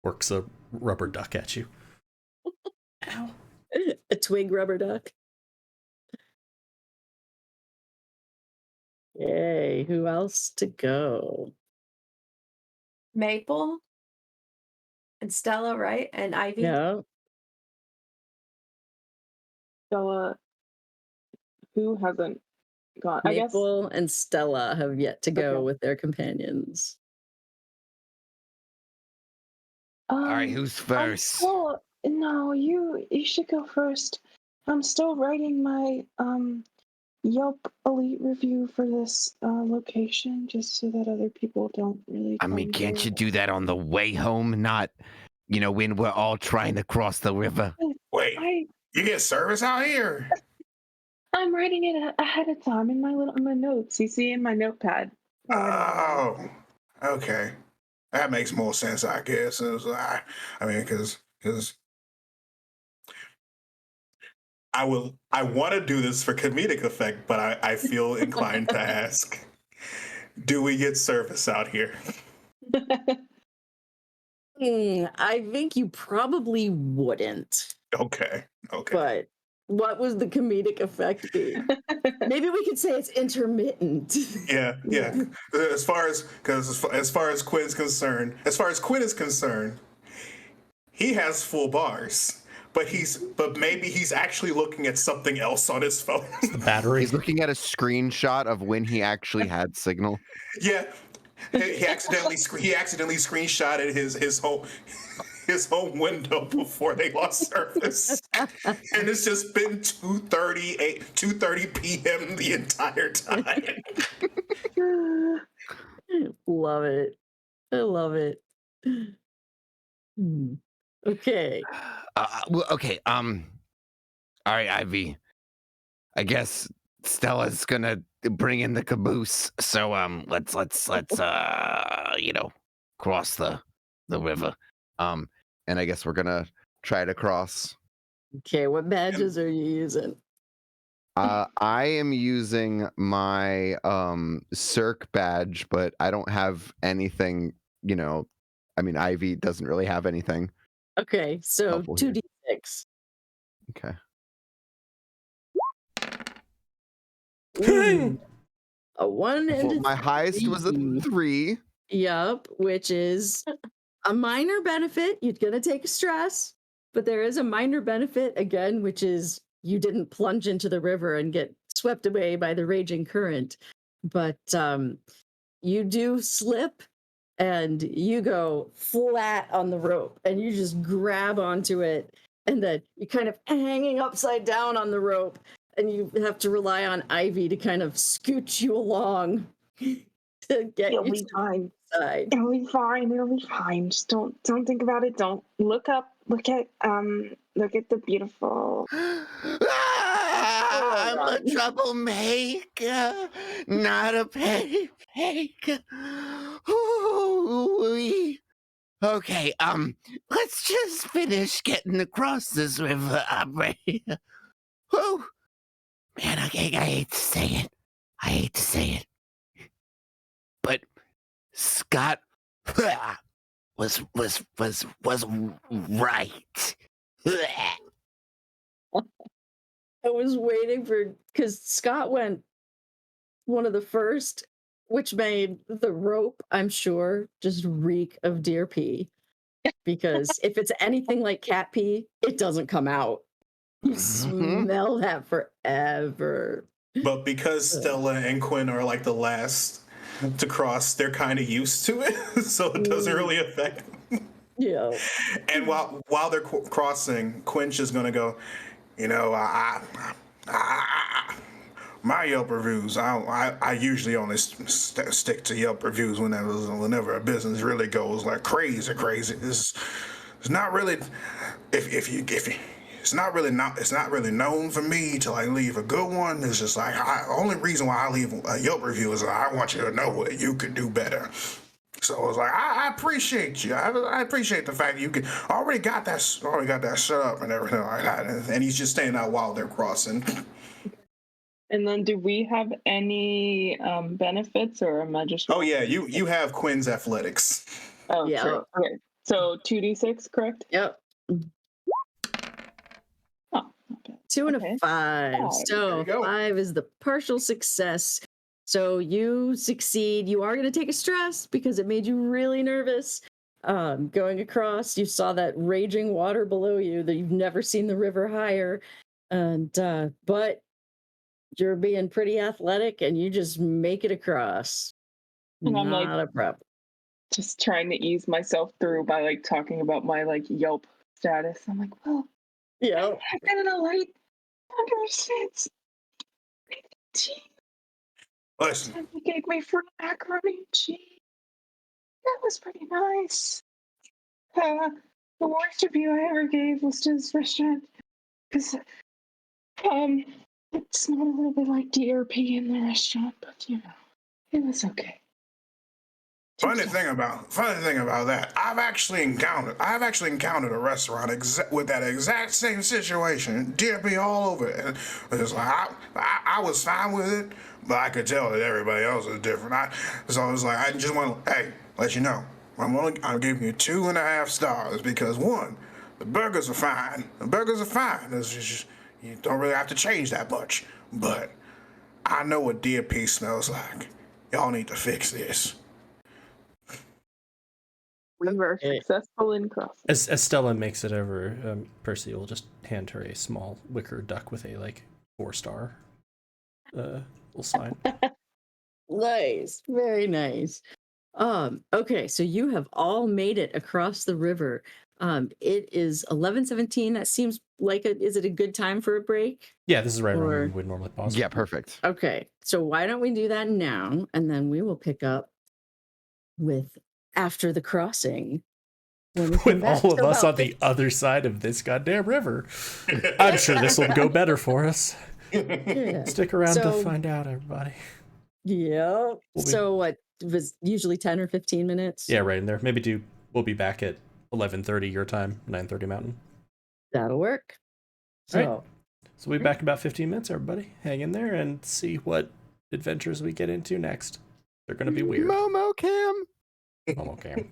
S1: Works a rubber duck at you. Ow.
S3: A twig rubber duck. Yay, who else to go?
S4: Maple and Stella, right? And Ivy.
S3: No.
S6: Stella, who hasn't gone? I guess.
S3: Maple and Stella have yet to go
S6: Okay.
S3: with their companions.
S8: All right,
S6: Um,
S8: who's
S6: I'm
S8: first?
S6: still, no, you should go first. I'm still writing my Yelp Elite review for this location, just so that other people don't really.
S8: I mean, can't you do that on the way home? Not, when we're all trying to cross the river.
S5: Wait, you get service out here?
S6: I'm writing it ahead of time in my notes. You see in my notepad.
S5: Oh, okay. That makes more sense, I guess. I mean, because I want to do this for comedic effect, but I feel inclined to ask, do we get service out here?
S3: I think you probably wouldn't.
S5: Okay.
S3: But what was the comedic effect be? Maybe we could say it's intermittent.
S5: Yeah. As far as Quinn is concerned, he has full bars, but maybe he's actually looking at something else on his phone.
S1: The battery.
S2: He's looking at a screenshot of when he actually had signal.
S5: Yeah, he accidentally screenshotted his home window before they lost service, and it's just been 2:30 p.m. the entire time.
S3: Love it. I love it. Okay.
S8: Well, okay. All right, Ivy. I guess Stella's gonna bring in the caboose. So let's cross the river.
S2: And I guess we're gonna try to cross.
S3: Okay, what badges are you using?
S2: I am using my Cirque badge, but I don't have anything, I mean, Ivy doesn't really have anything.
S3: Okay, so
S2: Helpful here.
S3: 2d6.
S2: Okay.
S3: Ooh, a 1 and
S2: Well,
S3: a
S2: my highest was a
S3: 3.
S2: 3.
S3: Yup, which is a minor benefit. You're gonna take a stress, but there is a minor benefit again, which is you didn't plunge into the river and get swept away by the raging current. But you do slip and you go flat on the rope and you just grab onto it, and then you're kind of hanging upside down on the rope, and you have to rely on Ivy to kind of scooch you along to get
S6: You'll
S3: you
S6: be
S3: to
S6: fine.
S3: the side.
S6: It'll be fine. It'll be fine. Just don't think about it. Don't look up. Look at the beautiful.
S8: I'm a troublemaker, not a petty faker. Ooh-wee. Okay, let's just finish getting across this river, Aubrey. Whew. Man, I hate to say it. I hate to say it. But Scott was right.
S3: I was waiting because Scott went one of the first, which made the rope, I'm sure, just reek of deer pee. Because if it's anything like cat pee, it doesn't come out. You smell that forever.
S5: But because Stella and Quinn are like the last to cross, they're kind of used to it, so it doesn't really affect them.
S3: Yeah.
S5: And while they're crossing, Quinn's just gonna go, my Yelp reviews, I usually only stick to Yelp reviews whenever a business really goes like crazy. It's not really it's not really known for me to like leave a good one. It's just like only reason why I leave a Yelp review is I want you to know what you could do better. So I was like, I appreciate you. I appreciate the fact you already got that set up and everything like that. And he's just staying out while they're crossing.
S6: And then, do we have any benefits, or am I just?
S5: Oh yeah, you have Quinn's athletics.
S6: Oh,
S3: Yeah.
S6: true. Okay. So 2d6, correct?
S3: Yep.
S6: Oh, not bad.
S3: 2 and
S6: Okay.
S3: a 5.
S6: Five.
S3: So
S5: There you go.
S3: 5 is the partial success. So you succeed. You are going to take a stress because it made you really nervous. Going across, you saw that raging water below you that you've never seen the river higher. And but you're being pretty athletic and you just make it across.
S6: And I'm like,
S3: Not a problem.
S6: just trying to ease myself through by like talking about my like Yelp status. I'm like, well,
S3: Yeah.
S6: I've been in a light ever since.
S5: Listen,
S6: And they gave me free macaroni and cheese. That was pretty nice. The worst review I ever gave was to this restaurant because it smelled a little bit like DRP in the restaurant, but you know, it was okay.
S5: funny thing about that, I've actually encountered a restaurant with that exact same situation, DRP all over it. And it's like I was fine with it, but I could tell that everybody else is different. So I was like, I just want to let you know, I'm giving you 2.5 stars because one, the burgers are fine. It's just, you don't really have to change that much, but I know what DRP smells like. Y'all need to fix this.
S6: We were successful in crossing.
S1: As Stella makes it over, Percy will just hand her a small wicker duck with a 4-star little sign.
S3: Nice. Very nice. Okay, so you have all made it across the river. It is 11:17. That seems like is it a good time for a break?
S1: Yeah, this is right
S3: Or-
S1: around when we would normally pause.
S2: Yeah, perfect.
S3: Okay, so why don't we do that now, and then we will pick up with after the crossing. when we come
S1: With
S3: back.
S1: all of
S3: So
S1: us
S3: about
S1: on the other side of this goddamn river. I'm sure this will go better for us.
S3: Yeah.
S1: Stick around to
S3: So-
S1: find out, everybody.
S3: Yeah.
S1: We'll be-
S3: So what was usually 10 or 15 minutes?
S1: Yeah, right in there. Maybe we'll be back at 11:30 your time, 9:30 Mountain.
S3: That'll work.
S1: All right.
S3: So
S1: So we'll be back in about 15 minutes, everybody. Hang in there and see what adventures we get into next. They're going to be weird.
S2: Momo Cam.
S1: Okay.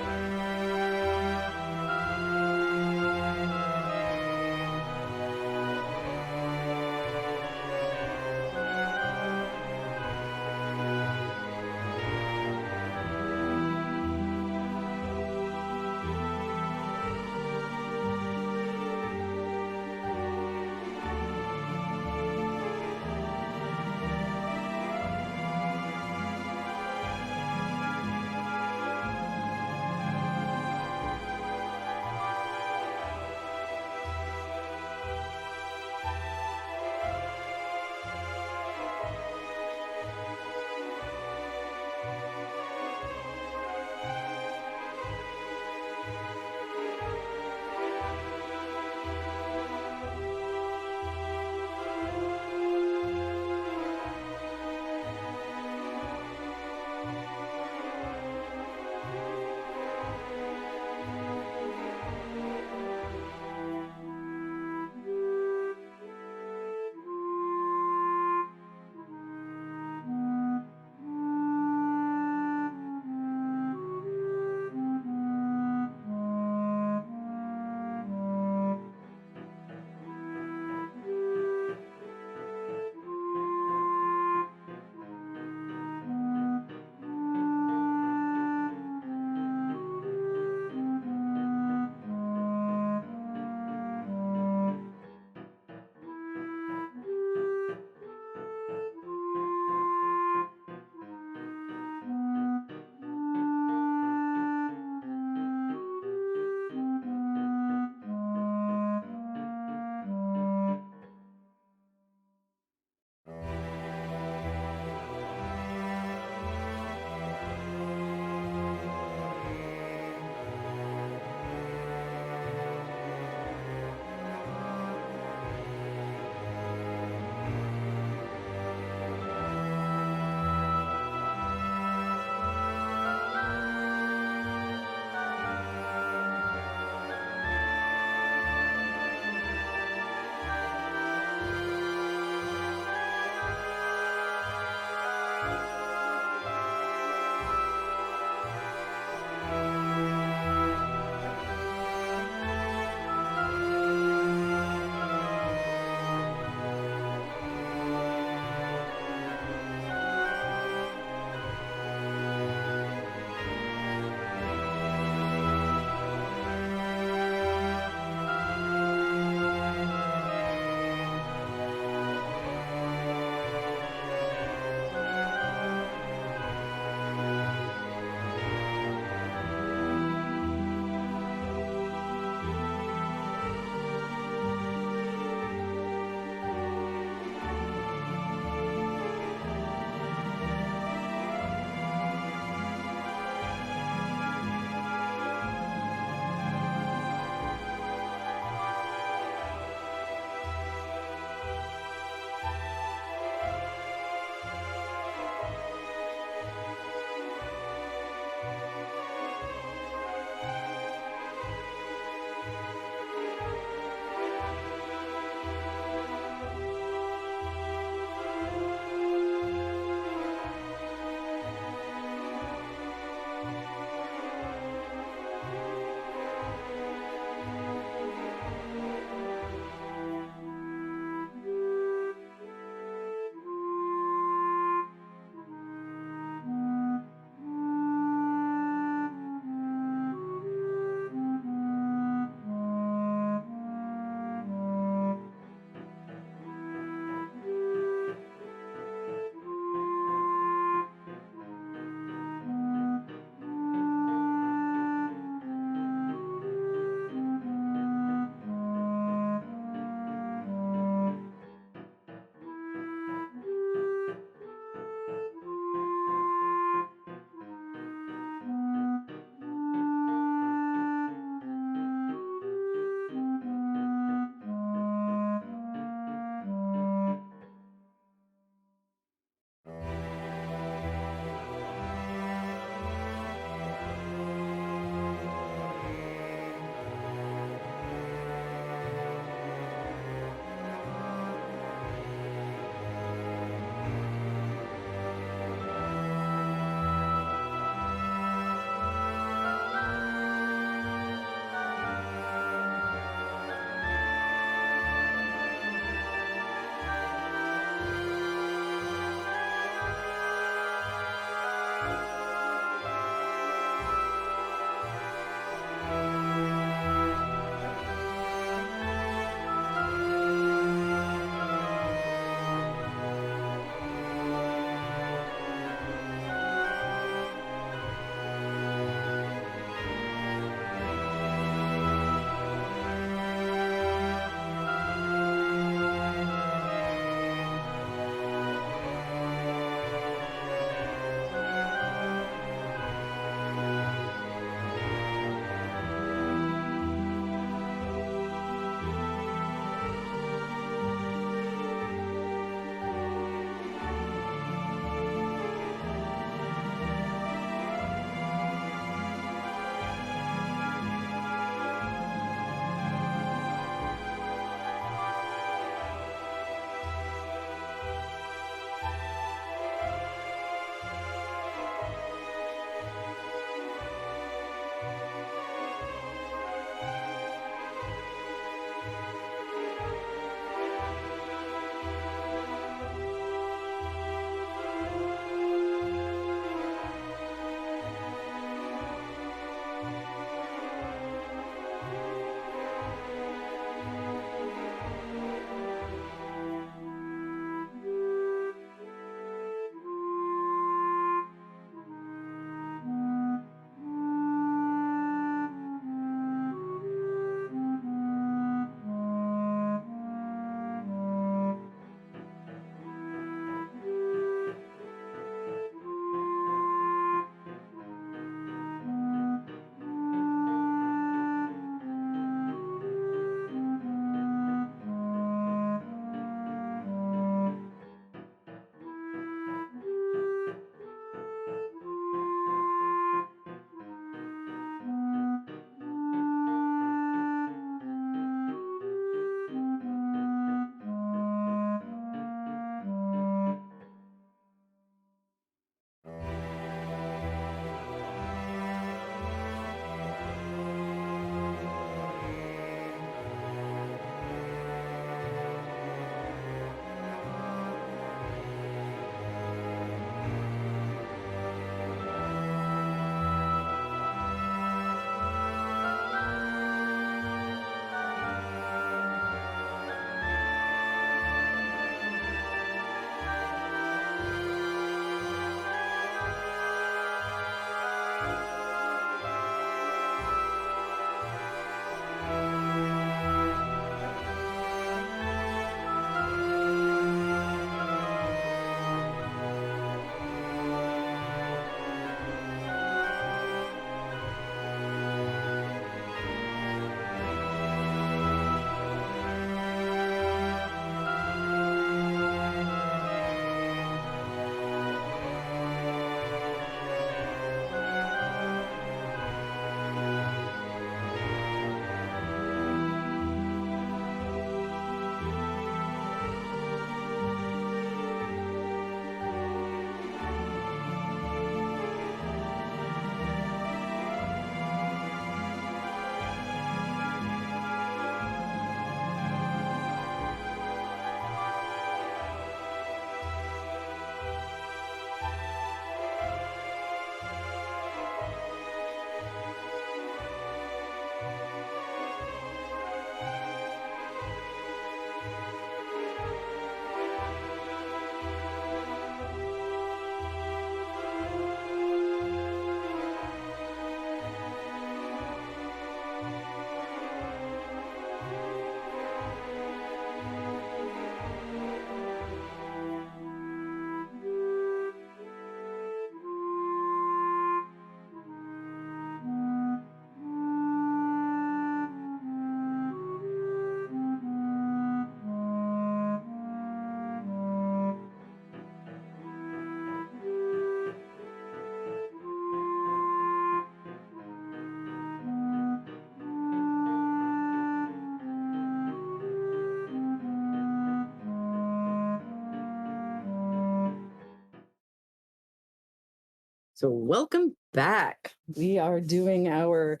S3: So welcome back. We are doing our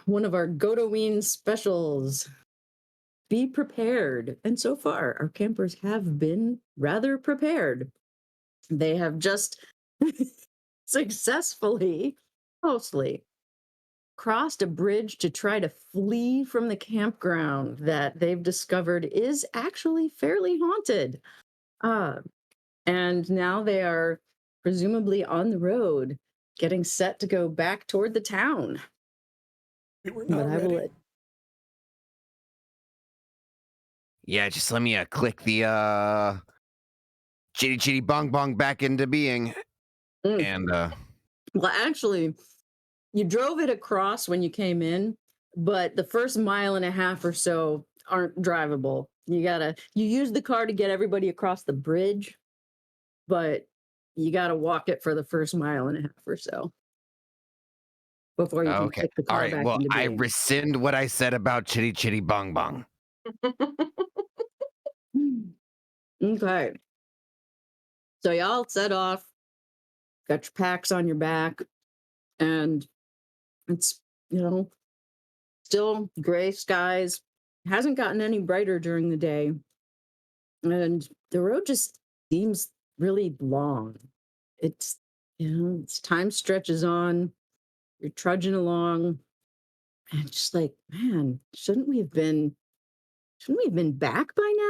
S3: one of our Goataween specials. Be prepared. And so far, our campers have been rather prepared. They have just successfully, mostly, crossed a bridge to try to flee from the campground that they've discovered is actually fairly haunted. And now they are presumably on the road, getting set to go back toward the town.
S1: We were
S3: But
S1: not
S3: I will
S1: ready.
S3: let
S8: Yeah, just let me click the chitty chitty bong bong back into being.
S3: Mm.
S8: And
S3: Well, actually, you drove it across when you came in, but the first mile and a half or so aren't drivable. You use the car to get everybody across the bridge, but you gotta walk it for the first mile and a half or so before you can
S8: okay.
S3: kick the
S8: All
S3: car
S8: right.
S3: back
S8: Well,
S3: into
S8: I
S3: being.
S8: rescind what I said about chitty chitty bong bong.
S3: Okay. So y'all set off, got your packs on your back, and it's, still gray skies. Hasn't gotten any brighter during the day. And the road just seems really long. It's, it's time stretches on, you're trudging along, and just like, man, shouldn't we have been back by now?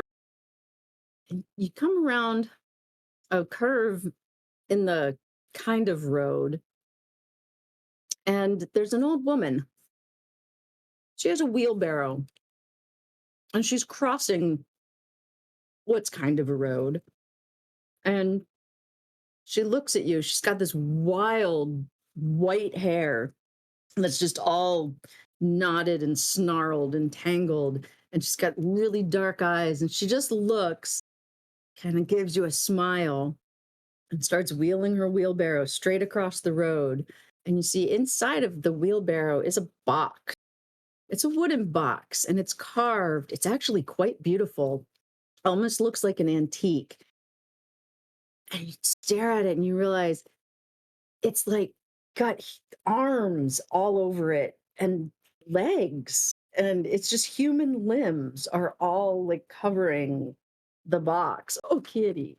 S3: And you come around a curve in the kind of road, and there's an old woman. She has a wheelbarrow, and she's crossing what's kind of a road. And she looks at you. She's got this wild white hair that's just all knotted and snarled and tangled. And she's got really dark eyes. And she just looks, kind of gives you a smile, and starts wheeling her wheelbarrow straight across the road. And you see inside of the wheelbarrow is a box. It's a wooden box, and it's carved. It's actually quite beautiful. Almost looks like an antique. And you stare at it and you realize it's like got arms all over it and legs. And it's just human limbs are all like covering the box. Oh, kitty.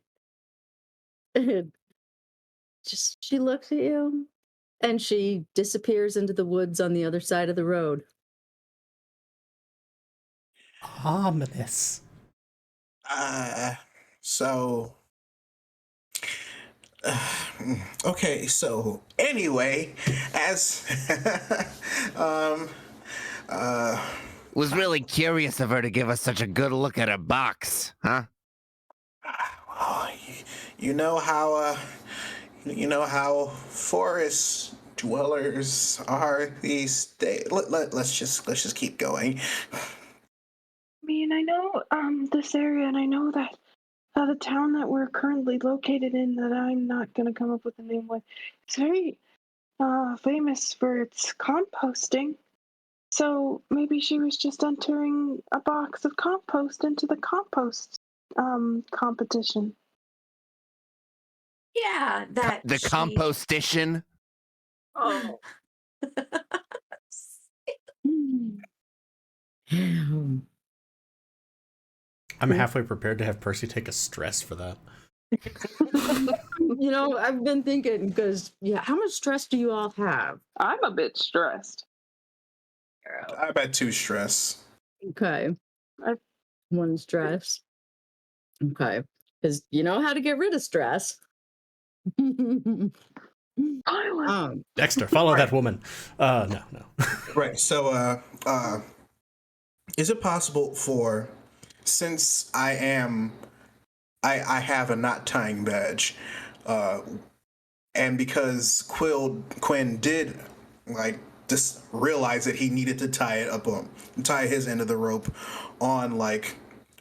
S3: And just she looks at you and she disappears into the woods on the other side of the road.
S1: Ominous.
S5: So okay, so anyway, as
S8: Was really curious of her to give us such a good look at a box, huh?
S5: well, you know how forest dwellers are these days. Let's just keep going.
S6: I mean, I know this area, and I know that the town that we're currently located in, that I'm not going to come up with a name with, it's very famous for its composting. So maybe she was just entering a box of compost into the compost competition.
S4: Yeah, that
S8: The
S4: she.
S8: compostician.
S3: Oh. Hmm.
S1: I'm halfway prepared to have Percy take a stress for that.
S3: I've been thinking because, how much stress do you all have?
S6: I'm a bit stressed.
S5: I bet 2 stress.
S3: Okay. One stress. Okay. Because you know how to get rid of stress.
S1: Dexter, follow that woman. No.
S5: Right. So, is it possible for, since I have a knot tying badge, and because Quinn did just realize that he needed to tie his end of the rope on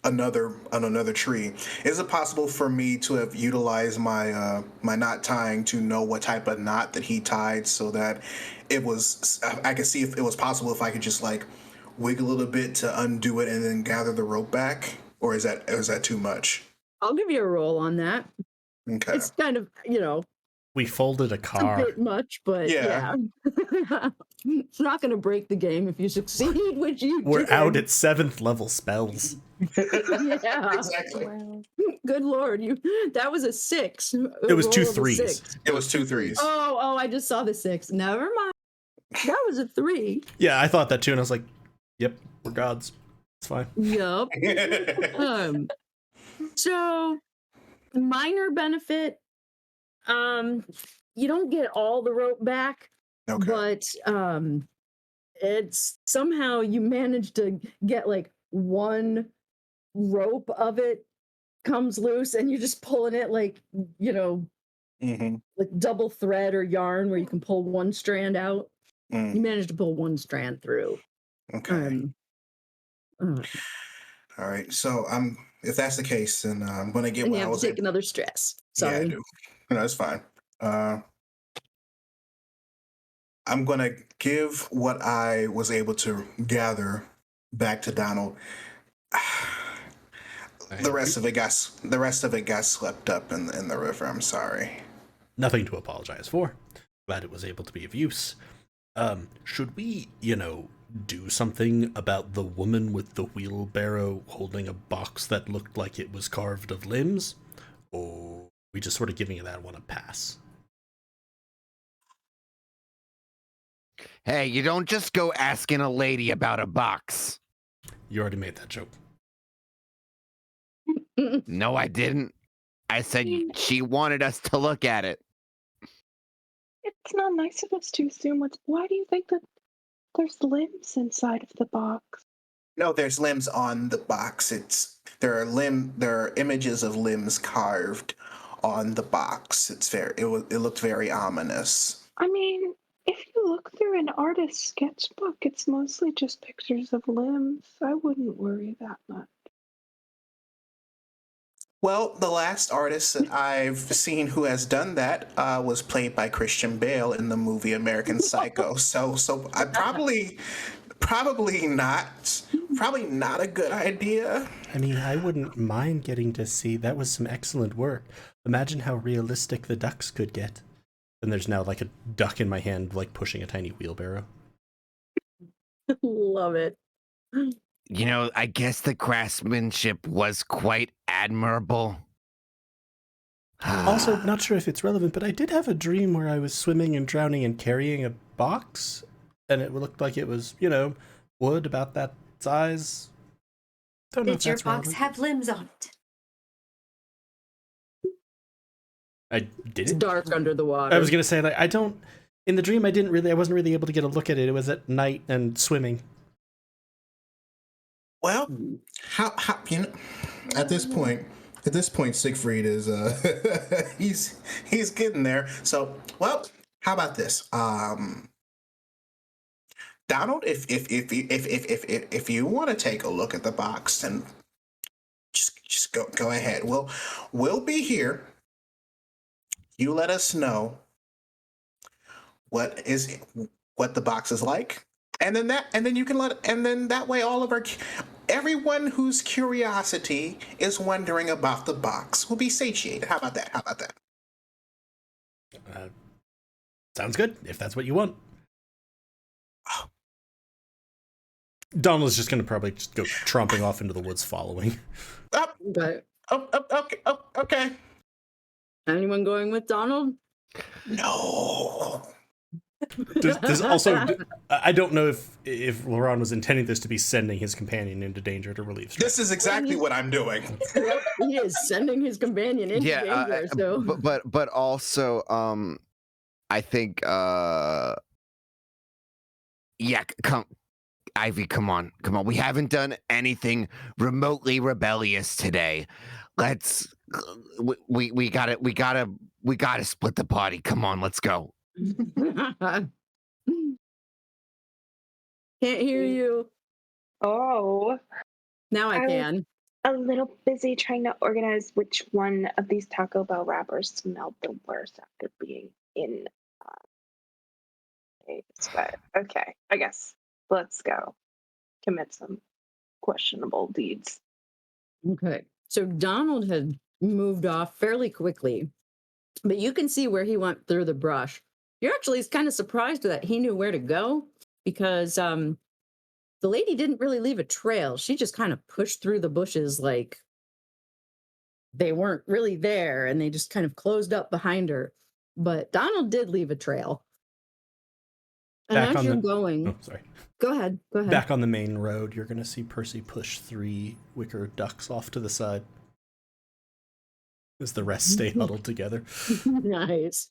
S5: another tree. Is it possible for me to have utilized my knot tying to know what type of knot that he tied, so that I could see if it was possible if I could just wiggle it a bit to undo it and then gather the rope back, or is that too much?
S3: I'll give you a roll on that.
S5: Okay.
S3: It's kind of,
S1: We folded a
S3: It's a
S1: car.
S3: bit much, but
S5: Yeah.
S3: yeah. It's not going to break the game if you succeed, which you
S1: We're
S3: did.
S1: out at 7th level spells.
S3: Yeah.
S5: Exactly.
S6: Wow.
S3: Good lord, that was a 6.
S1: It was two
S3: Roll of a
S1: 3s.
S3: 6.
S5: It was 2 3s.
S3: Oh, I just saw the 6. Never mind. That was a 3.
S1: Yeah, I thought that too, and I was like, "Yep, we're gods. It's fine."
S3: Yup. So minor benefit, you don't get all the rope back,
S5: Okay.
S3: but it's somehow you manage to get like one rope of it comes loose and you're just pulling it like,
S5: Mm-hmm.
S3: like double thread or yarn where you can pull one strand out. You
S5: Mm,
S3: managed to pull one strand through.
S5: okay.
S3: Uh,
S5: All right. So if that's the case, then I'm gonna get
S3: and
S5: what
S3: you
S5: I
S3: have to
S5: was
S3: take
S5: able.
S3: another stress.
S5: Yeah, I
S3: Sorry.
S5: do. No, that's fine. I'm gonna give what I was able to gather back to Donald. The rest of it got swept up in the river. I'm sorry.
S1: Nothing to apologize for. Glad it was able to be of use. Should we, do something about the woman with the wheelbarrow holding a box that looked like it was carved of limbs? Or we just sort of giving that one a pass?
S8: Hey, you don't just go asking a lady about a box.
S1: You already made that joke.
S8: No, I didn't. I said she wanted us to look at it.
S6: It's not nice of us to assume what's. Why do you think that there's limbs inside of the box?
S5: No, there's limbs on the box. There are images of limbs carved on the box. It looked very ominous.
S6: I mean, if you look through an artist's sketchbook, it's mostly just pictures of limbs. I wouldn't worry that much.
S5: Well, the last artist that I've seen who has done that was played by Christian Bale in the movie American Psycho. So I probably not a good idea.
S1: I mean, I wouldn't mind getting to see. That was some excellent work. Imagine how realistic the ducks could get. And there's now like a duck in my hand, like pushing a tiny wheelbarrow.
S3: Love it.
S8: I guess the craftsmanship was quite admirable.
S1: Also, not sure if it's relevant, but I did have a dream where I was swimming and drowning and carrying a box, and it looked like it was, wood about that size. Don't know if
S4: Did your
S1: that's
S4: box
S1: relevant.
S4: have limbs on it?
S1: I did
S3: It's
S1: it.
S3: dark under the water.
S1: I was gonna say, like, in the dream, I wasn't really able to get a look at it. It was at night and swimming.
S5: Well, how at this point, Siegfried is he's getting there. So, well, how about this? Donald, if you want to take a look at the box, then just go ahead. We'll be here. You let us know what the box is like, and then you can and then that way everyone whose curiosity is wondering about the box will be satiated. How about that?
S1: Sounds good, if that's what you want. Donald's just gonna probably just go tromping off into the woods following.
S5: Okay.
S3: Anyone going with Donald?
S5: No.
S1: There's also, I don't know if Laurent was intending this to be sending his companion into danger to relieve stress.
S5: This is exactly what I'm doing.
S3: Yep, he is sending his companion into danger. So,
S2: but also, I think,
S8: Ivy, come on. We haven't done anything remotely rebellious today. We gotta split the party. Come on, let's go.
S3: can't hear you.
S6: Oh,
S3: Now I can.
S6: a little busy trying to organize which one of these Taco Bell wrappers smelled the worst after being in. But okay, I guess let's go commit some questionable deeds.
S3: Okay. So Donald had moved off fairly quickly but you can see where he went through the brush. You're actually kind of surprised that he knew where to go because the lady didn't really leave a trail. She just kind of pushed through the bushes like they weren't really there and they just kind of closed up behind her. But Donald did leave a trail. And
S1: Back
S3: as
S1: on
S3: you're
S1: the-
S3: going,
S1: Oh, sorry.
S3: Go ahead.
S1: Back on the main road, you're going to see Percy push 3 wicker ducks off to the side as the rest stay huddled together.
S3: Nice.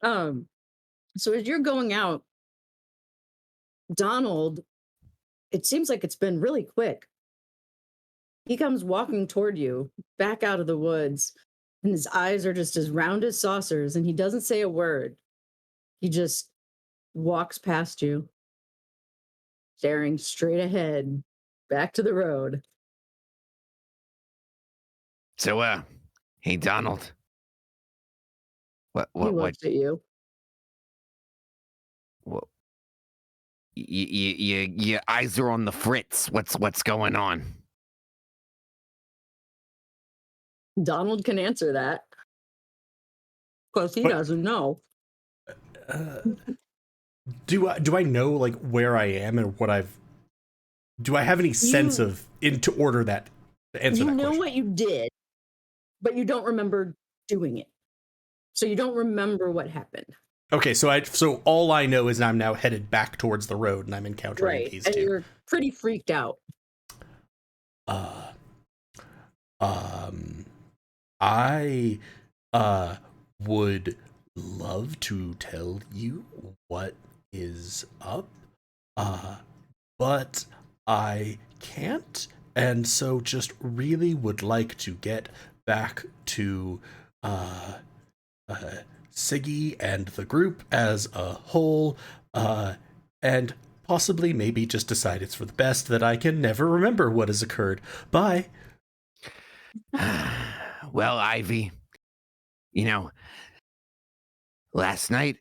S3: So as you're going out, Donald, it seems like it's been really quick. He comes walking toward you, back out of the woods, and his eyes are just as round as saucers, and he doesn't say a word. He just walks past you, staring straight ahead, back to the road.
S8: So, hey, Donald.
S3: He looks at you.
S8: What? Your eyes are on the fritz. What's going on?
S3: Donald can answer that. Because he doesn't know.
S1: Do I know like where I am and what I've? Do I have any sense of to order that to answer that
S3: You know
S1: question?
S3: what you did, but you don't remember doing it. So you don't remember what happened.
S1: Okay, so all I know is I'm now headed back towards the road and I'm encountering these
S3: and
S1: two.
S3: you're pretty freaked out.
S1: I would love to tell you what is up, but I can't, and so just really would like to get back to Siggy and the group as a whole, and possibly maybe just decide it's for the best that I can never remember what has occurred. Bye.
S8: Well, Ivy, last night,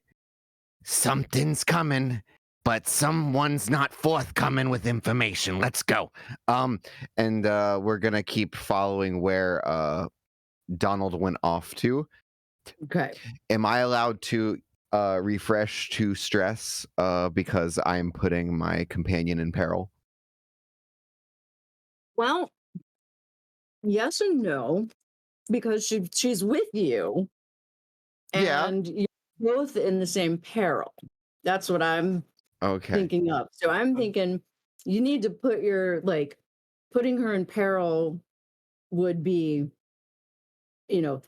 S8: something's coming, but someone's not forthcoming with information. Let's go.
S2: And we're gonna keep following where Donald went off to.
S3: Okay.
S2: Am I allowed to refresh to stress because I'm putting my companion in peril?
S3: Well, yes and no, because she's with you.
S2: Yeah.
S3: And you're both in the same peril. That's what I'm
S2: Okay.
S3: thinking of. So I'm thinking you need to put putting her in peril would be,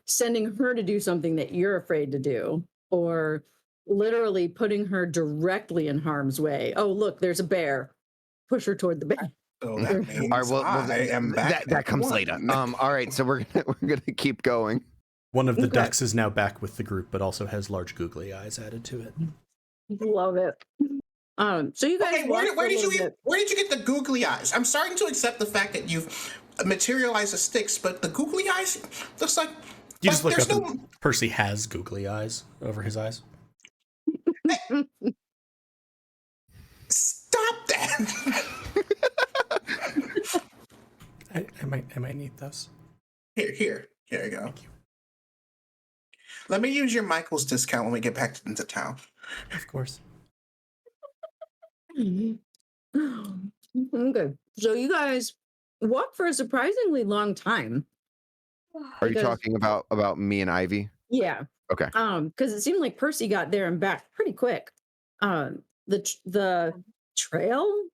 S3: sending her to do something that you're afraid to do, or literally putting her directly in harm's way. Oh, look, there's a bear. Push her toward the bear.
S5: So that means
S2: All right, well,
S5: I am back.
S8: That comes later.
S2: All right, so we're gonna keep going.
S1: One of the
S3: Okay.
S1: ducks is now back with the group, but also has large googly eyes added to it.
S3: Love it. So you guys
S5: Okay,
S3: walk for
S5: where
S3: a
S5: did
S3: little
S5: you
S3: bit.
S5: where did you get the googly eyes? I'm starting to accept the fact that you've materialized the sticks, but the googly eyes looks like
S1: You just look
S5: there's
S1: up and Percy has googly eyes over his eyes.
S5: Stop that.
S1: I might need those.
S5: Here you go. Let me use your Michael's discount when we get back into town.
S1: Of course.
S3: Okay. So you guys walk for a surprisingly long time.
S2: Are you
S3: Because-
S2: talking about me and Ivy?
S3: Yeah.
S2: Okay.
S3: Because it seemed like Percy got there and back pretty quick. The trail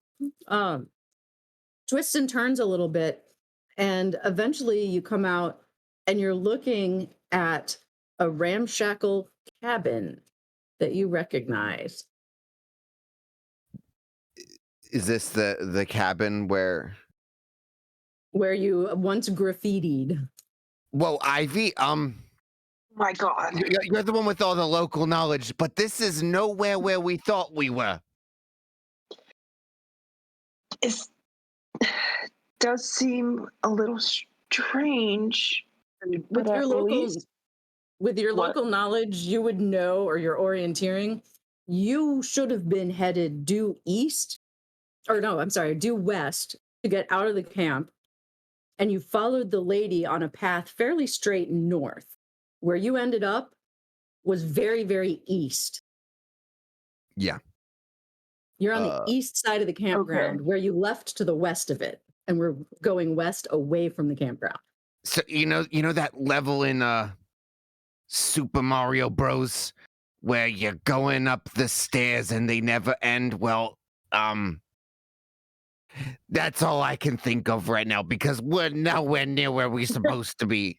S3: twists and turns a little bit, and eventually you come out and you're looking at a ramshackle cabin that you recognize.
S2: Is this the cabin where?
S3: Where you once graffitied.
S8: Whoa, Ivy,
S6: My God.
S8: you're the one with all the local knowledge, but this is nowhere where we thought we were.
S6: It does seem a little strange.
S3: With
S6: But
S3: your
S6: at
S3: local
S6: least-
S3: with your
S6: What?
S3: local knowledge, you would know, or your orienteering, you should have been headed due east, or no, I'm sorry, due west to get out of the camp, and you followed the lady on a path fairly straight north. where you ended up was very, very east.
S2: Yeah.
S3: You're on the east side of the campground where you left to the west of it. And we're going west away from the campground.
S8: So you know that level in Super Mario Bros. Where you're going up the stairs and they never end? Well, that's all I can think of right now because we're nowhere near where we're supposed to be.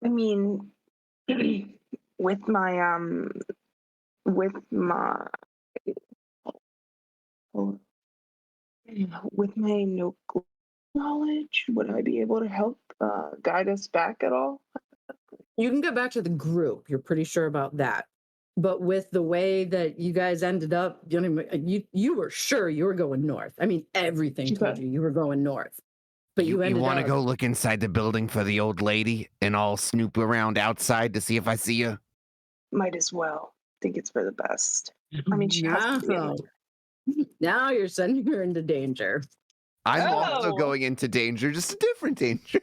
S6: I mean, with my with my with my no knowledge, would I be able to help guide us back at all?
S3: You can get back to the group. You're pretty sure about that. But with the way that you guys ended up, you were sure you were going north. I mean, everything told you were going north. But you ended
S8: You want to
S3: up.
S8: go look inside the building for the old lady and I'll snoop around outside to see if I see her?
S6: Might as well. Think it's for the best. I mean, she has to be in
S3: No.
S6: the
S3: Now you're sending her into danger.
S2: I'm also
S6: Oh.
S2: going into danger, just a different danger.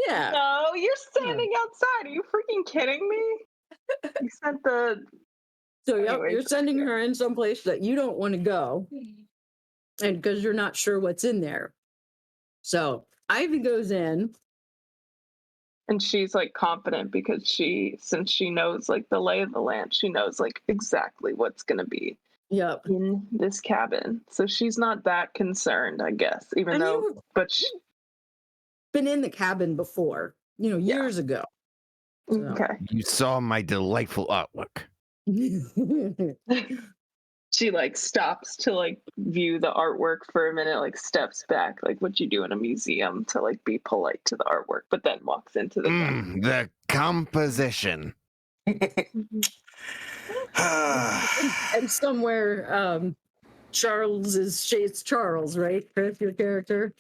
S3: Yeah.
S6: No, you're standing outside. Are you freaking kidding me? You sent the.
S3: So yep,
S6: Anyways,
S3: you're sending her in someplace that you don't want to go. And because you're not sure what's in there. So Ivy goes in.
S6: And she's like confident because since she knows like the lay of the land, she knows like exactly what's gonna be
S3: Yep.
S6: in this cabin. So she's not that concerned, I guess. Even though, but
S3: been in the cabin before, years ago. So.
S6: Okay.
S8: You saw my delightful artwork.
S6: She like stops to like view the artwork for a minute, like steps back, like what you do in a museum to like be polite to the artwork, but then walks into the
S8: The composition.
S3: and somewhere it's Charles, right? Chris, your character.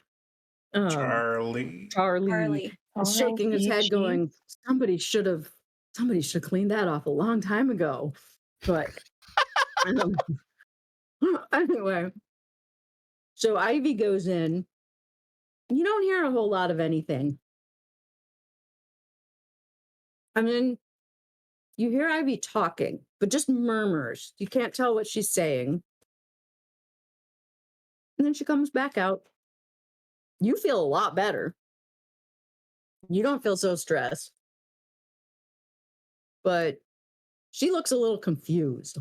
S5: Charlie.
S3: Is shaking his head going, somebody should have cleaned that off a long time ago. But anyway, so Ivy goes in. You don't hear a whole lot of anything. I mean, you hear Ivy talking, but just murmurs. You can't tell what she's saying. And then she comes back out. You feel a lot better. You don't feel so stressed. But she looks a little confused.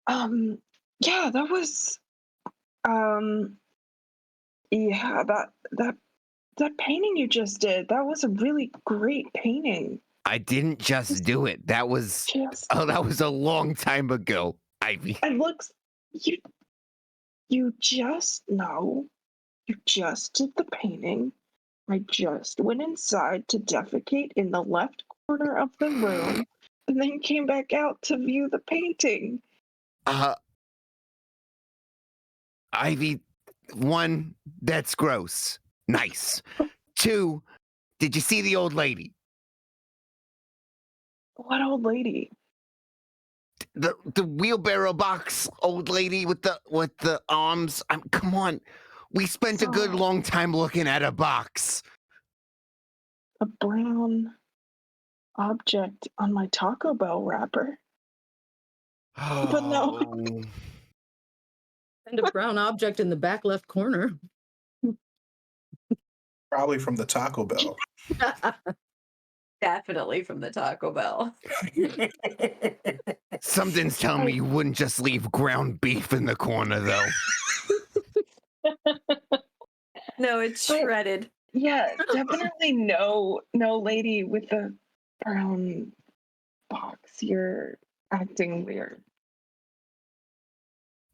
S6: Yeah, that was yeah, that painting you just did, that was a really great painting.
S8: I didn't just do it. That was that was a long time ago, Ivy.
S6: It looks you just did the painting. I just went inside to defecate in the left corner of the room and then came back out to view the painting.
S8: Ivy, one, that's gross. Nice. Two, did you see the old lady?
S6: What old lady?
S8: The wheelbarrow box old lady with the arms. Come on. We spent a good long time looking at a box.
S6: A brown object on my Taco Bell wrapper. But no.
S3: And a brown object in the back left corner.
S5: Probably from the Taco Bell.
S4: Definitely from the Taco Bell.
S8: Something's telling me you wouldn't just leave ground beef in the corner, though.
S4: No, it's shredded.
S6: Yeah, definitely no lady with the brown box. You're acting weird.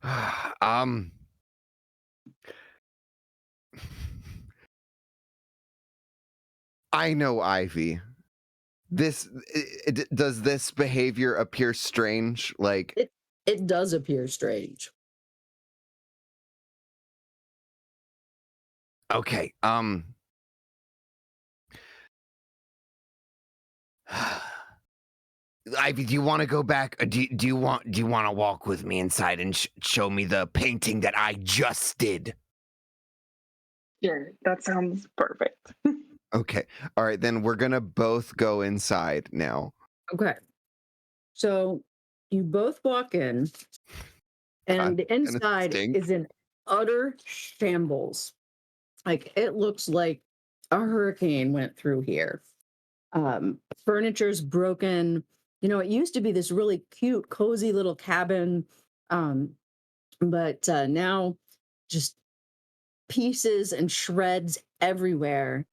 S2: I know Ivy. Does this behavior appear strange? Like
S3: it does appear strange.
S8: Okay. Ivy, do you want to go back? Or do you want to walk with me inside and show me the painting that I just did?
S6: Sure, that sounds perfect.
S2: Okay. All right, then we're gonna both go inside now.
S3: Okay. So you both walk in,
S2: God,
S3: and the
S2: gonna
S3: inside
S2: stink.
S3: is in utter shambles. Like it looks like a hurricane went through here. Furniture's broken. You know, it used to be this really cute, cozy little cabin, but now just pieces and shreds everywhere.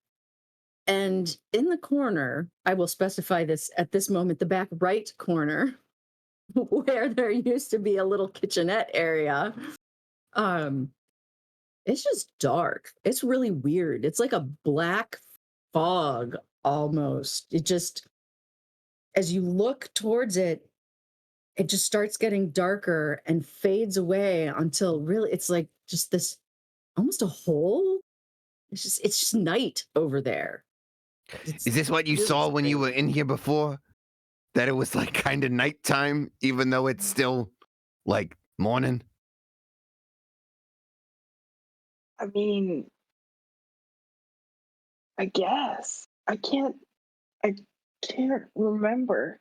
S3: And in the corner, I will specify this at this moment, the back right corner, where there used to be a little kitchenette area. Um, it's just dark. It's really weird. It's like a black fog almost. It just, as you look towards it, it just starts getting darker and fades away until really it's like just this almost a hole. It's just night over there. It's
S8: Is this what you
S3: really
S8: saw when you
S3: strange.
S8: were in here before? That it was like kind of nighttime, even though it's still like morning?
S6: I mean, I guess. I can't remember.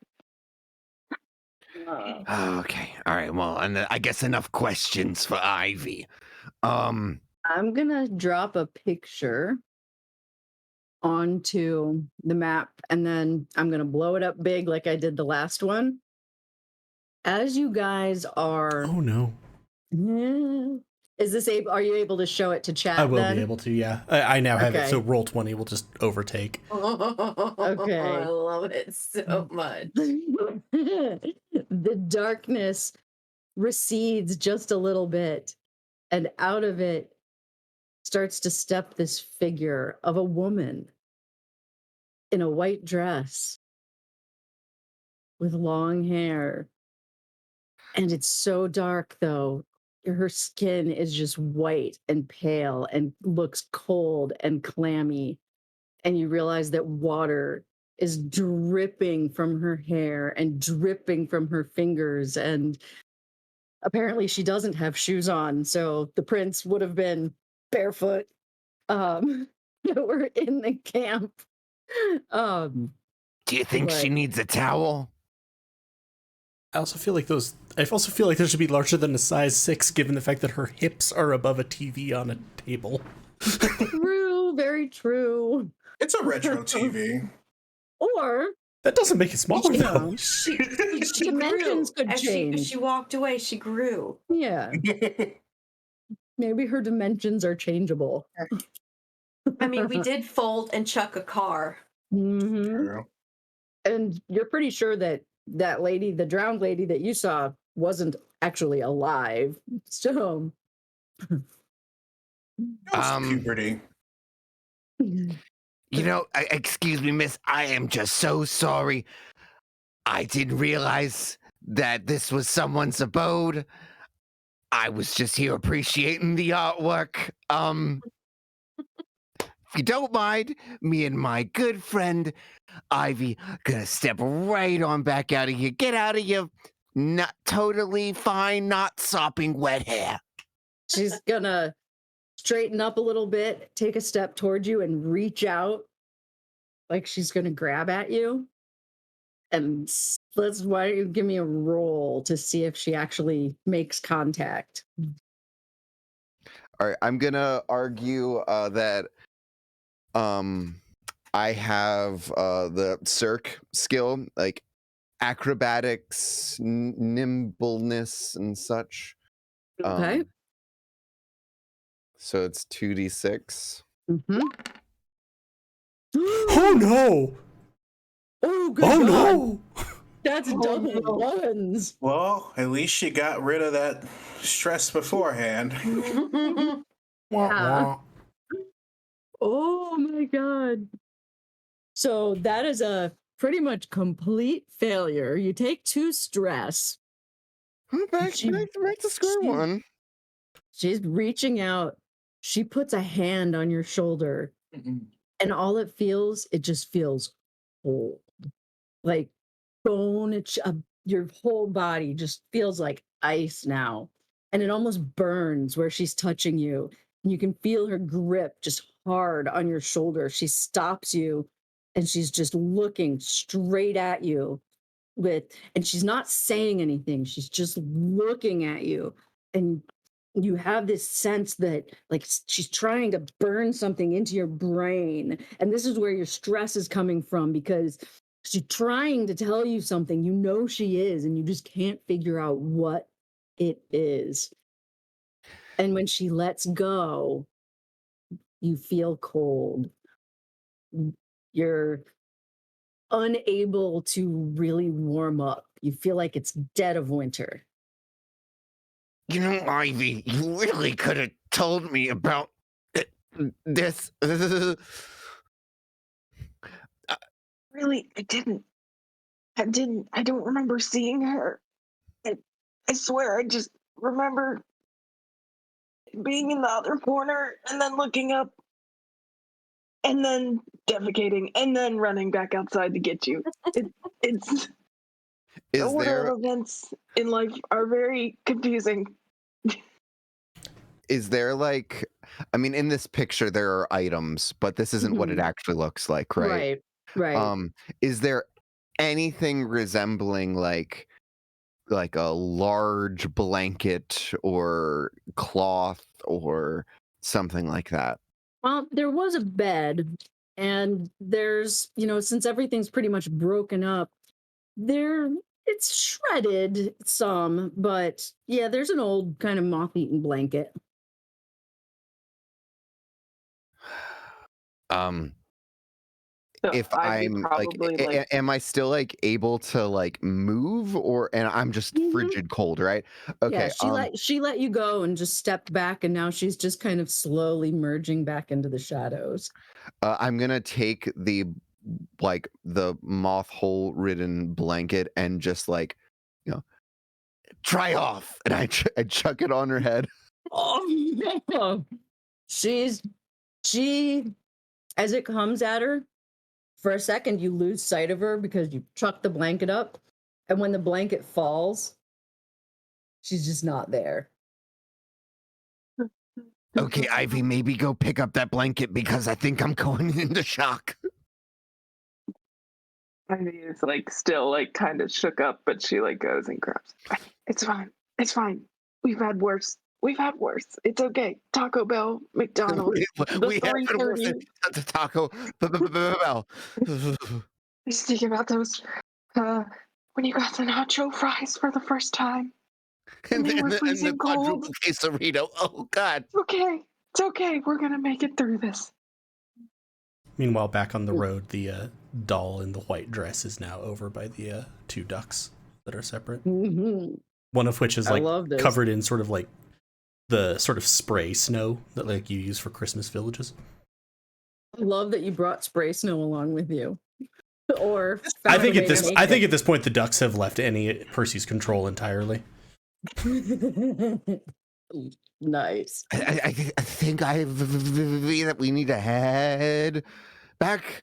S8: Oh, okay. All right. Well, and I guess enough questions for Ivy.
S3: I'm gonna drop a picture onto the map and then I'm gonna blow it up big like I did the last one. As you guys are,
S1: Oh no.
S3: is this able? Are you able to show it to chat?
S1: I will
S3: then?
S1: be able to, yeah. I now have it, so
S3: Okay.
S1: roll 20 will just overtake.
S3: Okay.
S4: I love it so much.
S3: The darkness recedes just a little bit, and out of it starts to step this figure of a woman in a white dress with long hair. And it's so dark, though. Her skin is just white and pale and looks cold and clammy. And you realize that water is dripping from her hair and dripping from her fingers. And apparently, she doesn't have shoes on. So the prince would have been barefoot that were in the camp. Um,
S8: Do you think she
S3: but
S8: needs a towel?
S1: I also feel like there should be larger than a size 6 given the fact that her hips are above a TV on a table.
S3: true, very true.
S5: It's a retro TV.
S3: Or
S1: That doesn't make it smaller
S3: you
S1: though.
S3: know,
S4: She
S3: dimensions
S4: grew.
S3: could
S4: As
S3: change.
S4: she walked away, she grew.
S3: Yeah, maybe her dimensions are changeable.
S4: I mean, we did fold and chuck a car.
S3: Mhm.
S5: True.
S3: And you're pretty sure that that lady, the drowned lady that you saw, wasn't actually alive. So,
S5: It was puberty.
S8: You know, excuse me, miss. I am just so sorry. I didn't realize that this was someone's abode. I was just here appreciating the artwork. If you don't mind, me and my good friend Ivy gonna step right on back out of here. Get out of your not totally fine, not sopping wet hair.
S3: she's gonna straighten up a little bit, take a step towards you, and reach out like she's gonna grab at you. And why don't you give me a roll to see if she actually makes contact?
S2: All right, I'm gonna argue that I have the Cirque skill, like acrobatics, nimbleness, and such.
S3: Okay.
S2: So it's 2d6.
S3: Mm-hmm.
S1: Oh no!
S3: Oh, good
S1: Oh
S3: God.
S1: no!
S3: That's double ones.
S5: Well, at least she got rid of that stress beforehand.
S1: Wah,
S3: Yeah.
S1: wah.
S3: Oh my God. So that is a pretty much complete failure. You take 2 stress.
S2: Back
S3: She-
S2: to square
S3: she-
S2: one.
S3: She's reaching out. She puts a hand on your shoulder, and all it just feels cold. Like bone. Your whole body just feels like ice now. And it almost burns where she's touching you. You can feel her grip just hard on your shoulder. She stops you and she's just looking straight at you and she's not saying anything. She's just looking at you. And you have this sense that like she's trying to burn something into your brain. And this is where your stress is coming from because she's trying to tell you something. You know she is, and you just can't figure out what it is. And when she lets go, you feel cold. You're unable to really warm up. You feel like it's dead of winter.
S8: You know, Ivy, you really could have told me about this.
S6: Really, I don't remember seeing her. I swear, I just remember being in the other corner and then looking up and then defecating and then running back outside to get you. It's the
S2: Is
S6: order
S2: there
S6: of events in life are very confusing.
S2: like, I mean, in this picture there are items, but this isn't what it actually looks like, right?
S3: Right.
S2: Is there anything resembling like a large blanket or cloth or something like that?
S3: Well, there was a bed, and there's, since everything's pretty much broken up, it's shredded some, but yeah, there's an old kind of moth-eaten blanket.
S6: So
S2: If
S6: I'd be
S2: I'm like,
S6: probably like,
S2: am I still like able to like move, and I'm just
S3: Mhm.
S2: frigid cold, right?
S3: Yeah,
S2: Okay.
S3: she let you go and just stepped back, and now she's just kind of slowly merging back into the shadows.
S2: I'm gonna take the moth hole ridden blanket and just like, try off, and I chuck it on her head.
S3: Oh no! She as it comes at her, for a second you lose sight of her because you chuck the blanket up, and when the blanket falls, she's just not there.
S8: Okay, Ivy, maybe go pick up that blanket because I think I'm going into shock.
S6: Ivy is like still like kind of shook up, but she like goes and grabs. It's fine. It's fine. We've had worse. We've had worse. It's okay. Taco Bell, McDonald's,
S8: we
S6: the
S8: have been worse
S6: 3:30.
S8: than the Taco Bell.
S6: Just think about those when you got the nacho fries for the first time and they were
S8: and the
S6: freezing cold.
S8: quadruple quesarito. Oh God.
S6: It's okay. It's okay. We're gonna make it through this.
S1: Meanwhile, back on the road, the doll in the white dress is now over by the two ducks that are separate.
S3: Mhm.
S1: One of which is
S3: I
S1: like
S3: love this.
S1: covered in sort of like the sort of spray snow that like you use for Christmas villages.
S3: I love that you brought spray snow along with you. Or
S1: I
S3: found
S1: think
S3: a
S1: at
S3: way to
S1: this
S3: make
S1: I think at this point the ducks have left any Percy's control entirely.
S3: it. Nice.
S8: I think that we need to head back.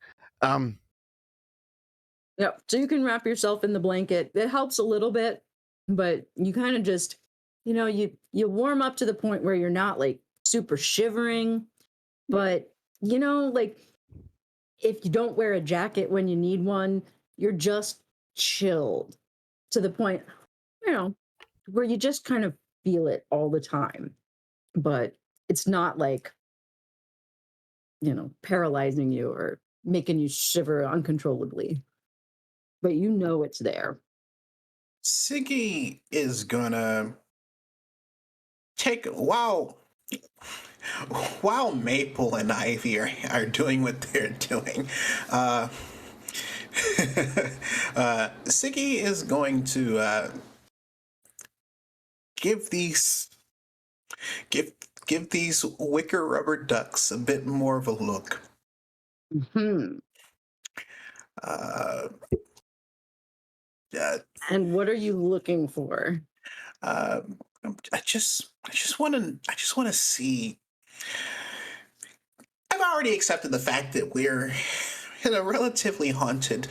S3: Yep. So you can wrap yourself in the blanket. It helps a little bit, but you kind of just, you warm up to the point where you're not like super shivering, but like if you don't wear a jacket when you need one, you're just chilled to the point, where you just kind of feel it all the time. But it's not like, paralyzing you or making you shiver uncontrollably. But it's there.
S5: Siggy is gonna take while Maple and Ivy are doing what they're doing. Siggy is going to give these wicker rubber ducks a bit more of a look.
S3: Hmm.
S5: Uh,
S3: And what are you looking for?
S5: I just want to see. I've already accepted the fact that we're in a relatively haunted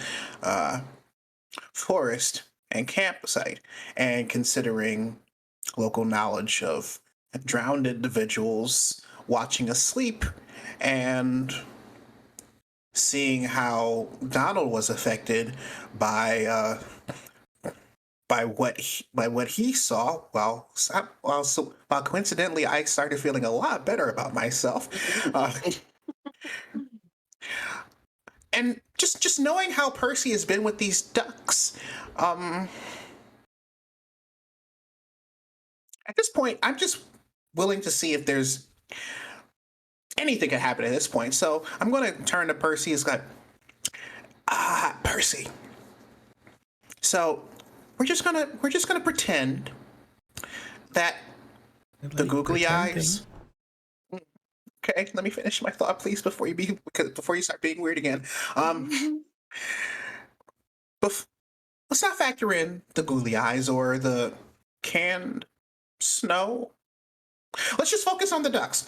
S5: forest and campsite, and considering local knowledge of drowned individuals watching asleep and seeing how Donald was affected by what he saw. While coincidentally, I started feeling a lot better about myself, and just knowing how Percy has been with these ducks. At this point, I'm just willing to see if there's anything could happen at this point. So I'm going to turn to Percy. It's like, Percy. So we're just gonna pretend that the googly eyes. Okay, let me finish my thought, please, before you start being weird again. Let's not factor in the googly eyes or the canned snow. Let's just focus on the ducks.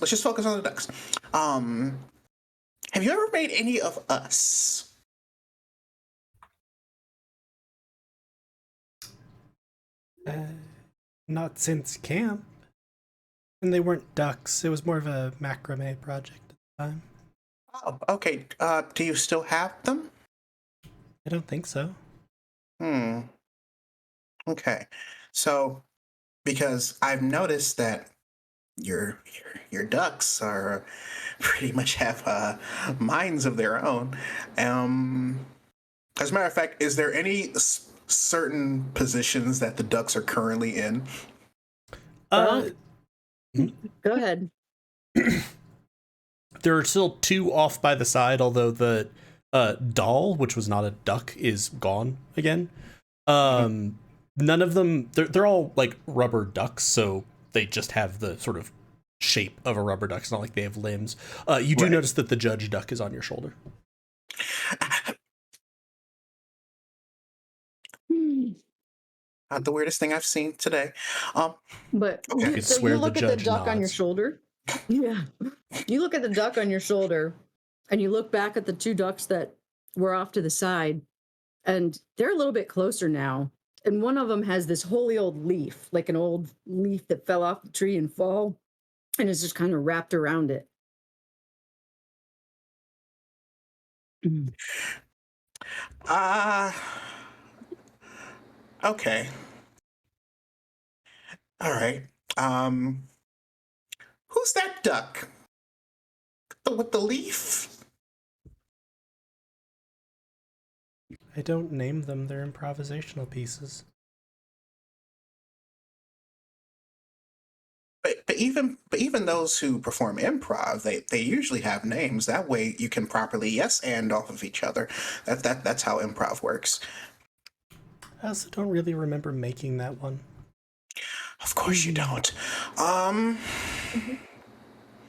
S5: Have you ever made any of us?
S1: Not since camp. And they weren't ducks. It was more of a macrame project at the time.
S5: Oh, okay. Do you still have them?
S1: I don't think so.
S5: Okay. So, because I've noticed that your ducks are pretty much have minds of their own. As a matter of fact, is there any certain positions that the ducks are currently in?
S3: Go ahead.
S1: There are still two off by the side, although the doll, which was not a duck, is gone again. None of them, they're all like rubber ducks, so they just have the sort of shape of a rubber duck. It's not like they have limbs. You do notice that the judge duck is on your shoulder.
S5: Not the weirdest thing I've seen today.
S3: But
S1: okay.
S3: so you look at the duck on your shoulder. Yeah. You look at the duck on your shoulder and you look back at the two ducks that were off to the side, and they're a little bit closer now. And one of them has this holy old leaf, like an old leaf that fell off the tree and fall, and is just kind of wrapped around it.
S5: Okay. All right. Who's that duck? With the leaf?
S1: I don't name them. They're improvisational pieces.
S5: But even those who perform improv, they usually have names. That way you can properly yes and off of each other. That's how improv works.
S1: I also don't really remember making that one.
S5: Of course you don't.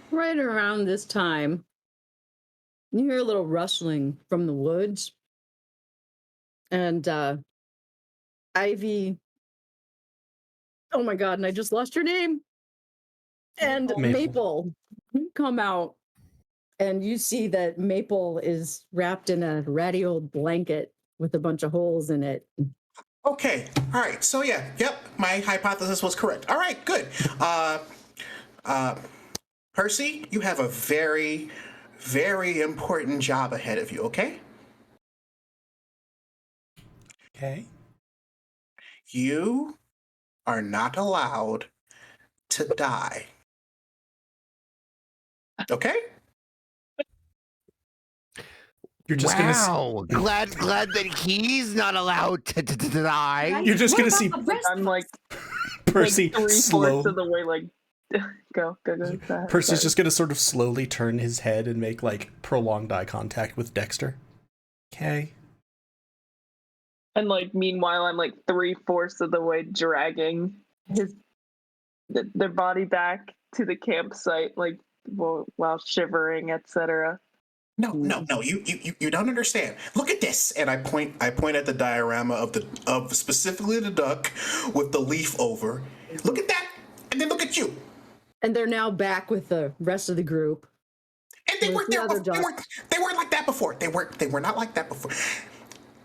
S3: Right around this time, you hear a little rustling from the woods, and Ivy. Oh my God! And I just lost your name. And Maple come out, and you see that Maple is wrapped in a ratty old blanket with a bunch of holes in it.
S5: Okay. All right. So yep. My hypothesis was correct. All right. Good. Percy, you have a very, very important job ahead of you. Okay.
S1: Okay.
S5: You are not allowed to die. Okay.
S1: You're just
S8: wow. Glad that he's not allowed to die.
S1: You're just gonna see
S9: I'm like
S1: Percy
S9: like 3/4 of the way, like go.
S1: Percy's just gonna sort of slowly turn his head and make like prolonged eye contact with Dexter. Okay.
S9: And like meanwhile, I'm like 3/4 of the way dragging their body back to the campsite, like while shivering, etc.
S5: No, you don't understand. Look at this, and I point at the diorama of specifically the duck with the leaf over. Look at that, and then look at you.
S3: And they're now back with the rest of the group.
S5: And they weren't there. They weren't like that before. They were not like that before.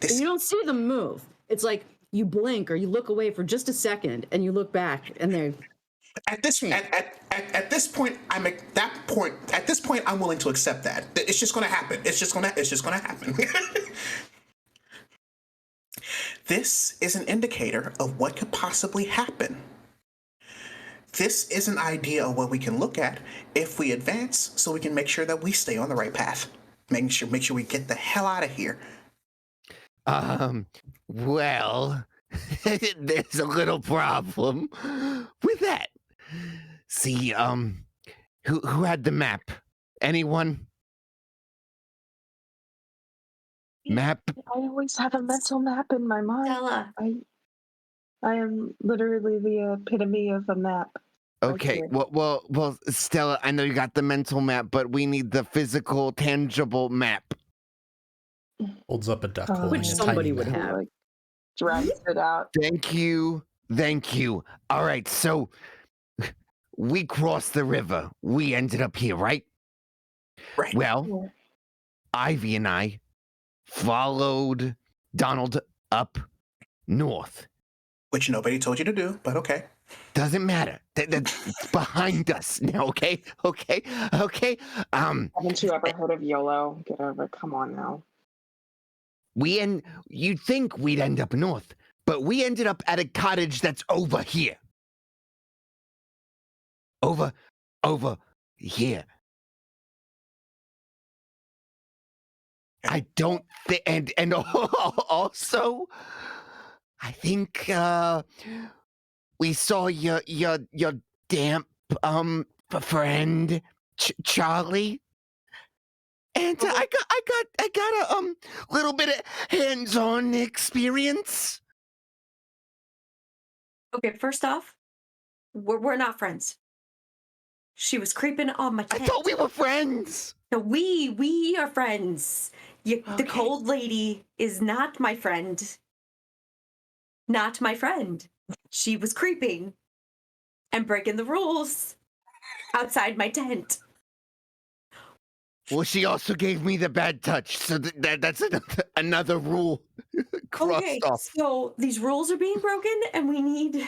S3: You don't see them move. It's like you blink or you look away for just a second, and you look back, and
S5: At this at this point, at this point, I'm willing to accept that. It's just going to happen. It's just going to happen. This is an indicator of what could possibly happen. This is an idea of what we can look at if we advance, so we can make sure that we stay on the right path. Make sure we get the hell out of here.
S8: Well, there's a little problem with that. See, who had the map? Anyone? Map?
S6: I always have a mental map in my mind.
S4: Stella.
S6: I am literally the epitome of a map.
S8: Okay, well, Stella, I know you got the mental map, but we need the physical, tangible map.
S1: Holds up a duck,
S6: Which
S1: holding a
S3: somebody
S1: tiny
S3: would
S1: map.
S3: have.
S6: Like, drags it out.
S8: Thank you. All right, so we crossed the river. We ended up here, right?
S5: Right.
S8: Well,
S6: Yeah.
S8: Ivy and I followed Donald up north.
S5: Which nobody told you to do, but okay.
S8: Doesn't matter. That's behind us now, okay?
S9: Haven't you ever heard of YOLO? Get over it. Come on now.
S8: You'd think we'd end up north, but we ended up at a cottage that's over here. Over here. I don't think, and also, I think we saw your damp friend Charlie, and I got a little bit of hands-on experience.
S4: Okay, first off, we're not friends. She was creeping on my
S8: I
S4: tent.
S8: thought we were friends.
S4: No, we are friends. The
S8: Okay.
S4: cold lady is not my friend. Not my friend. She was creeping and breaking the rules outside my tent.
S8: Well, she also gave me the bad touch, so that's another rule crossed
S4: Okay,
S8: off.
S4: so these rules are being broken, and we need.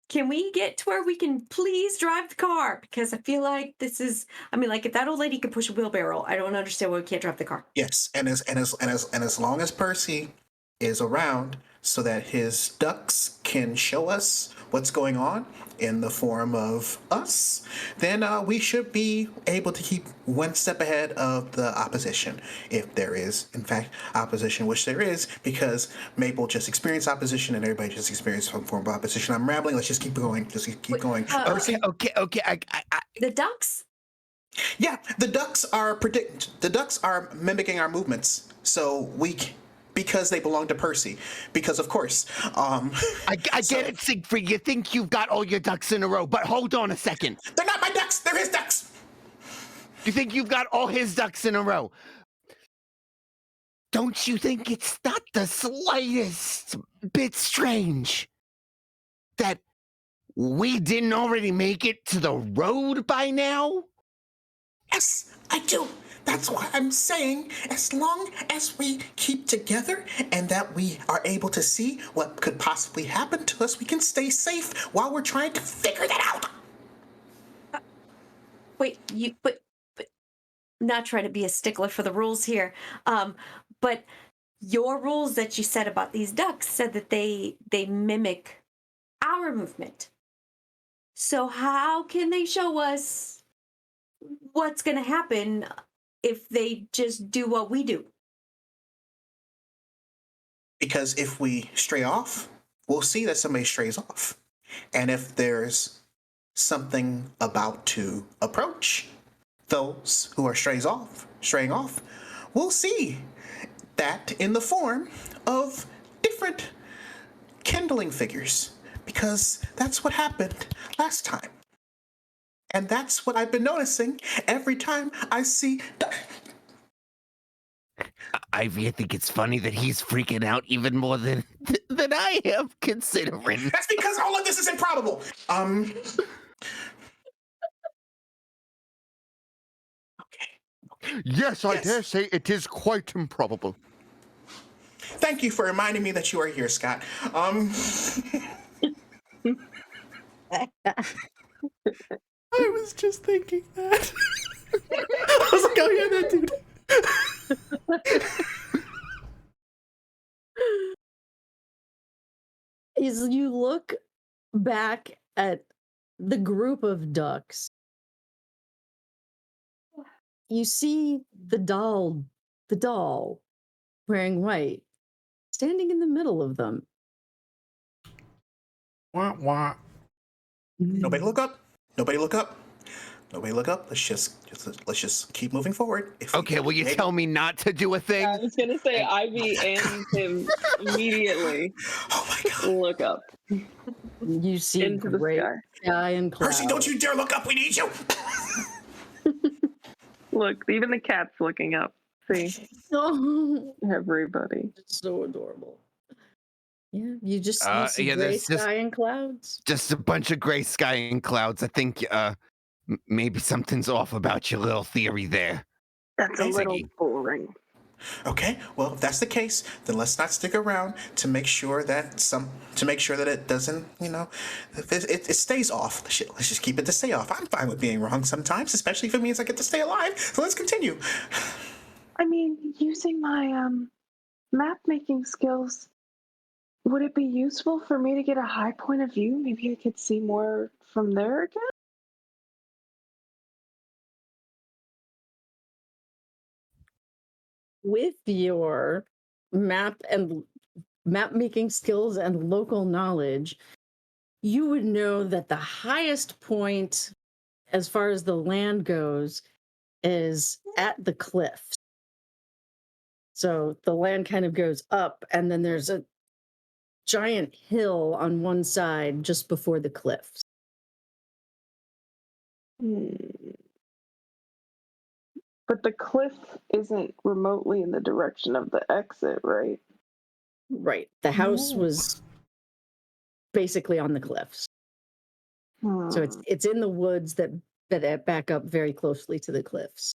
S4: Can we get to where we can please drive the car? Because I feel like this is. I mean, like if that old lady could push a wheelbarrow, I don't understand why we can't drive the car.
S5: Yes, and as long as Percy is around, so that his ducks can show us what's going on in the form of us, then we should be able to keep one step ahead of the opposition, if there is, in fact, opposition, which there is, because Maple just experienced opposition and everybody just experienced some form of opposition. I'm rambling. Let's just keep going. Keep going. Percy,
S8: Okay.
S4: The ducks.
S5: yeah, the ducks are mimicking our movements, so because they belong to Percy. Because of course,
S8: I get it, Siegfried. You think you've got all your ducks in a row, but hold on a second.
S5: they're not my ducks. They're his ducks.
S8: You think you've got all his ducks in a row? Don't you think it's not the slightest bit strange that we didn't already make it to the road by now?
S5: Yes, I do. That's why I'm saying, as long as we keep together and that we are able to see what could possibly happen to us, we can stay safe while we're trying to figure that out.
S4: Wait, but not trying to be a stickler for the rules here. But your rules that you said about these ducks said that they mimic our movement. So how can they show us what's going to happen if they just do what we do?
S5: Because if we stray off, we'll see that somebody strays off. And if there's something about to approach those who are straying off, we'll see that in the form of different kindling figures. Because that's what happened last time. And that's what I've been noticing every time I see.
S8: Ivy, I think it's funny that he's freaking out even more than I am, considering.
S5: That's because all of this is improbable. Okay.
S7: Yes, I
S5: Yes.
S7: dare say it is quite improbable.
S5: Thank you for reminding me that you are here, Scott.
S1: I was just thinking that. I was like, oh yeah, that dude.
S3: As you look back at the group of ducks, you see the doll wearing white, standing in the middle of them.
S1: Wah, wah.
S5: Nobody look up. Nobody look up. Nobody look up. Let's just keep moving forward.
S8: Okay, will you tell me not to do a thing?
S9: I was gonna say Ivy and him immediately
S5: Oh my god.
S9: look up
S3: You see
S9: into the
S3: great
S9: sky.
S3: sky and clouds.
S5: Percy, don't you dare look up. We need you.
S9: Look, even the cat's looking up. See,
S3: Oh,
S9: everybody.
S3: it's so adorable. Yeah, you see
S8: yeah,
S3: gray
S8: there's just-
S3: sky and clouds.
S8: Just a bunch of gray sky and clouds. I think maybe something's off about your little theory there.
S9: That's a little
S8: Ziggy.
S9: boring.
S5: Okay, well, if that's the case, then let's not stick around to make sure that it doesn't, it stays off. Let's just keep it to stay off. I'm fine with being wrong sometimes, especially if it means I get to stay alive. So let's continue.
S9: I mean, using my map making skills, would it be useful for me to get a high point of view? Maybe I could see more from there again?
S3: With your map making skills and local knowledge, you would know that the highest point as far as the land goes is at the cliffs. So the land kind of goes up, and then there's a giant hill on one side just before the cliffs.
S9: But the cliff isn't remotely in the direction of the exit, right?
S3: Right. The house
S9: Oh.
S3: was basically on the cliffs. So it's in the woods that back up very closely to the cliffs.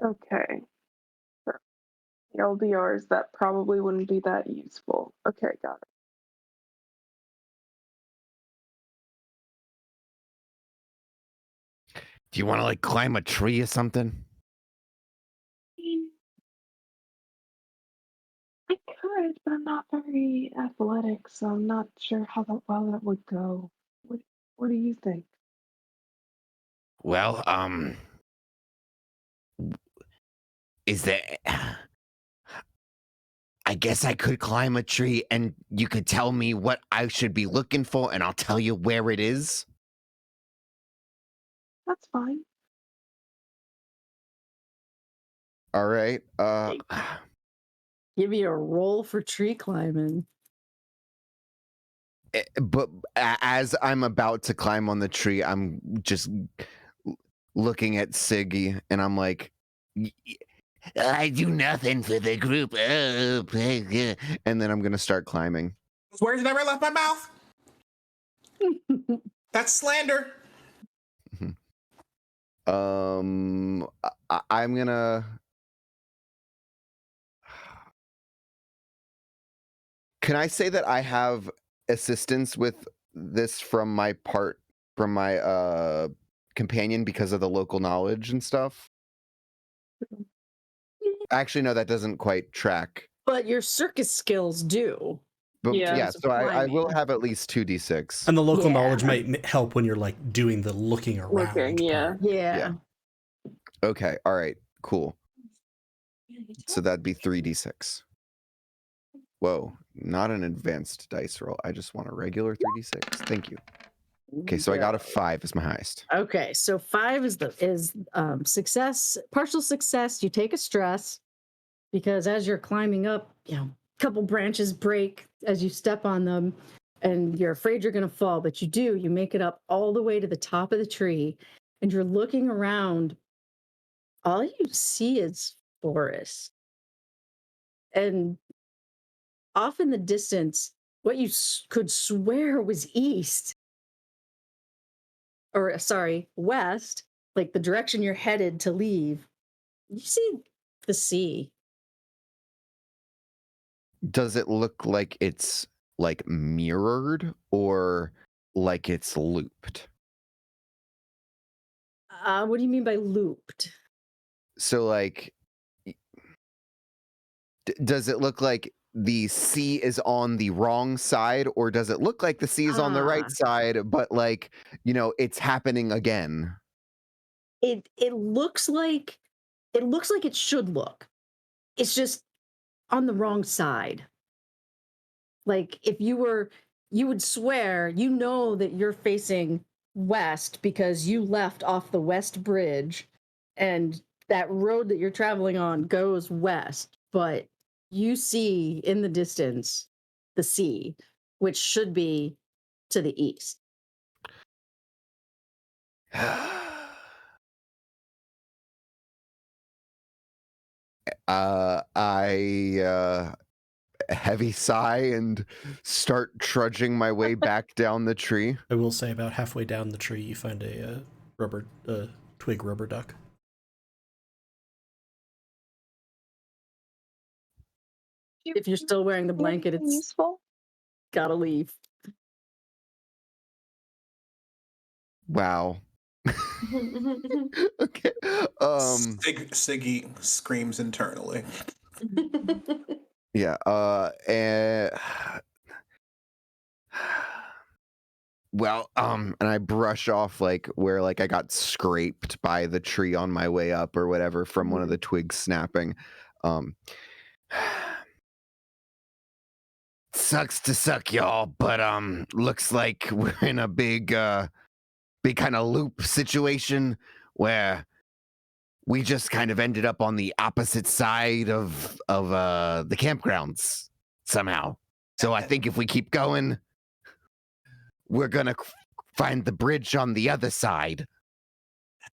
S9: Okay. For LDRs, that probably wouldn't be that useful. Okay, got it.
S8: Do you want to climb a tree or something?
S9: I could, but I'm not very athletic, so I'm not sure how well that would go. What do you think?
S8: Well, is there? I guess I could climb a tree, and you could tell me what I should be looking for, and I'll tell you where it is.
S9: That's fine.
S2: All right.
S3: Give you a roll for tree climbing.
S2: But as I'm about to climb on the tree, I'm just looking at Siggy, and I'm like,
S8: I do nothing for the group. Oh,
S2: and then I'm gonna start climbing.
S5: Those words never left my mouth. That's slander.
S2: I'm gonna. Can I say that I have assistance with this from my companion because of the local knowledge and stuff? Actually, no, that doesn't quite track.
S3: But your circus skills do.
S2: But
S9: Yeah.
S2: yeah, so I will
S3: Climbing.
S2: have at least 2d6.
S1: And the local
S3: Yeah.
S1: knowledge might help when you're doing the looking around.
S9: Looking, yeah.
S1: part.
S3: Yeah.
S2: Okay, all right, cool. So that'd be 3d6. Whoa, not an advanced dice roll. I just want a regular 3d6. Thank you. Okay, so I got a 5 as my highest.
S3: Okay, so 5 is success, partial success. You take a stress because as you're climbing up, a couple branches break as you step on them, and you're afraid you're going to fall, but you make it up all the way to the top of the tree, and you're looking around. All you see is forest, and off in the distance, what you could swear was east. Or sorry, west, like the direction you're headed to leave, you see the sea.
S2: Does it look like it's like mirrored or like it's looped?
S3: What do you mean by looped?
S2: So like does it look like the sea is on the wrong side, or does it look like the sea is on the right
S3: Ah.
S2: side, but like, it's happening again?
S3: It looks like it should look. It's just on the wrong side. Like if you would swear that you're facing west because you left off the west bridge and that road that you're traveling on goes west, but you see in the distance the sea, which should be to the east.
S2: I heavy sigh and start trudging my way back down the tree.
S1: I will say about halfway down the tree, you find a twig rubber duck.
S3: If you're still wearing the blanket,
S6: Anything
S3: it's
S6: useful.
S3: gotta leave.
S2: Wow. Okay.
S5: Siggy screams internally.
S2: Yeah. Well, and I brush off like where like I got scraped by the tree on my way up or whatever from one of the twigs snapping.
S8: Sucks to suck, y'all, but looks like we're in a big kind of loop situation where we just kind of ended up on the opposite side of the campgrounds somehow. So I think if we keep going, we're gonna find the bridge on the other side.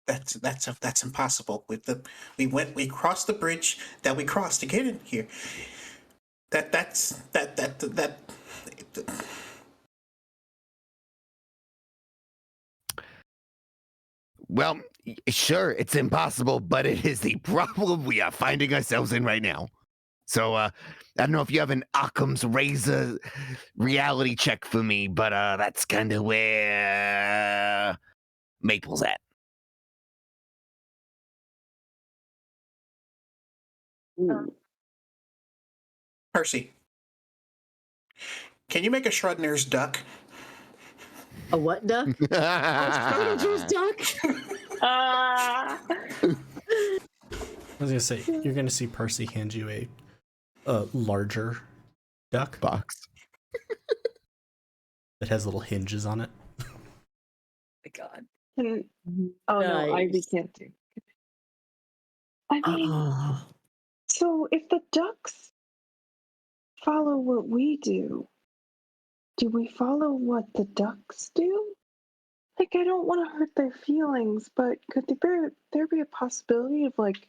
S5: That's impossible. We crossed the bridge that we crossed to get in here. That's.
S8: Well, sure, it's impossible, but it is the problem we are finding ourselves in right now. So, I don't know if you have an Occam's razor reality check for me, but that's kind of where Maple's at.
S5: Percy, can you make a Schrodinger's duck?
S3: A what duck? Schrodinger's duck.
S9: Ah.
S1: I was gonna say, you're gonna see Percy hand you a larger duck
S2: Box.
S1: that has little hinges on it.
S3: My God.
S9: Oh no, we
S3: Nice.
S9: can't do.
S6: I mean,
S3: Oh.
S6: so if the ducks follow what we do we follow what the ducks do? Like, I don't want to hurt their feelings, but could there be a possibility of like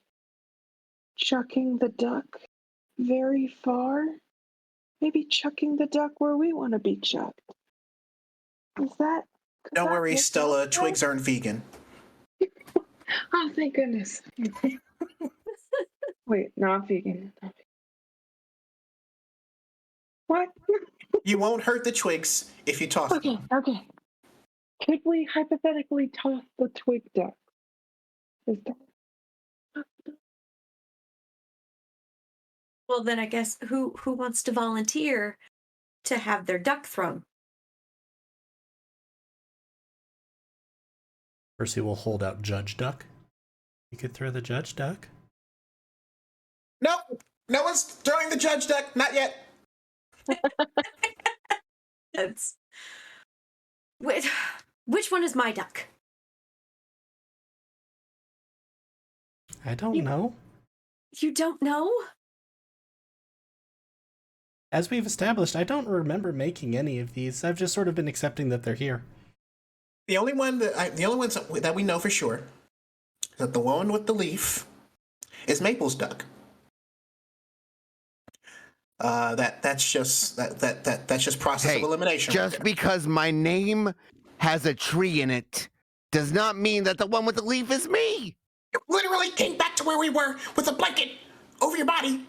S6: chucking the duck very far? Maybe chucking the duck where we want to be chucked. Is that?
S5: Don't worry,
S6: make
S5: Stella.
S6: sense?
S5: Twigs aren't vegan.
S6: Oh, thank goodness. Wait, not vegan. What?
S5: You won't hurt the twigs if you toss them.
S6: Okay. Could we hypothetically toss the twig duck? Is that?
S4: Well, then I guess who wants to volunteer to have their duck thrown?
S1: Percy will hold out Judge Duck. You could throw the Judge Duck.
S5: Nope. No one's throwing the judge duck. Not yet.
S4: That's which one is my duck?
S1: I don't know.
S4: You don't know?
S1: As we've established, I don't remember making any of these. I've just sort of been accepting that they're here.
S5: The only ones that we know for sure is that the one with the leaf is Maple's duck. That's just process of elimination.
S8: Just because my name has a tree in it does not mean that the one with the leaf is me.
S5: You literally came back to where we were with a blanket over your body,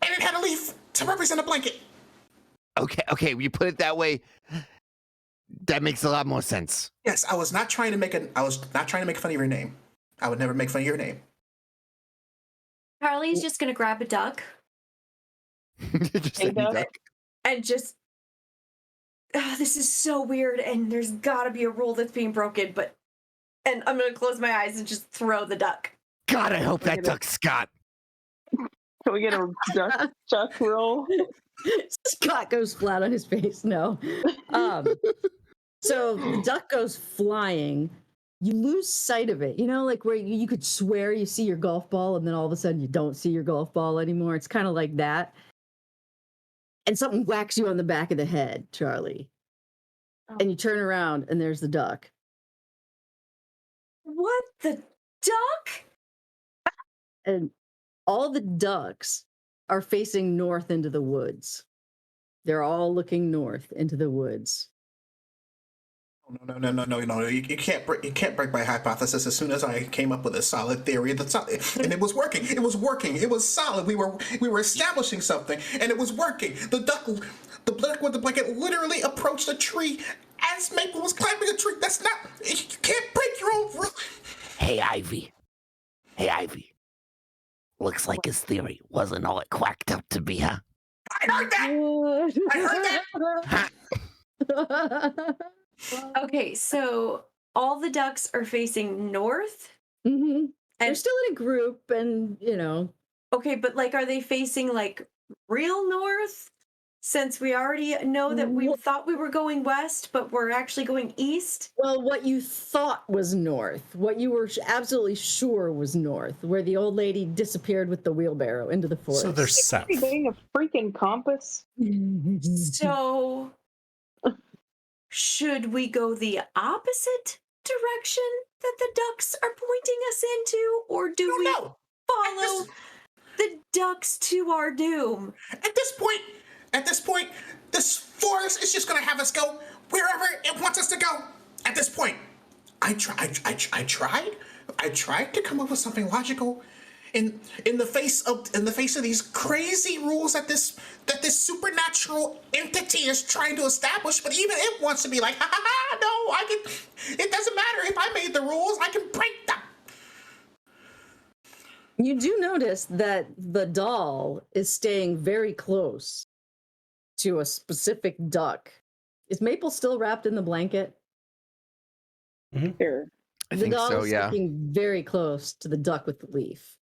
S5: and it had a leaf to represent a blanket.
S8: Okay, you put it that way. That makes a lot more sense.
S5: Yes, I was not trying to make fun of your name. I would never make fun of your name.
S4: Charlie's just gonna grab a duck
S8: Just
S9: Hey,
S8: any
S9: duck.
S8: duck.
S4: and just. This is so weird, and there's gotta be a rule that's being broken. And I'm gonna close my eyes and just throw the duck.
S8: God, I hope that duck's Scott.
S9: Can we get a duck roll?
S3: Scott goes flat on his face. No. So the duck goes flying. You lose sight of it. You know, like where you could swear you see your golf ball and then all of a sudden you don't see your golf ball anymore. It's kind of like that. And something whacks you on the back of the head, Charlie. And you turn around and there's the duck.
S4: What the duck?
S3: And all the ducks are facing north into the woods. They're all looking north into the woods.
S5: No. You can't break my hypothesis. As soon as I came up with a solid theory, and it was working. It was solid. We were establishing something, and it was working. The duck with the blanket literally approached a tree as Maple was climbing a tree. That's not. You can't break your own rule.
S8: Hey, Ivy. Looks like his theory wasn't all it quacked up to be, huh?
S5: I heard that.
S4: Okay, so all the ducks are facing north.
S3: Mm-hmm. They're
S4: And
S3: still in a group, and
S4: okay, but like, are they facing like real north? Since we already know that we thought we were going west, but we're actually going east.
S3: Well, what you thought was north, what you were absolutely sure was north, where the old lady disappeared with the wheelbarrow into the forest.
S1: So they're south.
S9: Are you getting a freaking compass?
S4: So, should we go the opposite direction that the ducks are pointing us into, or do we follow the ducks to our doom?
S5: At this point, this forest is just gonna have us go wherever it wants us to go. At this point, I tried to come up with something logical in the face of these crazy rules that this supernatural entity is trying to establish. But even it wants to be like, no, it doesn't matter if I made the rules, I can break them.
S3: You do notice that the doll is staying very close to a specific duck. Is Maple still wrapped in the blanket?
S9: Sure.
S2: I
S3: The
S2: think
S3: doll
S2: so,
S3: is
S2: yeah.
S3: sticking very close to the duck with the leaf.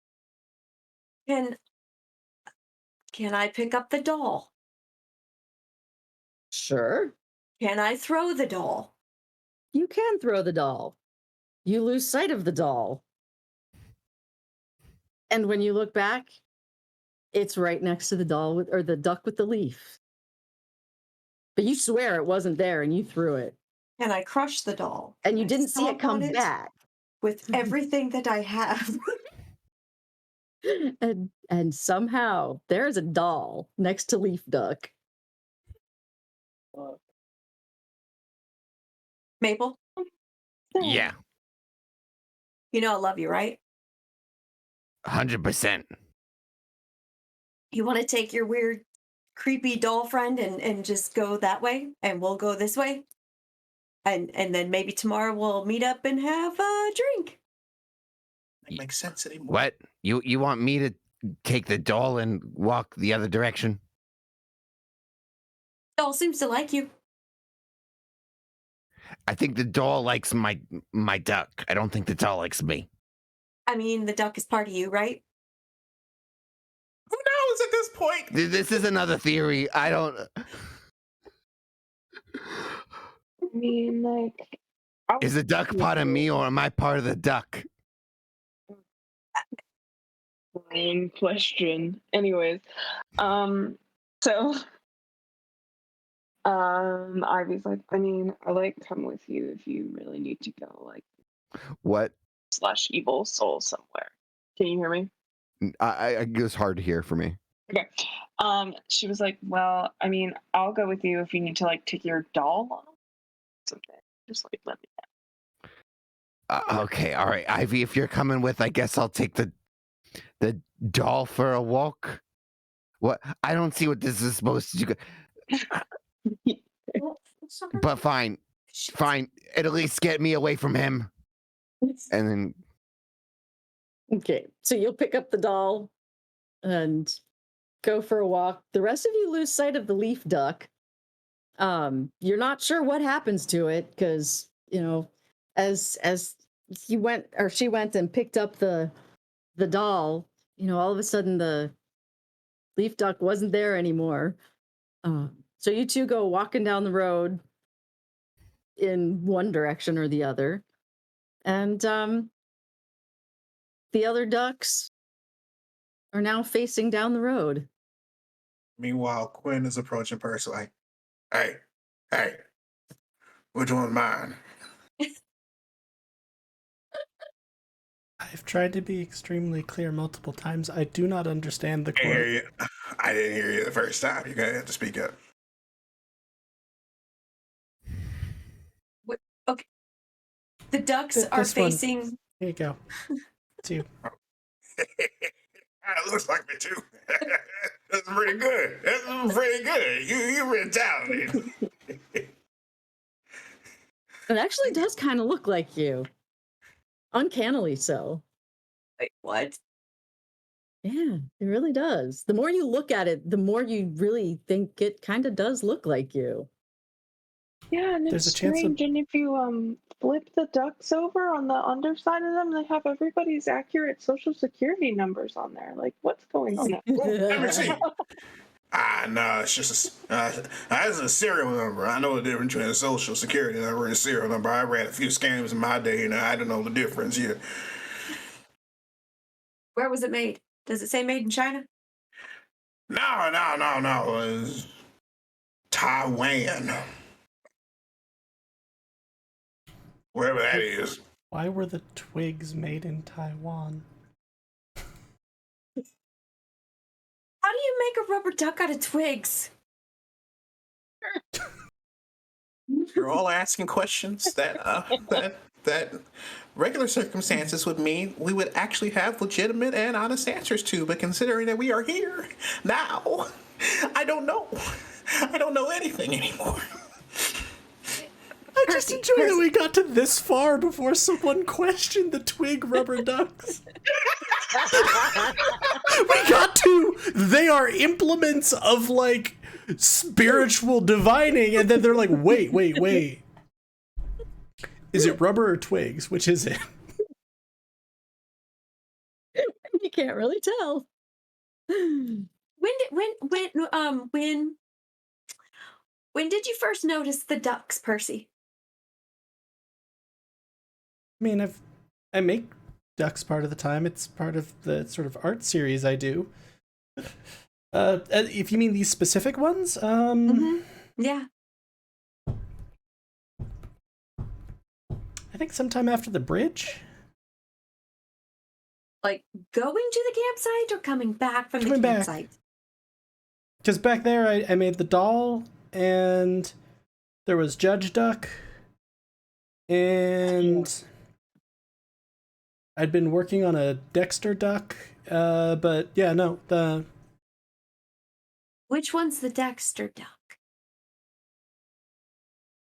S4: Can I pick up the doll?
S3: Sure.
S4: Can I throw the doll?
S3: You can throw the doll. You lose sight of the doll. And when you look back, it's right next to the doll or the duck with the leaf. But you swear it wasn't there and you threw it.
S4: Can I crush the doll?
S3: And you
S4: Can I
S3: didn't see it
S4: stomp
S3: come
S4: on
S3: back.
S4: with everything that I have.
S3: And somehow there's a doll next to Leaf Duck.
S4: Maple,
S8: Yeah,
S4: you know I love you, right?
S8: 100%.
S4: You want to take your weird, creepy doll friend and just go that way, and we'll go this way, and then maybe tomorrow we'll meet up and have a drink.
S5: That makes sense anymore.
S8: What? You want me to take the doll and walk the other direction?
S4: Doll seems to like you.
S8: I think the doll likes my duck. I don't think the doll likes me.
S4: I mean, the duck is part of you, right?
S5: Who knows at this point?
S8: This is another theory. I don't.
S9: I mean, like,
S8: Is the duck part of me or am I part of the duck?
S9: Brain question. Anyways, so Ivy's like, I mean, I like come with you if you really need to go, like
S2: What?
S9: / evil soul somewhere. Can you hear me?
S2: It was hard to hear for me.
S9: Okay. She was like, well, I mean, I'll go with you if you need to like take your doll on something. Just like let me know.
S8: Okay, all right, Ivy. If you're coming with, I guess I'll take the doll for a walk. What? I don't see what this is supposed to do.
S4: Well, sorry.
S8: But fine, fine. At least get me away from him.
S2: And then
S3: Okay, so you'll pick up the doll and go for a walk. The rest of you lose sight of the leaf duck. You're not sure what happens to it because as he went or she went and picked up the doll, all of a sudden the leaf duck wasn't there anymore. So you two go walking down the road in one direction or the other, and the other ducks are now facing down the road.
S5: Meanwhile, Quinn is approaching Percy like, hey, which one's mine?
S1: I've tried to be extremely clear multiple times. I do not understand the
S5: I didn't
S1: quote.
S5: hear you. I didn't hear you the first time. You're going to have to speak up.
S4: Okay. The ducks
S1: This
S4: are
S1: one.
S4: facing.
S1: Here you go. It's you.
S5: It looks like me too. That's pretty good. That's pretty good. You're really talented.
S3: It actually does kind of look like you. Uncannily so.
S4: Wait, what?
S3: Yeah, it really does. The more you look at it, the more you really think it kind of does look like you.
S9: Yeah, and
S1: There's
S9: it's
S1: a chance of-
S9: strange. And if you flip the ducks over on the underside of them, they have everybody's accurate social security numbers on there. Like, what's going on?
S5: Let me see. No, it's just that's a serial number. I know the difference between a social security number and a serial number. I ran a few scams in my day, and I don't know the difference yet.
S4: Where was it made? Does it say made in China?
S5: No. It's Taiwan. Wherever that is.
S1: Why were the twigs made in Taiwan?
S4: How do you make a rubber duck out of twigs?
S5: You're all asking questions that regular circumstances would mean we would actually have legitimate and honest answers to, but considering that we are here now, I don't know. I don't know anything anymore.
S1: I just enjoy that we got to this far before someone questioned the twig rubber ducks. We got to, they are implements of like spiritual divining, and then they're like, wait. Is it rubber or twigs? Which is it?
S3: You can't really tell.
S4: When did you first notice the ducks, Percy?
S1: I mean, I make ducks part of the time. It's part of the sort of art series I do. If you mean these specific ones,
S4: Yeah.
S1: I think sometime after the bridge.
S4: Like going to the campsite or coming back from
S1: Coming
S4: the
S1: back.
S4: campsite?
S1: Because back there, I made the doll, and there was Judge Duck, and I'd been working on a Dexter Duck, but yeah, no,
S4: Which one's the Dexter duck?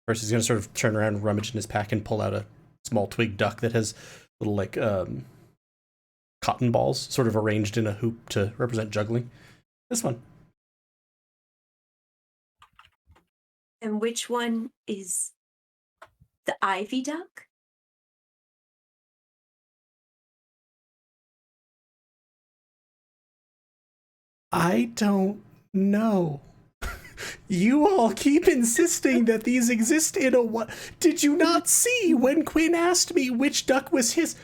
S1: First, he's gonna sort of turn around, rummage in his pack, and pull out a small twig duck that has little like cotton balls, sort of arranged in a hoop to represent juggling. This one.
S4: And which one is the ivy duck?
S1: I don't know. You all keep insisting that these exist in a what? Did you not see when Quinn asked me which duck was his?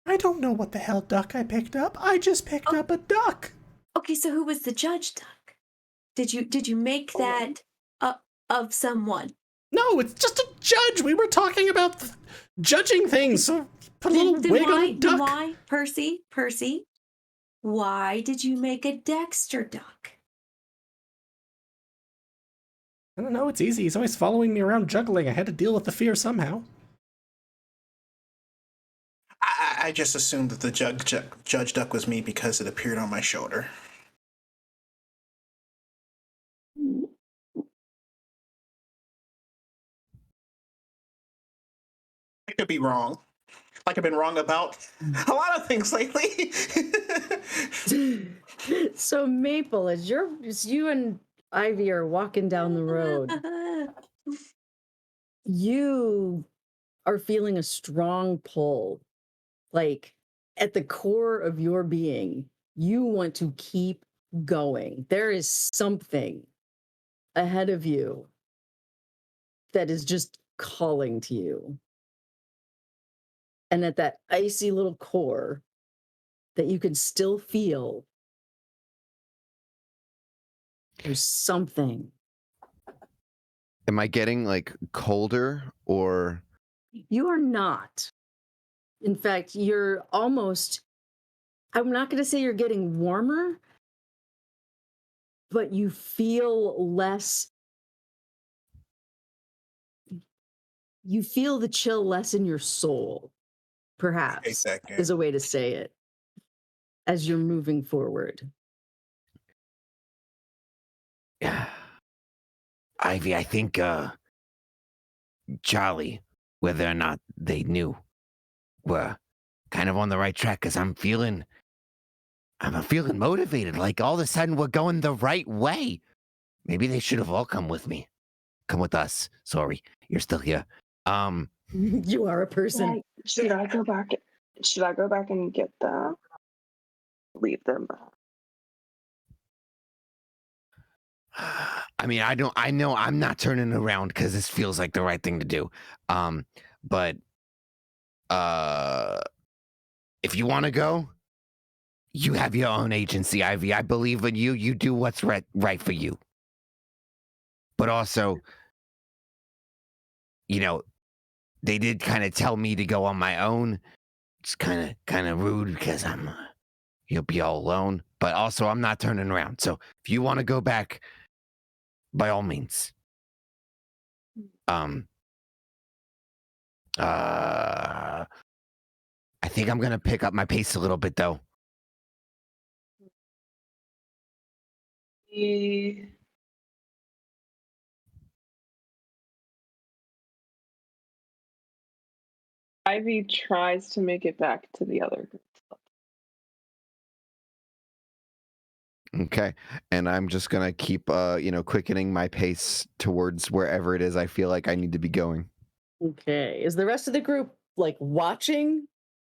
S1: I don't know what the hell duck I picked up. I just picked up a duck.
S4: Okay, so who was the judge duck? Did you make that of someone?
S1: No, it's just a judge. We were talking about judging things. So put a little wig on a duck.
S4: Then why, Percy, why did you make a Dexter duck?
S1: I don't know. It's easy. He's always following me around juggling. I had to deal with the fear somehow.
S5: I just assumed that the judge duck was me because it appeared on my shoulder. could be wrong. Like I've been wrong about a lot of things lately.
S3: So Maple, as you and Ivy are walking down the road, you are feeling a strong pull. Like at the core of your being, you want to keep going. There is something ahead of you that is just calling to you. And at that icy little core that you can still feel, there's something.
S2: Am I getting like colder or?
S3: You are not. In fact, you're almost, I'm not going to say you're getting warmer, but you feel less. You feel the chill less in your soul, perhaps, is a way to say it, as you're moving forward.
S8: Yeah. Ivy, I think Charlie, whether or not they knew, were kind of on the right track because I'm feeling motivated. Like all of a sudden we're going the right way. Maybe they should have all come with me. Come with us. Sorry, you're still here.
S3: You are a person.
S6: Should I go back? Should I go back and get them? Leave them.
S8: I mean, I know I'm not turning around because this feels like the right thing to do. But if you want to go, you have your own agency, Ivy. I believe in you. You do what's right for you. But also, you know, they did kind of tell me to go on my own. It's kind of rude because you'll be all alone. But also, I'm not turning around. So if you want to go back, by all means. I think I'm gonna pick up my pace a little bit, though.
S9: Ivy tries to make it back to the other group.
S2: Okay. And I'm just gonna keep quickening my pace towards wherever it is I feel like I need to be going.
S3: Okay. Is the rest of the group like watching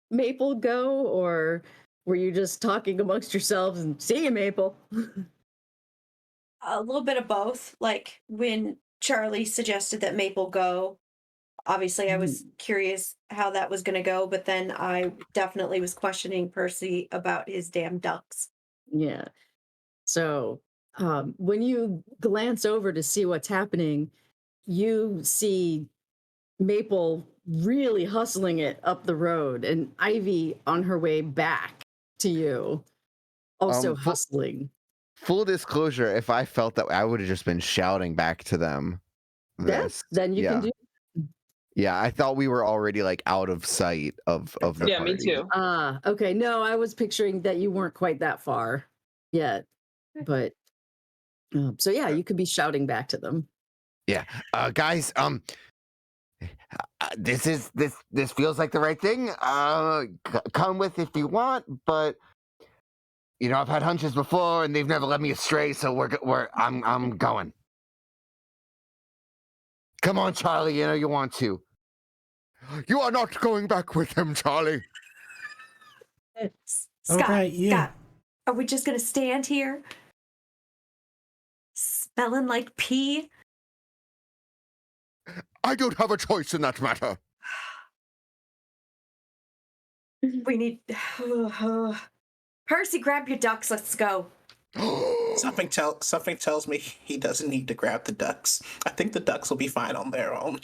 S3: Maple go, or were you just talking amongst yourselves and see you, Maple?
S4: A little bit of both. Like when Charlie suggested that Maple go, obviously I was curious how that was going to go, but then I definitely was questioning Percy about his damn ducks.
S3: Yeah. So when you glance over to see what's happening, you see Maple really hustling it up the road and Ivy on her way back to you, also hustling.
S2: Full disclosure, if I felt that, I would have just been shouting back to them.
S3: Then you can do.
S2: Yeah, I thought we were already like out of sight of the
S9: Yeah,
S2: party.
S9: me too.
S3: Okay. No, I was picturing that you weren't quite that far yet, but so yeah, you could be shouting back to them.
S8: Yeah, guys. This feels like the right thing. Come with if you want, but I've had hunches before and they've never led me astray. So I'm going. Come on, Charlie. You want to.
S7: You are not going back with him, Charlie.
S4: Scott,
S1: right, yeah.
S4: Scott, are we just going to stand here smelling like pee?
S7: I don't have a choice in that matter.
S4: We need... Percy, grab your ducks. Let's go.
S5: Something tells me he doesn't need to grab the ducks. I think the ducks will be fine on their own.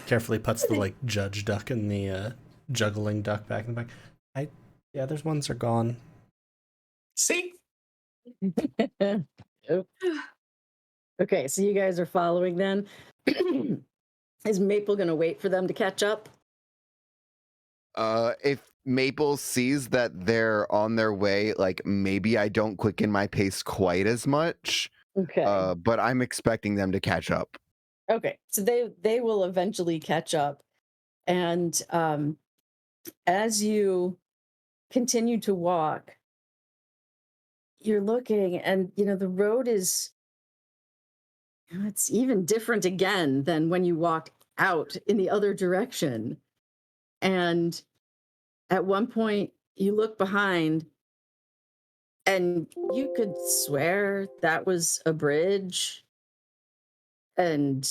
S1: Carefully puts the judge duck and the juggling duck back in the back. Those ones are gone.
S5: See?
S3: Okay, so you guys are following then. Is Maple gonna wait for them to catch up?
S2: If Maple sees that they're on their way, like maybe I don't quicken my pace quite as much.
S3: Okay.
S2: But I'm expecting them to catch up.
S3: Okay, so they will eventually catch up. And as you continue to walk, you're looking, and the road is, it's even different again than when you walked out in the other direction. And at one point, you look behind, and you could swear that was a bridge. And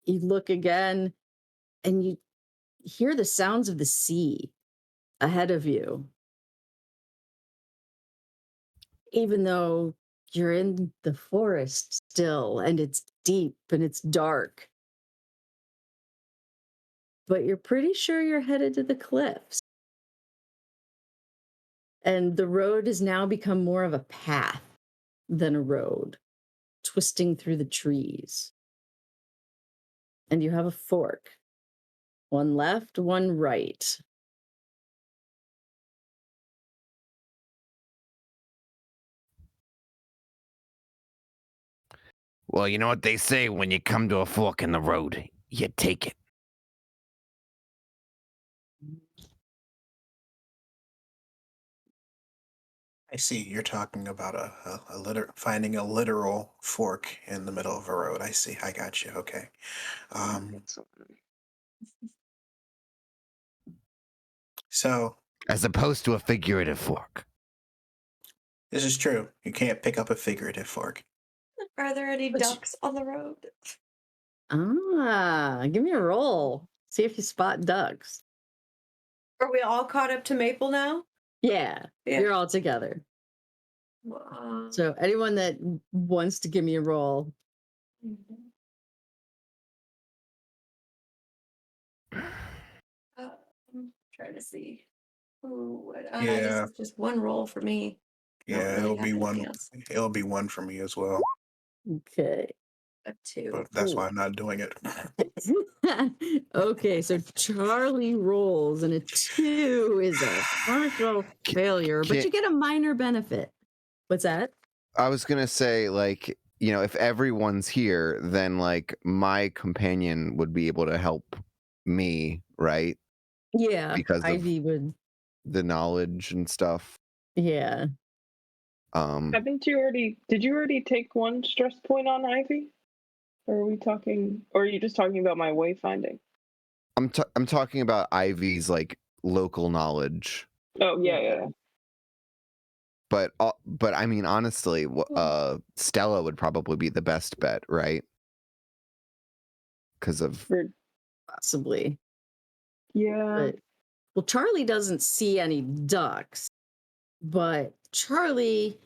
S3: you look again, and you hear the sounds of the sea ahead of you, even though you're in the forest still, and it's deep and it's dark. But you're pretty sure you're headed to the cliffs. And the road has now become more of a path than a road, twisting through the trees. And you have a fork, one left, one right.
S8: Well, you know what they say when you come to a fork in the road, you take it.
S5: I see. You're talking about finding a literal fork in the middle of a road. I see. I got you. Okay. So
S8: As opposed to a figurative fork.
S5: this is true. You can't pick up a figurative fork.
S4: Are there any ducks on the road?
S3: Give me a roll. See if you spot ducks.
S4: Are we all caught up to Maple now?
S3: Yeah,
S4: Yeah.
S3: you're all together. So anyone that wants to give me a roll.
S4: I'm trying to see. Ooh,
S5: Yeah.
S4: this is just one roll for me.
S5: Yeah,
S4: Don't really
S5: it'll
S4: have
S5: be one.
S4: anything else.
S5: It'll be one for me as well.
S3: Okay.
S4: A 2.
S5: But that's why I'm not doing it.
S3: Okay, so Charlie rolls, and a 2 is a partial failure, but you get a minor benefit. What's that?
S2: I was gonna say, like, if everyone's here, then like my companion would be able to help me, right?
S3: Yeah,
S2: Because of
S3: Ivy would.
S2: the knowledge and stuff.
S3: Yeah.
S9: Haven't you already? Did you already take one stress point on Ivy? Or are we talking? Or are you just talking about my wayfinding?
S2: I'm talking about Ivy's like local knowledge.
S9: Oh yeah.
S2: But I mean, honestly, Stella would probably be the best bet, right? Because of
S3: Possibly.
S9: Yeah.
S3: Well, Charlie doesn't see any ducks, but Charlie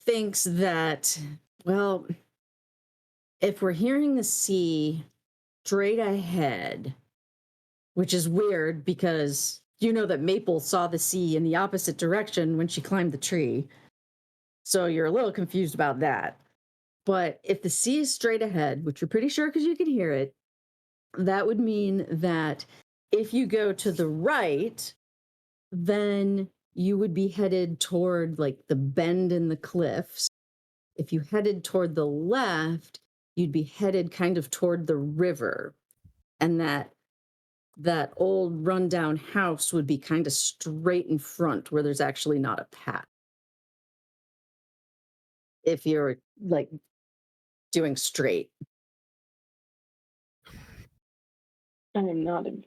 S3: thinks that, well, if we're hearing the sea straight ahead, which is weird because that Maple saw the sea in the opposite direction when she climbed the tree. So you're a little confused about that. But if the sea is straight ahead, which you're pretty sure because you can hear it, that would mean that if you go to the right, then you would be headed toward like the bend in the cliffs. If you headed toward the left, you'd be headed kind of toward the river. And that old rundown house would be kind of straight in front where there's actually not a path. If you're like doing straight.
S9: I am not in.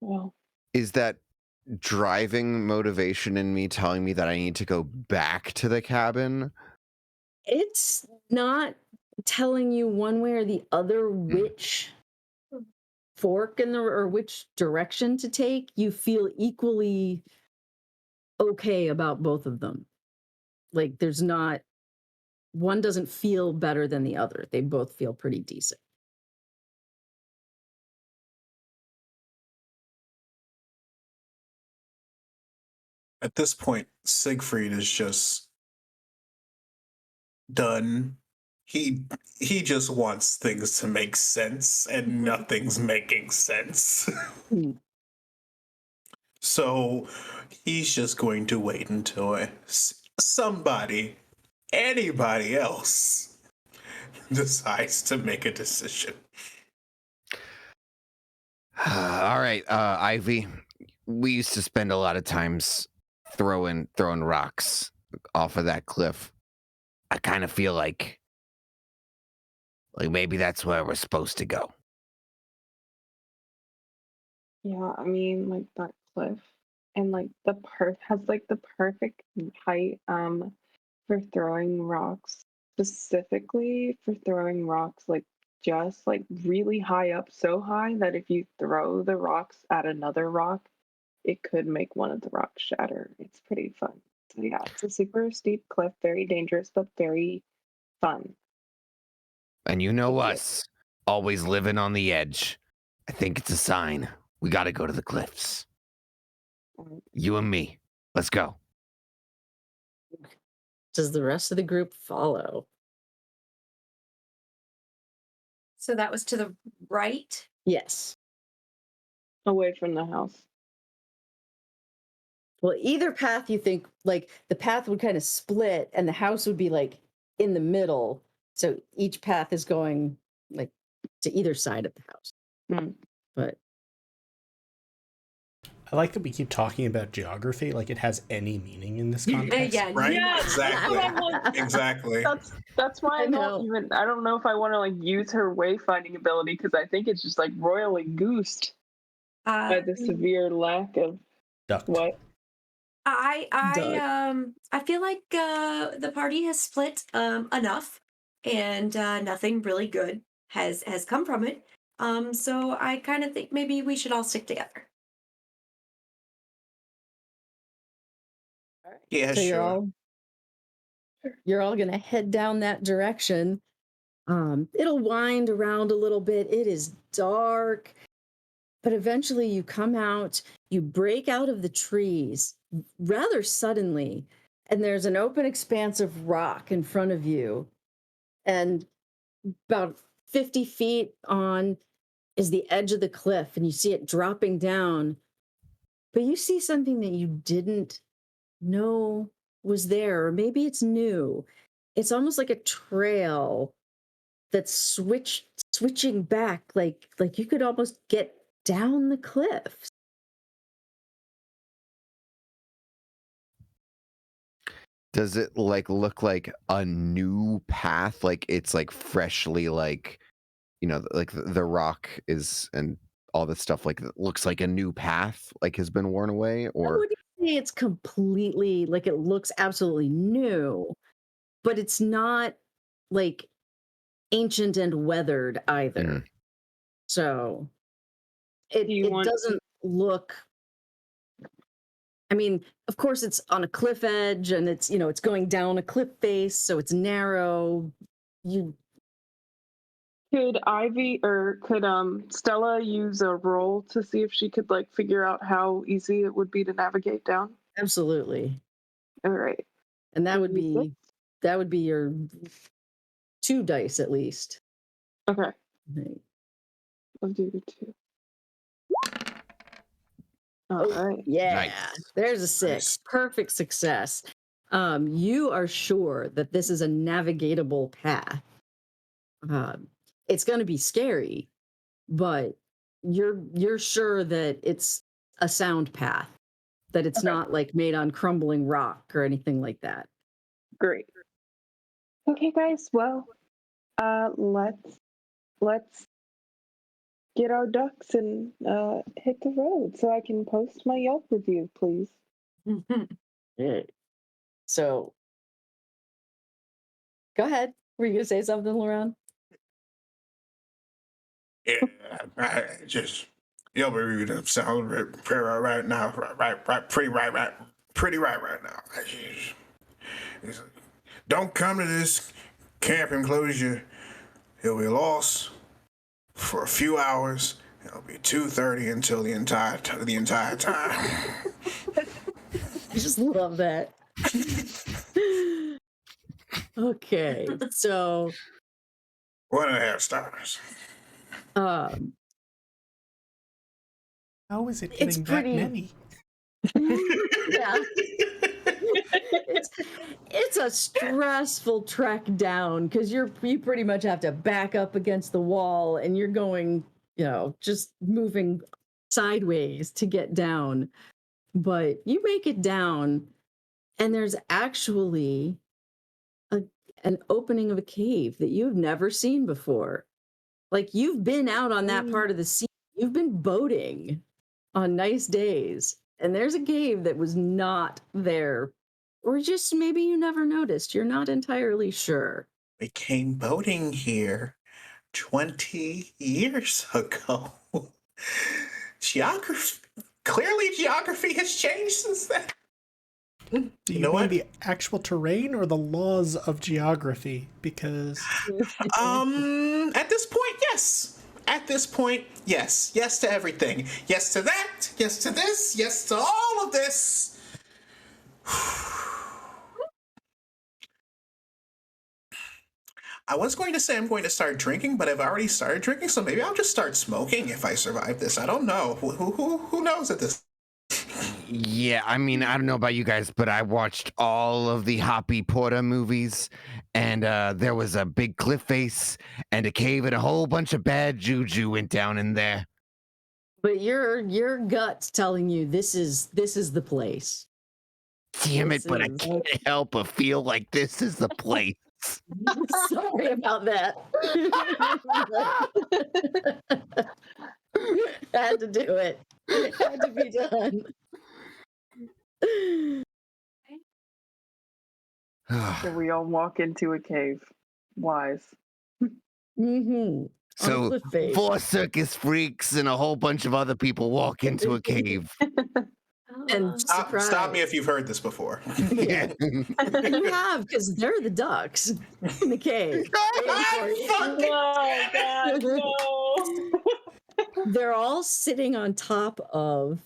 S9: Well,
S2: is that driving motivation in me telling me that I need to go back to the cabin?
S3: It's not telling you one way or the other which fork or which direction to take. You feel equally okay about both of them. Like there's not, one doesn't feel better than the other. They both feel pretty decent.
S5: At this point, Siegfried is just done. He just wants things to make sense, and nothing's making sense. So he's just going to wait until anybody else, decides to make a decision.
S8: All right, Ivy. We used to spend a lot of times throwing rocks off of that cliff. I kind of feel like maybe that's where we're supposed to go.
S9: Yeah, I mean, like that cliff, and like has like the perfect height for throwing rocks, specifically for throwing rocks like just like really high up, so high that if you throw the rocks at another rock, it could make one of the rocks shatter. It's pretty fun. So yeah, it's a super steep cliff, very dangerous, but very fun.
S8: And you know
S9: Thank you.
S8: us, always living on the edge. I think it's a sign. We got to go to the cliffs. You and me. Let's go.
S3: Does the rest of the group follow?
S4: So that was to the right.
S3: Yes.
S9: Away from the house.
S3: Well, either path you think, like, the path would kind of split and the house would be like in the middle. So each path is going like to either side of the house.
S9: Mm.
S3: But
S1: I like that we keep talking about geography like it has any meaning in this context.
S4: Yeah,
S5: Right?
S9: Yeah,
S5: Exactly.
S9: like,
S5: Exactly.
S9: that's why
S3: I
S9: I
S3: know.
S9: don't know if I want to like use her wayfinding ability because I think it's just like royally goosed by the severe lack of
S1: Duct.
S9: what.
S4: I feel like the party has split enough, and nothing really good has come from it. So I kind of think maybe we should all stick together.
S5: Yeah,
S3: so
S5: sure.
S3: you're all gonna head down that direction. It'll wind around a little bit. It is dark, but eventually you come out, you break out of the trees rather suddenly, and there's an open expanse of rock in front of you. And about 50 feet on is the edge of the cliff, and you see it dropping down. But you see something that you didn't know was there, or maybe it's new. It's almost like a trail that's switching back, like you could almost get down the cliffs.
S2: Does it like look like a new path? Like it's like freshly like, like the rock is and all this stuff like it looks like a new path like has been worn away,
S3: I
S2: or
S3: wouldn't say it's completely like it looks absolutely new, but it's not like ancient and weathered either.
S2: Mhm.
S3: So
S9: Do you
S3: it
S9: want
S3: doesn't look. I mean, of course, it's on a cliff edge, and it's it's going down a cliff face, so it's narrow. You
S9: Could Ivy or could Stella use a roll to see if she could like figure out how easy it would be to navigate down?
S3: absolutely,
S9: All right.
S3: and that would
S9: Mhm.
S3: be your 2 dice at least.
S9: Okay.
S3: Right.
S9: I'll do the 2. All right.
S3: Yeah,
S8: Nice.
S3: there's a 6.
S5: Nice.
S3: Perfect success. You are sure that this is a navigatable path. It's going to be scary, but you're sure that it's a sound path, that it's
S9: Okay.
S3: not like made on crumbling rock or anything like that.
S9: Great. Okay, guys. Well, let's get our ducks and hit the road so I can post my Yelp review, please.
S3: Yeah. So, go ahead. Were you going to say something, Lauren?
S5: Yeah, I just you'll be reading them sound right now, pretty right now. Don't come to this camp enclosure. You'll be lost for a few hours. It'll be 2:30 until the entire time.
S3: I just love that. Okay, so
S5: 1.5 stars.
S3: um,
S1: How is it
S3: It's
S1: getting
S3: pretty-
S1: that many?
S3: yeah, it's a stressful trek down because you pretty much have to back up against the wall, and you're going just moving sideways to get down. But you make it down, and there's actually an opening of a cave that you've never seen before. Like, you've been out on that part of the sea. You've been boating on nice days, and there's a cave that was not there. Or just maybe you never noticed. You're not entirely sure.
S5: We came boating here 20 years ago. Clearly geography has changed since then.
S1: Do you mean the actual terrain or the laws of geography? Because
S5: at this point, yes. At this point, yes. Yes to everything. Yes to that. Yes to this. Yes to all of this. I was going to say I'm going to start drinking, but I've already started drinking, so maybe I'll just start smoking if I survive this. I don't know. Who knows at this?
S8: Yeah, I mean, I don't know about you guys, but I watched all of the Hoppy Porter movies, and there was a big cliff face and a cave, and a whole bunch of bad juju went down in there.
S3: But your gut's telling you this is the place.
S8: Damn it, but I can't help but feel like this is the place.
S3: Sorry about that. Had to do it. It had to be done.
S9: So we all walk into a cave. Wise.
S3: Mm-hmm.
S8: So 4 circus freaks and a whole bunch of other people walk into a cave.
S3: And
S5: stop me if you've heard this before.
S8: Yeah.
S3: You have, because they're the ducks in the cave.
S9: No, God, no.
S3: They're all sitting on top of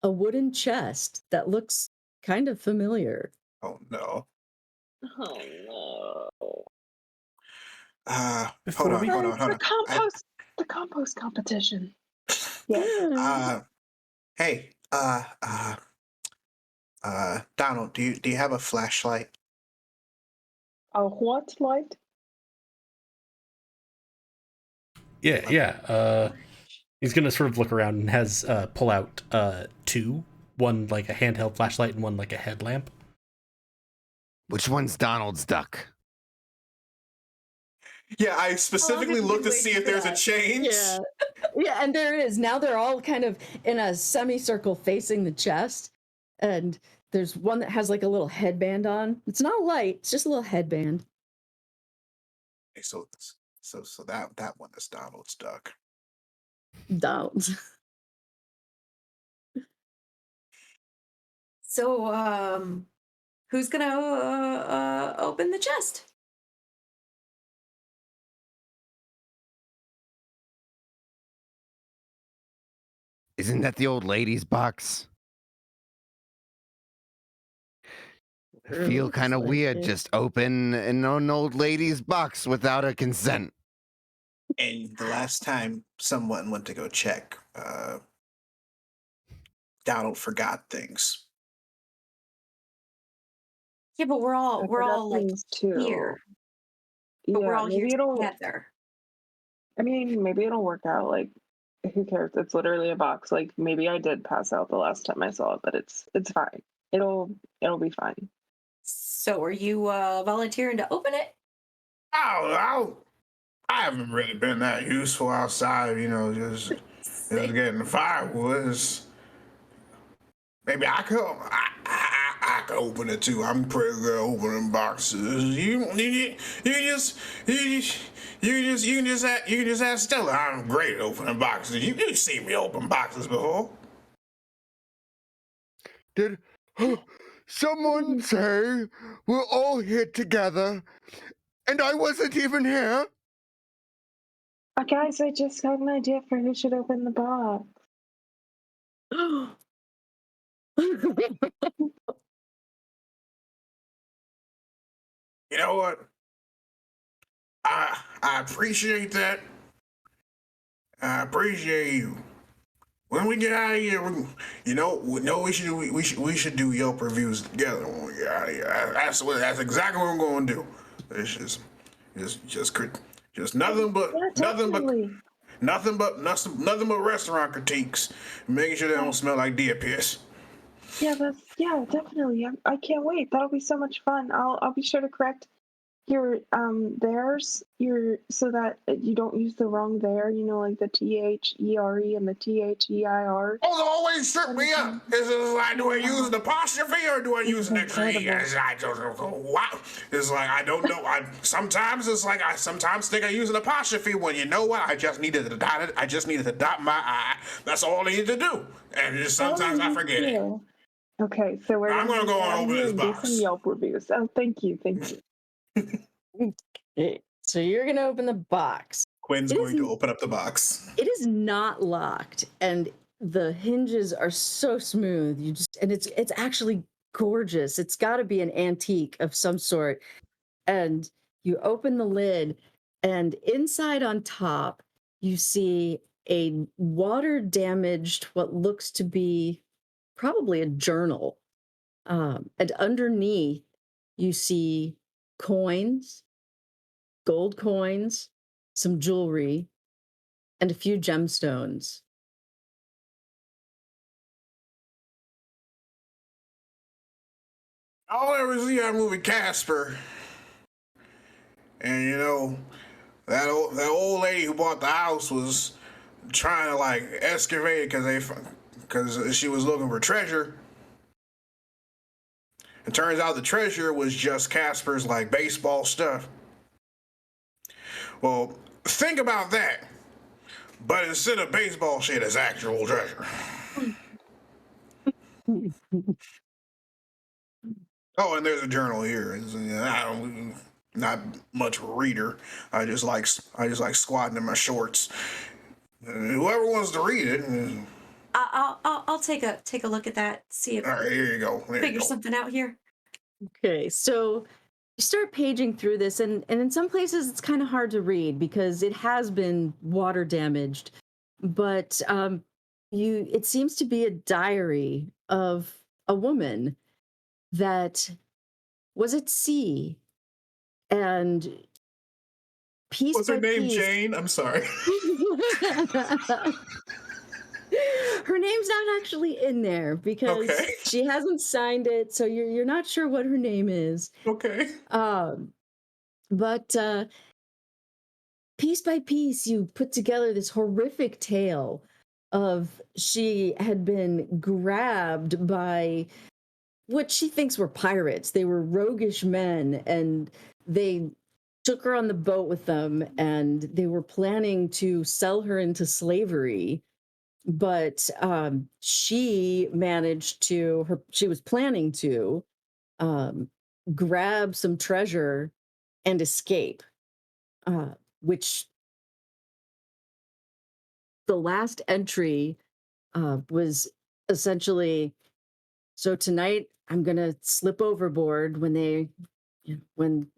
S3: a wooden chest that looks kind of familiar.
S5: Oh no.
S9: Oh no.
S5: Hold on.
S9: The compost competition. Yeah.
S5: Hey, Donald, do you have a flashlight?
S9: A what light?
S1: Yeah. He's gonna sort of look around and has pull out 2, one like a handheld flashlight and one like a headlamp.
S8: Which one's Donald's duck?
S5: Yeah, I specifically looked to see if there's a change.
S3: Yeah, and there is. Now they're all kind of in a semicircle facing the chest, and there's one that has like a little headband on. It's not a light; it's just a little headband.
S5: Okay, so that one is Donald's duck.
S3: Donald.
S4: So, who's gonna open the chest?
S8: Isn't that the old lady's box? I feel kind of weird just open an old lady's box without her consent.
S5: And the last time someone went to go check, Donald forgot things.
S4: Yeah, but we're all like here. But we're all here together.
S9: I mean, maybe it'll work out. Like, who cares? It's literally a box. Like, maybe I did pass out the last time I saw it, but it's fine. It'll be fine.
S4: So, are you volunteering to open it?
S5: I haven't really been that useful outside, just getting firewood. Maybe I could open it too. I'm pretty good at opening boxes. You can just ask Stella. I'm great at opening boxes. You've seen me open boxes before.
S7: Did someone say we're all here together and I wasn't even here?
S6: Guys, I just got an idea for who should open the box.
S5: You know what? I appreciate that. I appreciate you. When we get out of here, we should do Yelp reviews together when we get out of here. That's exactly what I'm going to do. It's just nothing but Nothing but restaurant critiques. Making sure they don't smell like deer piss.
S6: Yeah, definitely. I can't wait. That'll be so much fun. I'll be sure to correct your theirs so that you don't use the wrong there. You know, like the THERE and the THEIR.
S5: Oh, always trip me up. Is it like, do I use an apostrophe or do I use an extra E? I don't know. Wow. It's like, I don't know. Sometimes it's like, I sometimes think I use an apostrophe when you know what? I just needed to dot it. I just needed to dot my I. That's all I needed to do. And just sometimes I forget it.
S6: Okay, so
S5: I'm going to go on over this
S6: do
S5: box.
S6: some Yelp reviews. Oh, thank you.
S3: Okay, so you're gonna open the box.
S5: Quinn's going to open up the box.
S3: It is not locked, and the hinges are so smooth. It's actually gorgeous. It's got to be an antique of some sort. And you open the lid, and inside on top, you see a water-damaged, what looks to be probably a journal. And underneath, you see coins, gold coins, some jewelry, and a few gemstones.
S5: I'll ever see that movie Casper. And you know, that old lady who bought the house was trying to like excavate because she was looking for treasure. It turns out the treasure was just Casper's like baseball stuff. Well, think about that. But instead of baseball shit, it's actual treasure. Oh, and there's a journal here. I'm not much reader. I just like squatting in my shorts. Whoever wants to read it.
S4: I'll take a look at that. See if
S5: All right, here you go.
S4: figure something out here.
S3: Okay, so you start paging through this, and in some places it's kind of hard to read because it has been water damaged. But it seems to be a diary of a woman that was at sea, and piece
S5: What's
S3: by
S5: her name?
S3: piece,
S5: Jane? I'm sorry.
S3: her name's not actually in there because
S5: Okay.
S3: she hasn't signed it, so you're not sure what her name is.
S5: Okay.
S3: But piece by piece, you put together this horrific tale of she had been grabbed by what she thinks were pirates. They were roguish men, and they took her on the boat with them, and they were planning to sell her into slavery. But she was planning to grab some treasure and escape, which the last entry was essentially, so tonight I'm gonna slip overboard when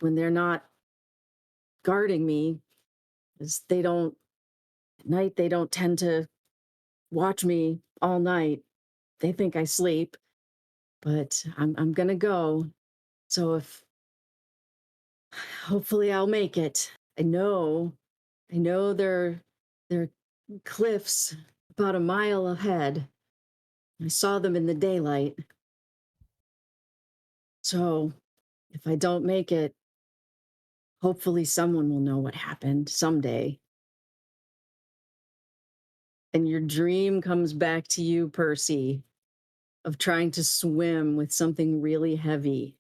S3: they're not guarding me, because they don't at night, they don't tend to watch me all night. They think I sleep, but I'm gonna go. So if hopefully I'll make it. I know there are cliffs about a mile ahead. I saw them in the daylight. So if I don't make it, hopefully someone will know what happened someday. And your dream comes back to you, Percy, of trying to swim with something really heavy.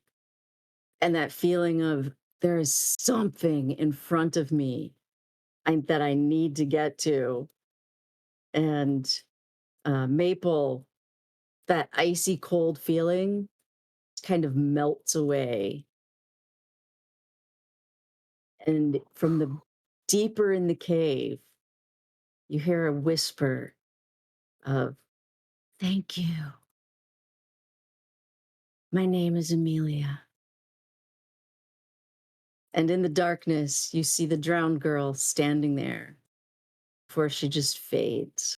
S3: And that feeling of there is something in front of me that I need to get to. And Maple, that icy cold feeling kind of melts away. And from the deeper in the cave, you hear a whisper of, "Thank you. My name is Amelia." And in the darkness, you see the drowned girl standing there before she just fades.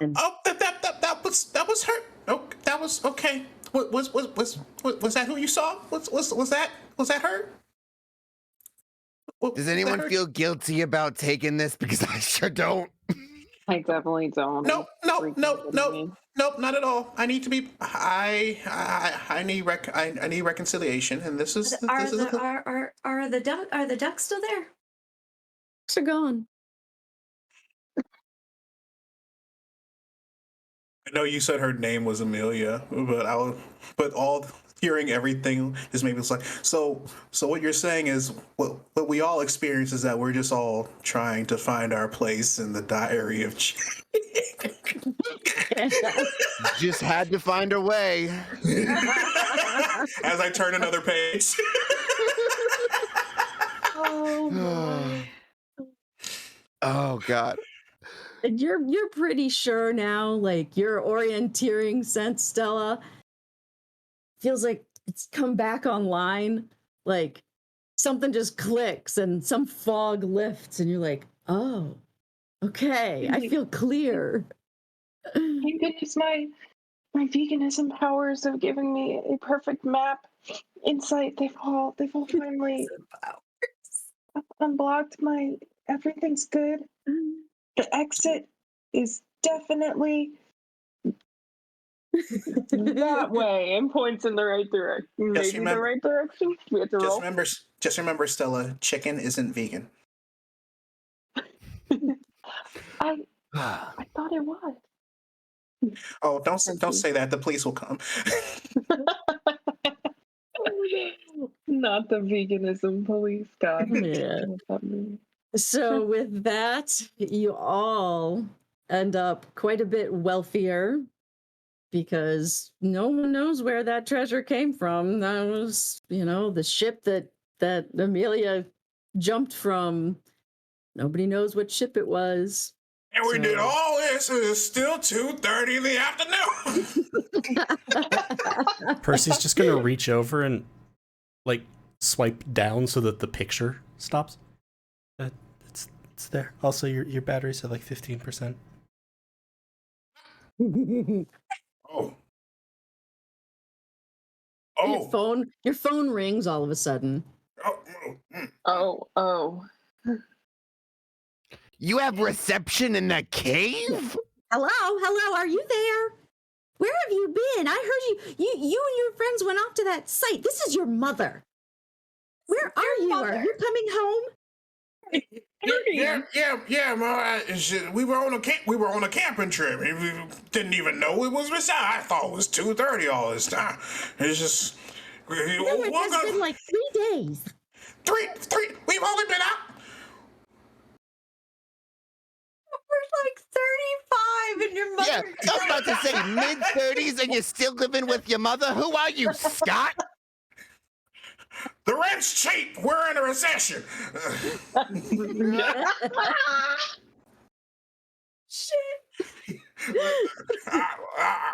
S3: And
S5: Oh, that was her. Oh, that was okay. Was that who you saw? Was that her?
S8: Does
S5: Was
S8: anyone
S5: that her?
S8: feel guilty about taking this? Because I sure don't.
S9: I definitely don't.
S5: No, no,
S9: Freaking
S5: no,
S9: kidding
S5: no,
S9: me.
S5: nope, not at all. I need to be. I need I need reconciliation, and this is
S4: Are
S5: this is.
S4: are the ducks still there?
S3: Ducks are gone.
S5: I know you said her name was Amelia, but all hearing everything just made me like, so what you're saying is what we all experience is that we're just all trying to find our place in the diary of
S2: Just had to find a way.
S5: as I turn another page.
S3: Oh,
S2: Oh God.
S3: and you're pretty sure now, like your orienteering sense, Stella, feels like it's come back online. Like something just clicks and some fog lifts, and you're like, oh, okay, I feel clear.
S9: Thank goodness my veganism powers have given me a perfect map insight. They've all finally unblocked my everything's good. The exit is definitely that way and points in the right direction.
S5: Just
S9: Maybe the
S5: remember-
S9: right direction. We have to roll.
S5: Just remember, Stella, chicken isn't vegan.
S9: I thought it was.
S5: Oh, don't say that. The police will come.
S9: Not the veganism police, God.
S3: Yeah.
S9: What's that mean?
S3: So with that, you all end up quite a bit wealthier because no one knows where that treasure came from. That was, the ship that Amelia jumped from. Nobody knows what ship it was.
S5: And we
S3: So-
S5: did all this, and it's still 2:30 in the afternoon.
S1: Percy's just gonna reach over and like swipe down so that the picture stops. It's there. Also, your battery's at like 15%.
S5: Oh.
S3: Your phone rings all of a sudden.
S9: Oh.
S8: You have reception in the cave?
S3: Hello, are you there? Where have you been? I heard you and your friends went off to that site. This is your mother. Where are you?
S4: mother.
S3: Are you coming home?
S5: Yeah, Ma. We were on a camping trip. We didn't even know it was beside. I thought it was 2:30 all this time. It's just
S3: It's been like 3 days.
S5: three. We've only been out.
S4: We're like 35 and your mother.
S8: Yeah, I was about to say mid-30s and you're still living with your mother? Who are you, Scott?
S5: The rent's cheap. We're in a recession.
S4: Shit.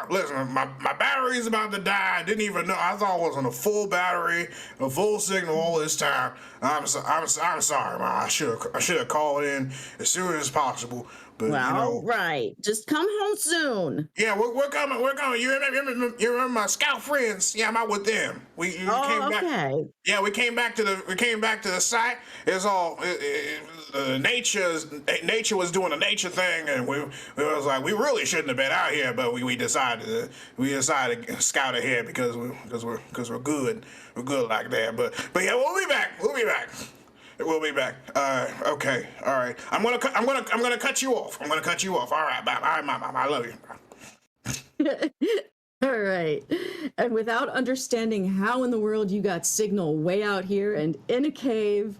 S5: Listen, my battery's about to die. I didn't even know. I thought it was on a full battery, a full signal all this time. I'm sorry, Ma. I should have called in as soon as possible. But
S3: Right. Just come home soon.
S5: yeah, we're coming. We're coming. You remember my scout friends? Yeah, I'm out with them. We came back.
S3: Okay.
S5: Yeah, we came back to the site. It's all nature was doing a nature thing, and we was like, we really shouldn't have been out here, but we decided to scout ahead because we're good. We're good like that. But yeah, we'll be back. We'll be back. Okay. All right. I'm gonna cut you off. All right. Bye. All right, Mom. I love you.
S3: All right. And without understanding how in the world you got signal way out here and in a cave,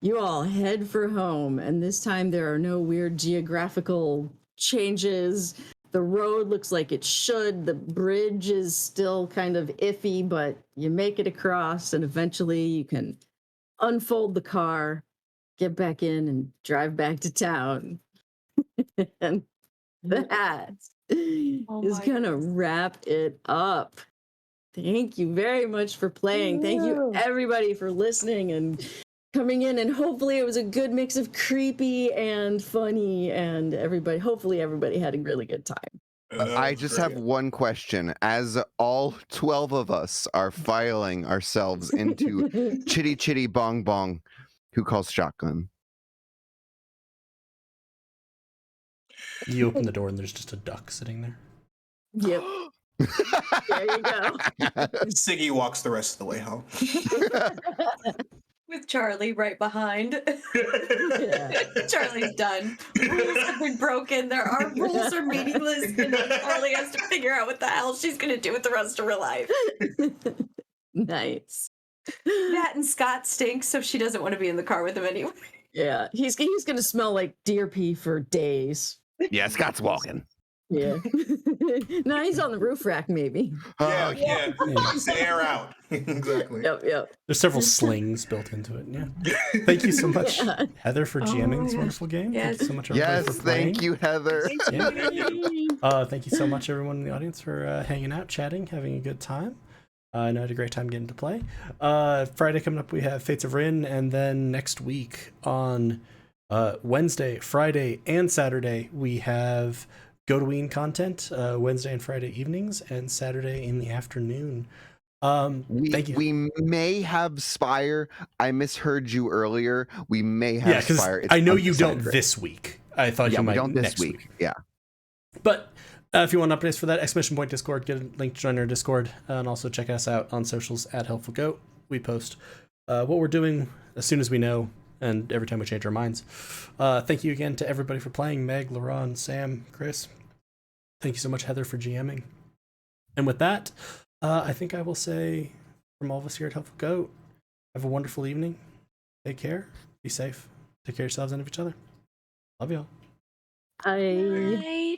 S3: you all head for home. And this time there are no weird geographical changes. The road looks like it should. The bridge is still kind of iffy, but you make it across and eventually you can unfold the car, get back in, and drive back to town. And that is
S4: my
S3: gonna wrap it up. Thank you very much for playing. Thank you everybody for listening and coming in, and hopefully it was a good mix of creepy and funny, and hopefully everybody had a really good time.
S2: I just have one question. As all 12 of us are filing ourselves into Chitty Chitty Bong Bong, who calls shotgun?
S1: You open the door and there's just a duck sitting there.
S3: Yep. There you go.
S5: Siggy walks the rest of the way home.
S4: With Charlie right behind.
S3: Yeah.
S4: Charlie's done. Rules have been broken. Our rules are meaningless, and now Charlie has to figure out what the hell she's gonna do with the rest of her life.
S3: Nice.
S4: That and Scott stinks, so she doesn't want to be in the car with him anyway.
S3: Yeah, he's gonna smell like deer pee for days.
S8: Yeah, Scott's walking.
S3: Yeah. No, he's on the roof rack, maybe.
S5: Yeah. Keeps the air out. Exactly.
S3: Yep.
S1: There's several slings built into it. Yeah. Thank you so much,
S3: Yeah.
S1: Heather, for GMing this
S4: yeah.
S1: wonderful game.
S4: Yes.
S1: Thank you so much, everybody,
S2: Yes,
S1: for playing.
S2: thank you, Heather.
S1: Yeah. Thank you so much, everyone in the audience, for hanging out, chatting, having a good time. I know I had a great time getting to play. Friday coming up, we have Fates of Rin, and then next week on Wednesday, Friday, and Saturday, we have Goataween content, Wednesday and Friday evenings, and Saturday in the afternoon. Thank you.
S2: We may have Spire. I misheard you earlier. We may have
S1: Yeah, because
S2: Spire. It's
S1: I know
S2: on
S1: you don't
S2: Saturday.
S1: this week. I thought
S2: Yeah,
S1: you
S2: we
S1: might
S2: don't this
S1: next
S2: week. Yeah.
S1: But if you want updates for that, exclamation point Discord, get a link to join our Discord, and also check us out on socials at Helpful Goat. We post what we're doing as soon as we know, and every time we change our minds. Thank you again to everybody for playing. Meg, Laurent, Sam, Chris. Thank you so much, Heather, for GMing. And with that, I think I will say from all of us here at Helpful Goat, have a wonderful evening. Take care. Be safe. Take care of yourselves and of each other. Love y'all.
S3: I
S4: Right.